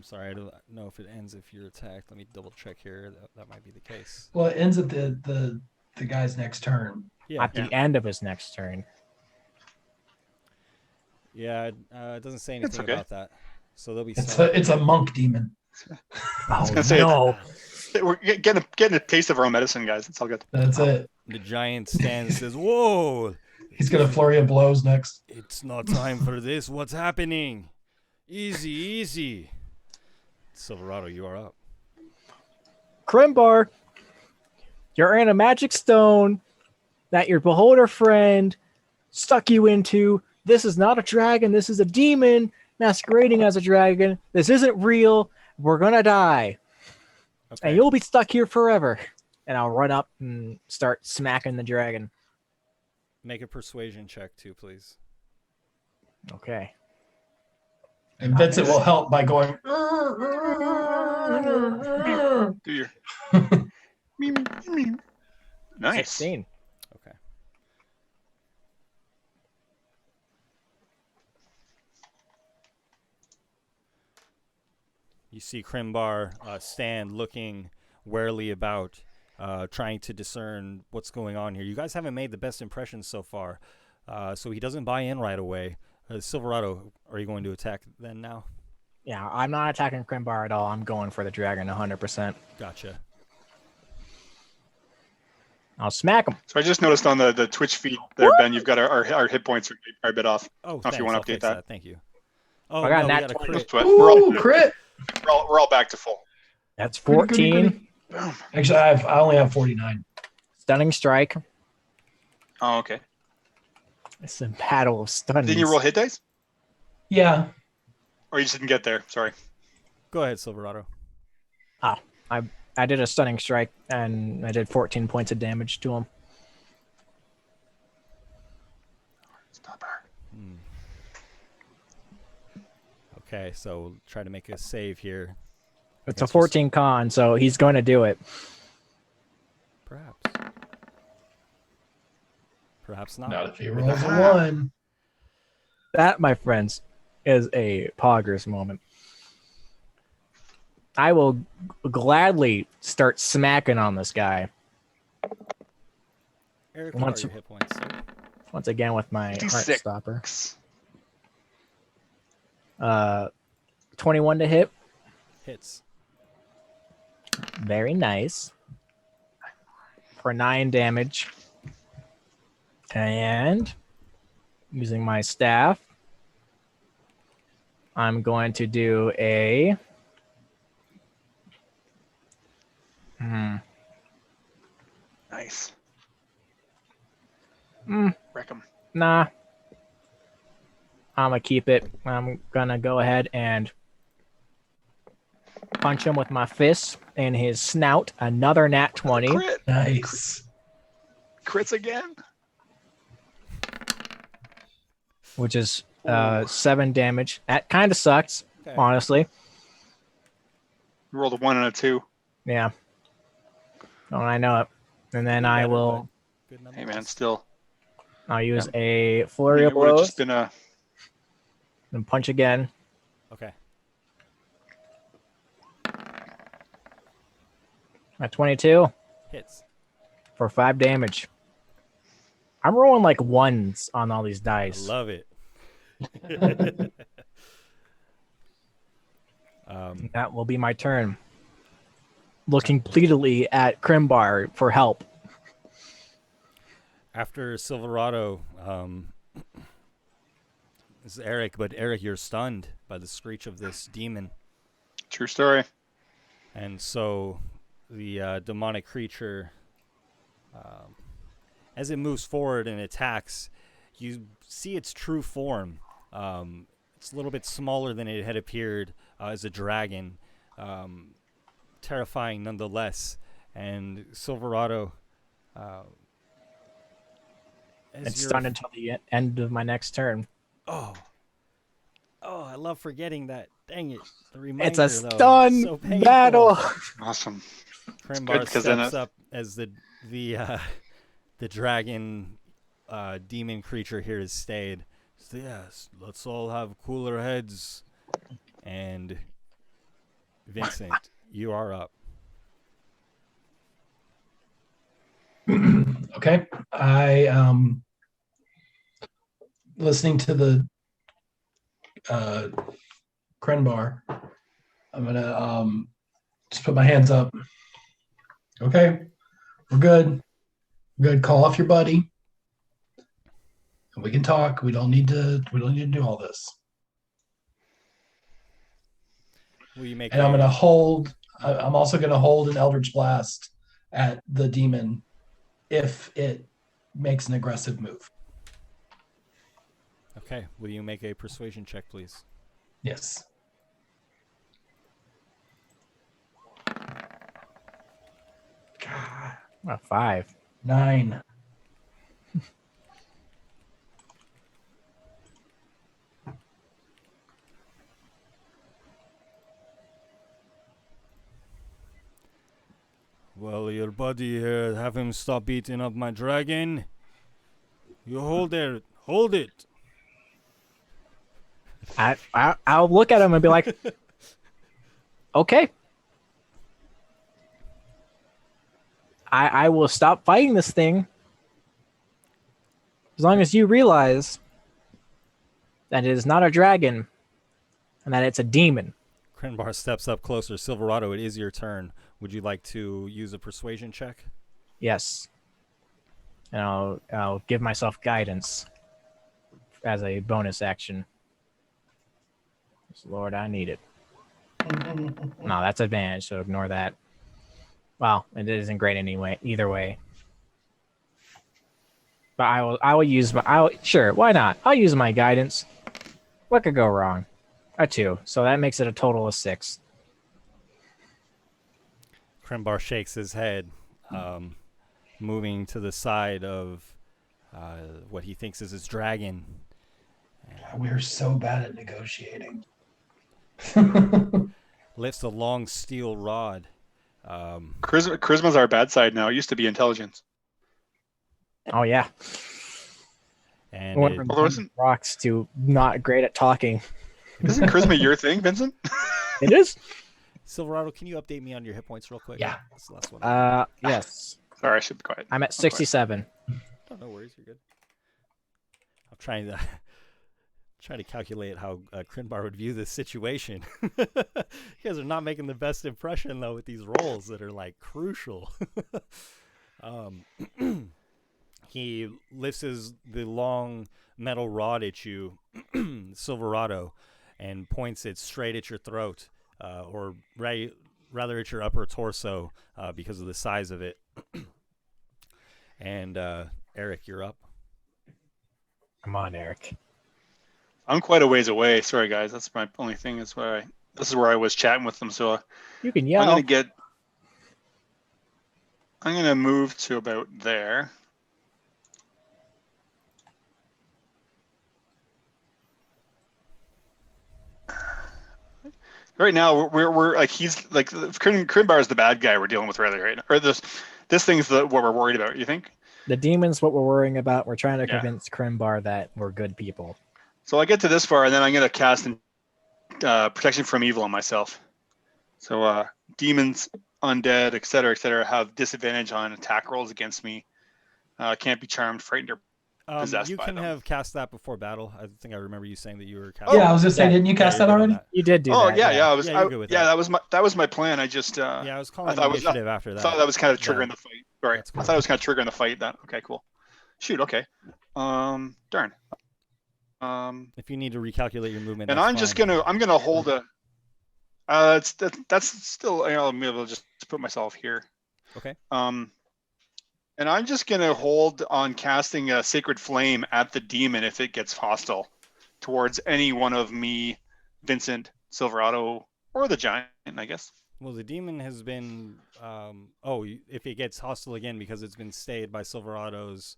sorry, I don't know if it ends if you're attacked. Let me double check here. That might be the case. Well, it ends at the guy's next turn. Yeah. At the end of his next turn. Yeah, it doesn't say anything okay. about that. So they'll be It's stunned. a monk demon. Oh, gonna say no. We're getting a taste of our own medicine, guys. It's all good. That's it. The giant stands and says, "Whoa, He's gonna flurry of blows next. it's not time for this. What's happening? Easy, easy." Silverado, you are up. Crimbar, you're in a magic stone that your beholder friend stuck you into. This is not a dragon. This is a demon masquerading as a dragon. This isn't real. We're going to die. Okay. And you'll be stuck here forever. And I'll run up and start smacking the dragon. Make a persuasion check too, please. Okay. And Vincent will help by going. Do your nice. 16. Okay. You see Crimbar stand looking warily about, trying to discern what's going on here. You guys haven't made the best impression so far, so he doesn't buy in right away. Silverado, are you going to attack then now? Yeah, I'm not attacking Crimbar at all. I'm going for the dragon 100%. Gotcha. I'll smack him. So I just noticed on the Twitch feed there, Ben, you've got our hit points are a bit off. Oh, if you thanks, want to I'll update fix that. Thank you. Oh, I got no, we nat got a 20. crit. Ooh, crit. We're all back to full. That's Goody, 14. goody, goody. Boom. Actually, I only have 49. Stunning strike. Oh, okay. It's a battle of stunnings. Didn't you roll hit dice? Yeah. Or you just didn't get there? Sorry. Go ahead, Silverado. I did a stunning strike, and I did 14 points of damage to him. Stop her. Okay, so we'll try to make a save here. It's a Against your 14 con, so he's going to do it. Perhaps. Perhaps not. Not if he rolls a 1. That, my friends, is a poggers moment. I will gladly start smacking on this guy. Eric, what are your hit points, sir? Once again with my Heart Stopper. 21 to hit. Hits. Very nice. For 9 damage. And using my staff, I'm going to do a... Nice. Wreck him. Nah. I'm going to keep it. I'm going to go ahead and punch him with my fist in his snout. Another nat 20. Crit. Nice. Crits again. Which is 7 damage. That kind of sucks, honestly. You rolled a 1 and a 2. Yeah. Oh, I know it. And then I will... Hey, man, still. I'll use a flurry of It would have blows just been a... and punch again. Okay. At 22 Hits. for 5 damage. I'm rolling like ones on all these dice. I love it. That will be my turn. Looking pleadingly at Crimbar for help. After Silverado, this is Eric, but Eric, you're stunned by the screech of this demon. True story. And so the demonic creature, as it moves forward and attacks, you see its true form. It's a little bit smaller than it had appeared as a dragon, terrifying nonetheless. And Silverado, It's stunned until the end of my next turn. Oh, I love forgetting that. Dang it. The reminder, It's a though, stun so painful. battle. Awesome. Crimbar because then steps up as the dragon demon creature here has stayed. So yes, let's all have cooler heads. And Vincent, you are up. Okay. I listening to the Crenbar. I'm gonna just put my hands up. Okay, we're good. Good. Call off your buddy. We can talk. We don't need to do all this. Will you make? And I'm gonna hold. I'm also gonna hold an Eldritch Blast at the demon if it makes an aggressive move. Okay. Will you make a persuasion check, please? Yes. God. A 5. 9. Well, your buddy here, have him stop beating up my dragon. You hold it. Hold it. I'll look at him and be like, okay. I will stop fighting this thing as long as you realize that it is not a dragon and that it's a demon. Crenbar steps up closer. Silverado, it is your turn. Would you like to use a persuasion check? Yes. And I'll give myself guidance as a bonus action. Lord, I need it. No, that's advantage, so ignore that. Well, it isn't great anyway, either way. But I will use my sure, why not? I'll use my guidance. What could go wrong? A 2. So that makes it a total of 6. Krimbar shakes his head, moving to the side of what he thinks is his dragon. We're so bad at negotiating. Lifts a long steel rod. Charisma's our bad side now. It used to be intelligence. Oh yeah. And Went it, from Although isn't rocks to not great at talking. charisma your thing, Vincent? It is. Silverado, can you update me on your hit points real quick? Yeah. That's the last one. Yes. Sorry, I should be quiet. I'm at 67. Oh, no worries, you're good. I'm trying to calculate how Krinbar would view this situation. You guys are not making the best impression though with these rolls that are like crucial. He lifts the long metal rod at you, Silverado, and points it straight at your throat, or rather at your upper torso, because of the size of it. And Eric, you're up. Come on, Eric. I'm quite a ways away. Sorry, guys. That's my only thing. This is where I was chatting with them. So You can yell. I'm gonna move to about there. Right now, we're like he's like Krimbar is the bad guy we're dealing with right now. Or this thing's what we're worried about. You think? The demon's what we're worrying about. We're trying to Yeah. convince Krimbar that we're good people. So I get to this far, and then I'm gonna cast protection from evil on myself. So demons, undead, etc., have disadvantage on attack rolls against me. Can't be charmed, frightened, or possessed You by can them. have cast that before battle. I think I remember you saying that you were casting. Yeah, I was just saying, didn't you cast you're that good on already? You did do Oh that. yeah. Yeah, you're good with that. That was my plan. I just Yeah, I was calling thought it was initiative after I that. thought that was kind of Yeah. triggering the fight. Right. That's cool. I thought it was kind of triggering the fight. That okay, cool. Shoot. Okay. Darn. If you need to recalculate your movement, And that's I'm just fine. gonna hold a. That's still I'll be able to just put myself here. Okay. And I'm just gonna hold on casting a sacred flame at the demon if it gets hostile towards any one of me, Vincent, Silverado, or the giant, I guess. Well, the demon has been. If it gets hostile again because it's been stayed by Silverado's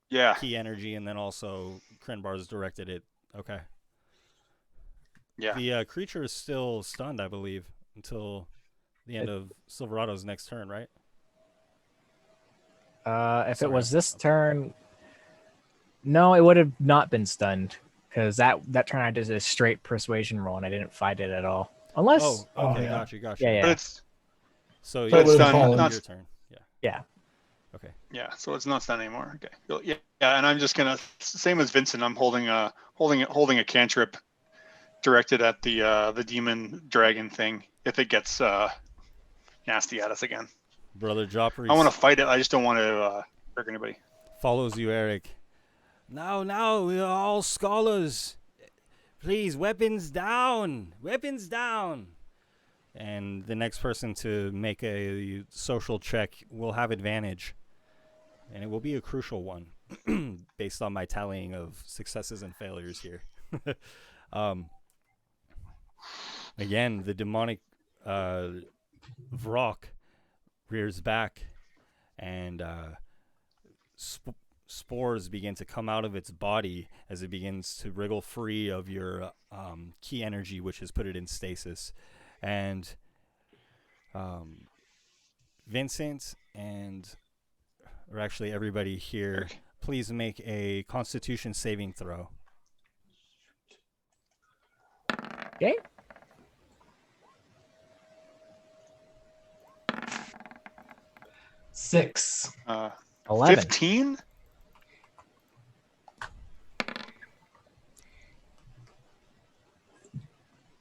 Yeah. key energy, and then also Krenbar's directed it. Okay. Yeah. The creature is still stunned, I believe, until the end of Silverado's next turn, right? If Sorry, it was this turn, no, it would have not been stunned because that turn I did a straight persuasion roll and I didn't fight it at all. Unless, Oh, okay, yeah. gotcha. yeah, But yeah, it's So So it it's would've done. fallen. Your turn. Yeah. yeah. Okay. yeah, so it's not done anymore. Okay. Yeah, and I'm just gonna same as Vincent. I'm holding a cantrip directed at the demon dragon thing. If it gets nasty at us again, Brother Joffrey I want to fight it. I just don't want to hurt anybody. follows you, Eric. Now, we are all scholars. Please, weapons down. Weapons down. And the next person to make a social check will have advantage. And it will be a crucial one based on my tallying of successes and failures here. Again, the demonic Vrok rears back and spores begin to come out of its body as it begins to wriggle free of your key energy, which has put it in stasis. And Vincent or actually everybody here, please make a Constitution saving throw. Okay. Six. 11. 15.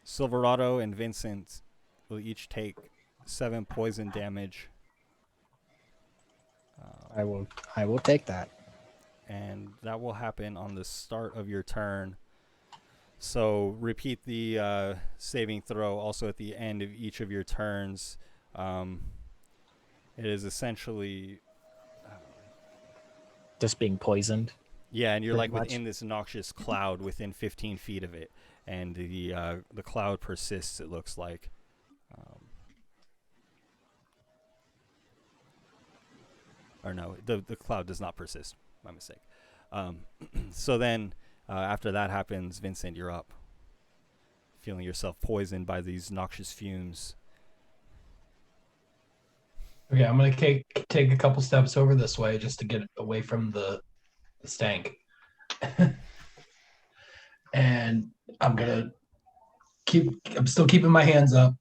Silverado and Vincent will each take 7 poison damage. I will take that. And that will happen on the start of your turn. So repeat the saving throw also at the end of each of your turns. It is essentially, Just being poisoned. yeah, and you're Pretty like much. within this noxious cloud within 15 feet of it, and the cloud persists. It looks like. Or no, the cloud does not persist. My mistake. So then, after that happens, Vincent, you're up. Feeling yourself poisoned by these noxious fumes. Okay, I'm gonna take a couple steps over this way just to get away from the stank, and I'm still keeping my hands up.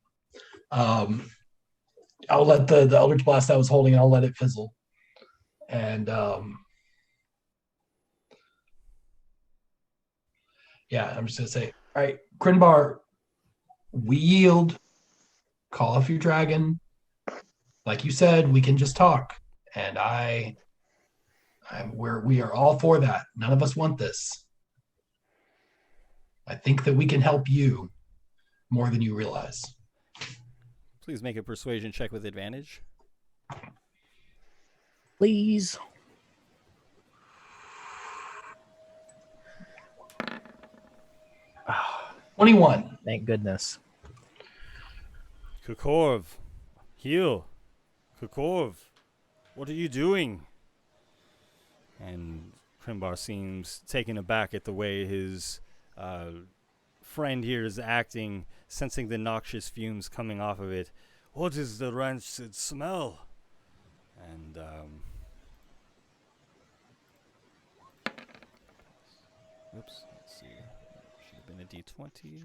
I'll let the Eldritch Blast I was holding, I'll let it fizzle, and yeah, I'm just gonna say, all right, Krinbar, we yield. Call off your dragon. Like you said, we can just talk, and we are all for that. None of us want this. I think that we can help you more than you realize. Please make a persuasion check with advantage. Please. Ah, 21. Thank goodness. Kukorv, heal. Kukorv, what are you doing? And Krimbar seems taken aback at the way his friend here is acting, sensing the noxious fumes coming off of it. What is the rancid smell? And oops, let's see. Should have been a D20.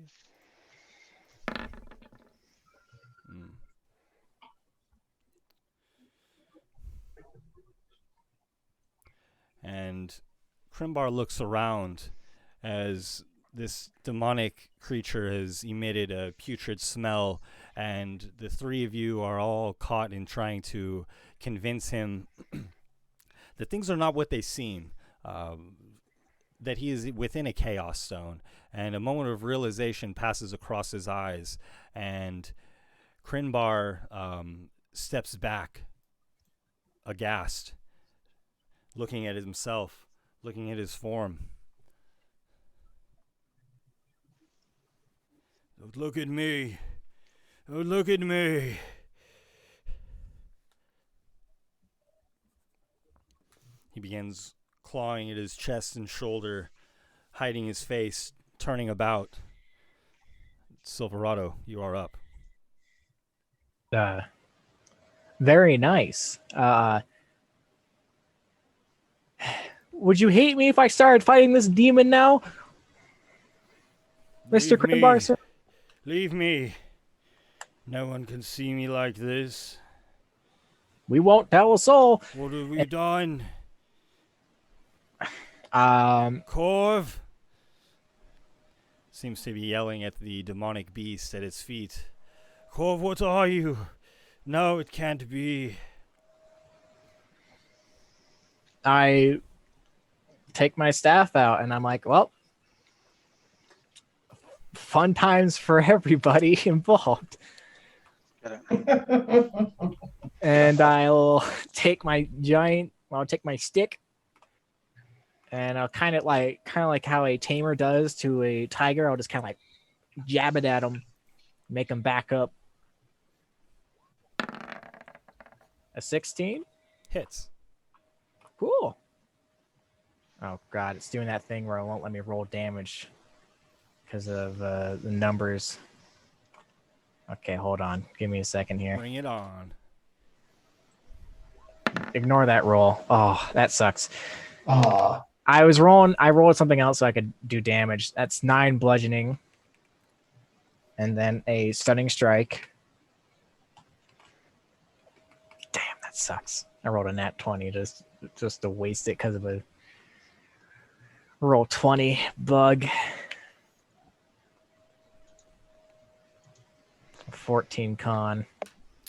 And Krimbar looks around as this demonic creature has emitted a putrid smell, and the three of you are all caught in trying to convince him that things are not what they seem, that he is within a chaos stone. And a moment of realization passes across his eyes, and Krimbar steps back, aghast, looking at himself, looking at his form. Don't look at me. Don't look at me. He begins clawing at his chest and shoulder, hiding his face, turning about. Silverado, you are up. Very nice. Would you hate me if I started fighting this demon now? Mr. Krimbar, sir? Leave me. No one can see me like this. We won't tell a soul. What have we done? Corv seems to be yelling at the demonic beast at its feet. Corv, what are you? No, it can't be. I take my staff out and I'm like, well, fun times for everybody involved. And I'll take my stick, and I'll kind of like how a tamer does to a tiger. I'll just kind of like jab it at him, make him back up. A 16 hits. Cool. Oh god, it's doing that thing where it won't let me roll damage because of the numbers. Okay, hold on. Give me a second here. Bring it on. Ignore that roll. Oh, that sucks. Oh. I rolled something else so I could do damage. That's 9 bludgeoning. And then a stunning strike. Damn, that sucks. I rolled a nat 20 just to waste it because of a Roll20 bug. 14 con.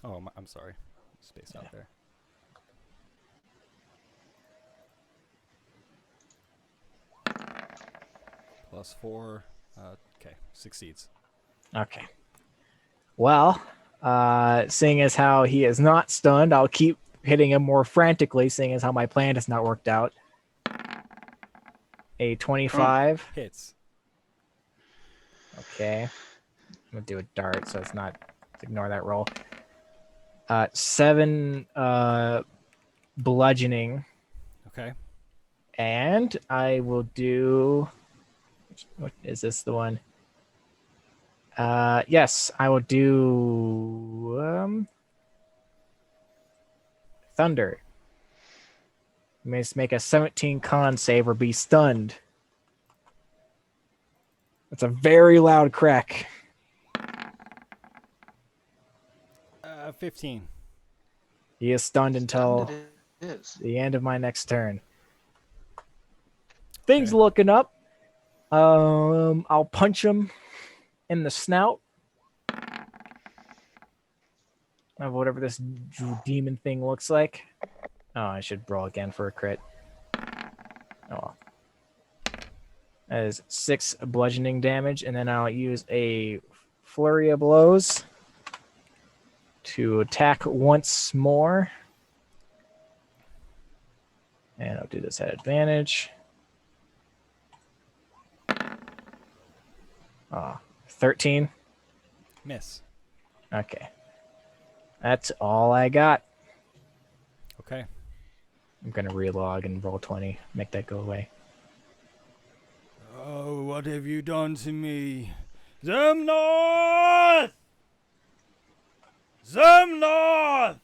Oh, I'm sorry. Spaced out there. +4. Okay, succeeds. Okay. Well, seeing as how he is not stunned, I'll keep hitting him more frantically, seeing as how my plan has not worked out. A 25. Hits. Okay. I'm going to do a dart, so it's not... Ignore that roll. 7 bludgeoning, Okay. and I will do. What is this? The one? Yes, I will do thunder. You must make a 17 con save or be stunned. That's a very loud crack. 15. He is stunned until Stunned it is. the end of my next turn. Things Okay. looking up. I'll punch him in the snout of whatever this demon thing looks like. Oh, I should roll again for a crit. Oh, well. That is 6 bludgeoning damage, and then I'll use a flurry of blows to attack once more. And I'll do this at advantage. 13. Miss. Okay. That's all I got. Okay. I'm going to relog and roll 20. Make that go away. Oh, what have you done to me? Zemnoth! Zemnoth!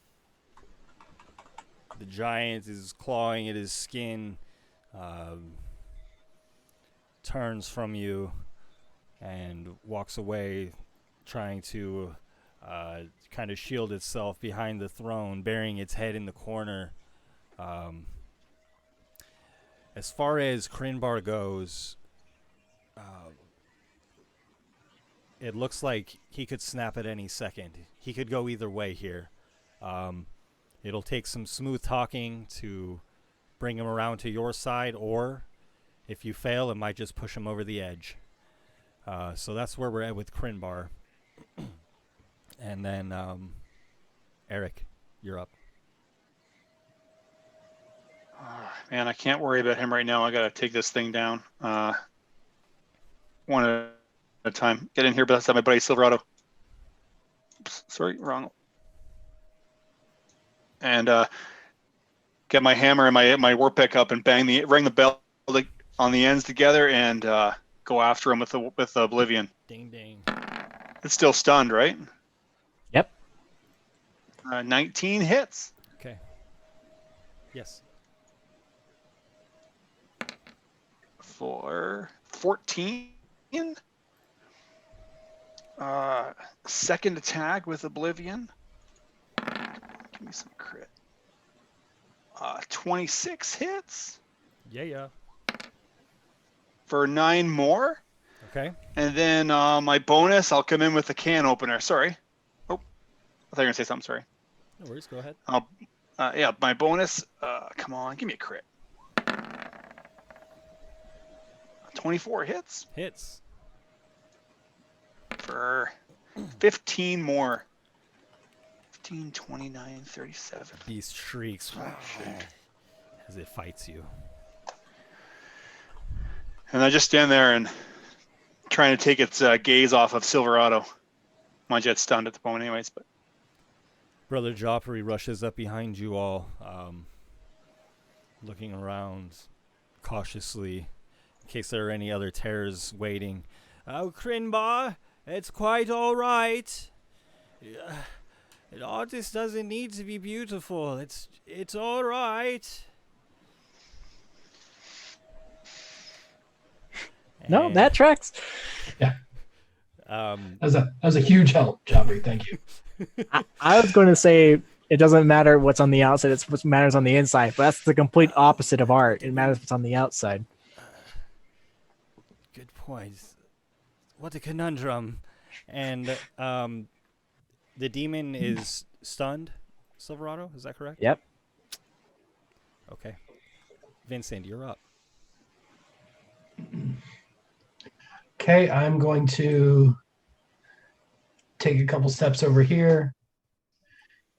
The giant is clawing at his skin, turns from you, and walks away, trying to kind of shield itself behind the throne, burying its head in the corner. As far as Krinbar goes, it looks like he could snap at any second. He could go either way here. It'll take some smooth talking to bring him around to your side, or if you fail, it might just push him over the edge. So that's where we're at with Krinbar. And then, Eric, you're up. Man, I can't worry about him right now. I gotta take this thing down. One at a time. Get in here beside my buddy Silverado. Oops, sorry, wrong. And get my hammer and my war pick up and ring the bell on the ends together and go after him with Oblivion. Ding ding. It's still stunned, right? Yep. 19 hits. Okay. Yes. For 14. Second attack with Oblivion. Give me some crit. 26 hits Yeah. for 9 more. Okay. And then my bonus, I'll come in with the can opener. Sorry. Oh, I thought you were going to say something. Sorry. No worries. Go ahead. Yeah, my bonus. Come on, give me a crit. 24 hits Hits. for 15 more. 15, 29, 37. Beast shrieks as it fights you. And I just stand there and trying to take its gaze off of Silverado. Mind you, it's stunned at the moment anyways, but Brother Joffrey rushes up behind you all, looking around cautiously in case there are any other terrors waiting. Oh, Krinbar, it's quite all right. An artist doesn't need to be beautiful. It's all right. No, And, that tracks. That was a huge help, Joffrey. Thank you. I was going to say it doesn't matter what's on the outside, it's what matters on the inside, but that's the complete opposite of art. It matters what's on the outside. Good point. What a conundrum. And the demon is stunned, Silverado, is that correct? Yep. Okay. Vincent, you're up. Okay, I'm going to take a couple steps over here.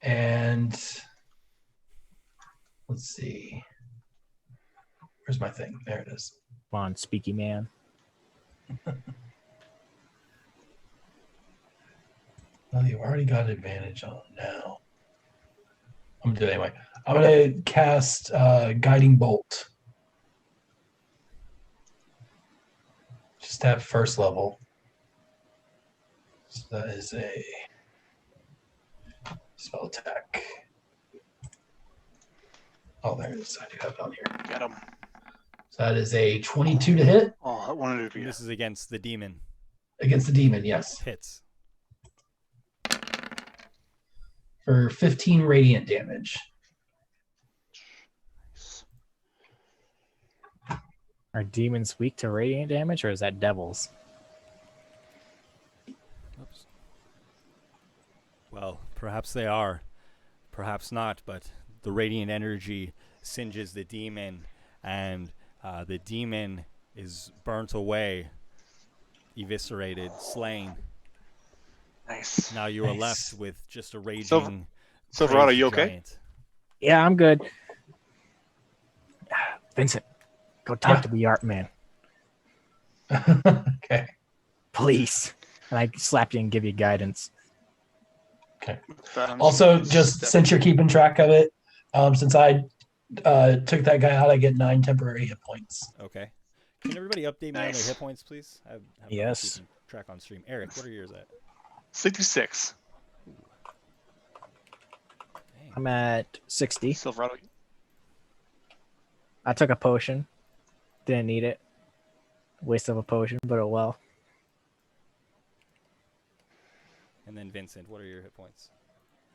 And let's see. Where's my thing? There it is. Come on, Speaky Man. Well, you already got advantage on now. I'm gonna do it anyway. I'm gonna cast Guiding Bolt. Just at first level. So that is a spell attack. Oh, there it is. I do have it on here. Get him. So that is a 22 to hit Oh, I wanted to be. This is against the demon. against the demon, yes. Hits. For 15 radiant damage. Are demons weak to radiant damage, or is that devils? Oops. Well, perhaps they are. Perhaps not, but the radiant energy singes the demon, and the demon is burnt away, eviscerated, slain. Nice. Now you are Nice. left with just a raging Silverado, crazed you okay? giant. Yeah, I'm good. Vincent, go talk Yeah. to the art man, Okay. please. And I slap you and give you guidance. Also, just since you're keeping track of it, since I took that guy out, I get 9 temporary hit points. Okay. Can everybody update me on their Nice. hit points, please? I haven't been Yes. keeping track on stream. Eric, what are yours at? 66. Dang. I'm at 60. Silverado. I took a potion. Didn't need it. Waste of a potion, but oh well. And then Vincent, what are your hit points?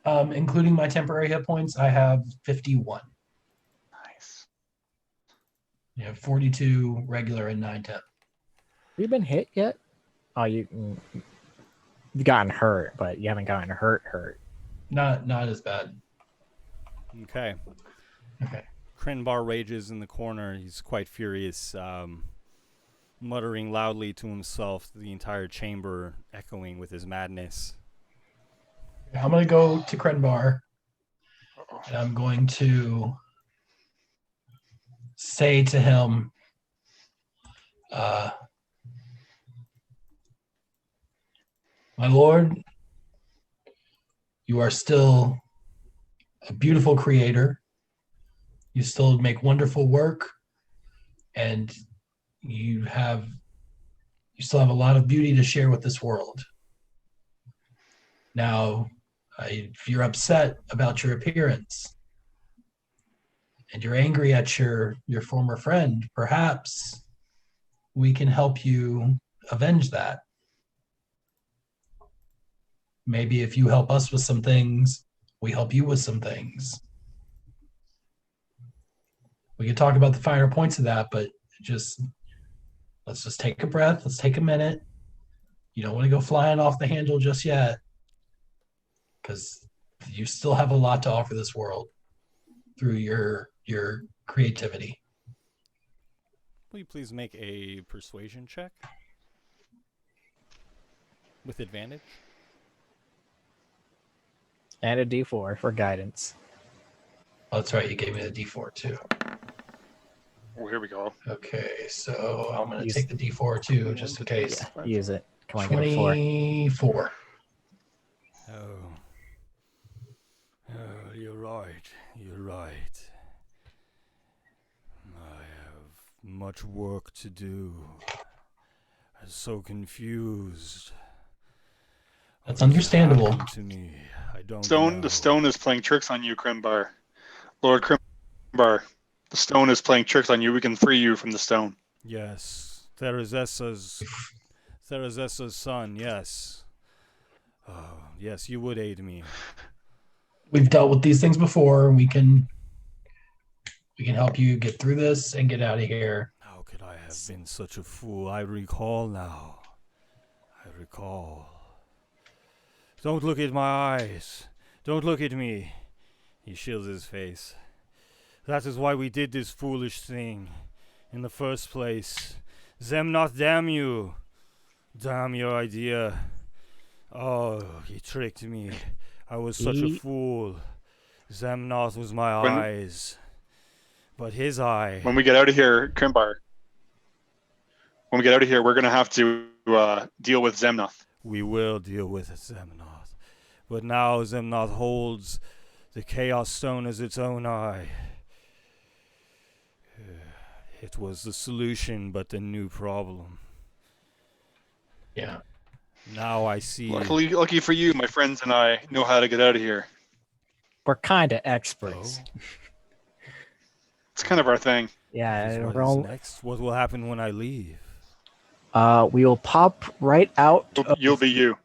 Including my temporary hit points, I have 51. Nice. You have 42 regular and 9 temp. Have you been hit yet? Oh, you've gotten hurt, but you haven't gotten hurt. Not as bad. Okay. Okay. Krenbar rages in the corner. He's quite furious, muttering loudly to himself, the entire chamber echoing with his madness. I'm going to go to Krenbar, Uh-oh. and I'm going to say to him, my lord, you are still a beautiful creator. You still make wonderful work, and you still have a lot of beauty to share with this world. Now, if you're upset about your appearance and you're angry at your former friend, perhaps we can help you avenge that. Maybe if you help us with some things, we help you with some things. We can talk about the finer points of that, but let's just take a breath. Let's take a minute. You don't want to go flying off the handle just yet, because you still have a lot to offer this world through your creativity. Will you please make a persuasion check? With advantage? And a D4 for guidance. Oh, that's right. You gave me the D4 too. Oh, here we go. Okay, so I'm going to Use- take the D4 too, just in case. Yeah, use it. Come on, get a 4. 24. Oh, you're right. You're right. I have much work to do. I'm so confused. That's What understandable. happened to me? I don't know. The stone is playing tricks on you, Krimbar. Lord Krimbar, the stone is playing tricks on you. We can free you from the stone. Yes, Therazessa's son. Yes. Oh, yes, you would aid me. We've dealt with these things before. We can help you get through this and get out of here. How could I have been such a fool? I recall now. I recall. Don't look at my eyes. Don't look at me. He shields his face. That is why we did this foolish thing in the first place. Zemnoth, damn you. Damn your idea. Oh, he tricked me. I was such a fool. Zemnoth was my eyes. But his eye. When we get out of here, Krimbar, we're going to have to deal with Zemnoth. We will deal with Zemnoth. But now Zemnoth holds The Chaos Stone is its own eye. It was the solution, but the new problem. Yeah. Now I see. Lucky for you, my friends and I know how to get out of here. We're kind of experts. Oh, It's kind of our thing. Yeah, what we're is all- next? What will happen when I leave? we will pop right out. You'll be you.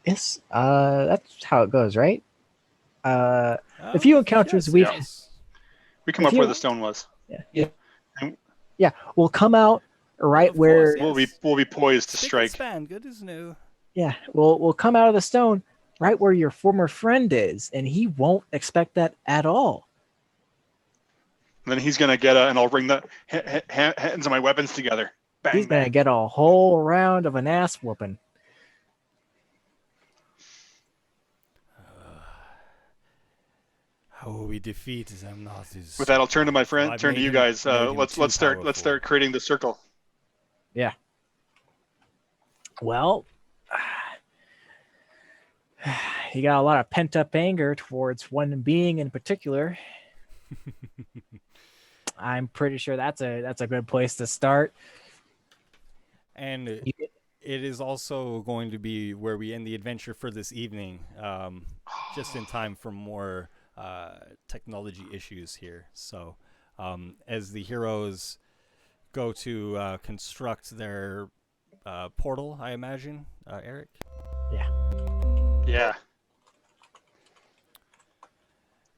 Yes, that's how it goes, right? The few encounters we've yes. We come up where the stone was. yeah, we'll come out right Of where course, yes. We'll be poised to Spick and strike. span, good as new. yeah, we'll come out of the stone right where your former friend is, and he won't expect that at all. And then he's gonna get and I'll bring the hands of my weapons together. Bang, He's bang. gonna get a whole round of an ass whooping. How will we defeat them Nazis? With that, I'll turn to my friend. I turn to made you him- guys. made him Let's too start powerful. creating the circle. Yeah. Well, you got a lot of pent up anger towards one being in particular. I'm pretty sure that's a good place to start. And it is also going to be where we end the adventure for this evening, just in time for more technology issues here. So as the heroes go to construct their portal, I imagine, Eric? Yeah.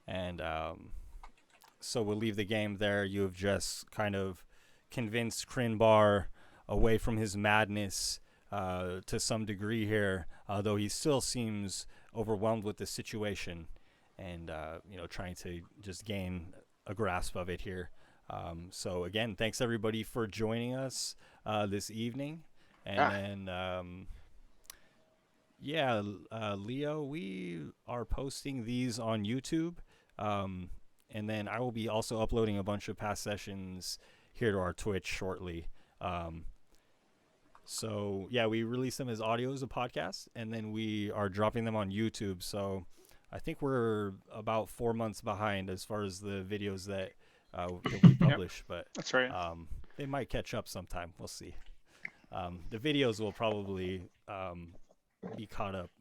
And so we'll leave the game there. You have just kind of convinced Crinbar away from his madness to some degree here, though he still seems overwhelmed with the situation and trying to just gain a grasp of it here. So again, thanks everybody for joining us this evening. And then Leo, we are posting these on YouTube. And then I will be also uploading a bunch of past sessions here to our Twitch shortly. So yeah, we release them as audio as a podcast, and then we are dropping them on YouTube. So I think we're about 4 months behind as far as the videos that we publish, but That's right. they might catch up sometime. We'll see. The videos will probably be caught up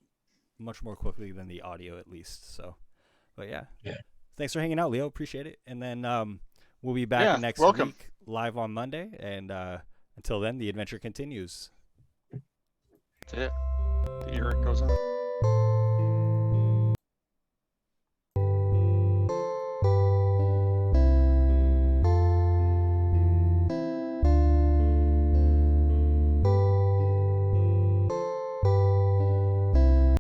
much more quickly than the audio, at least. So, but yeah. Thanks for hanging out, Leo. Appreciate it. And then we'll be back next week live on Monday. And until then, the adventure continues. That's it. The year goes on.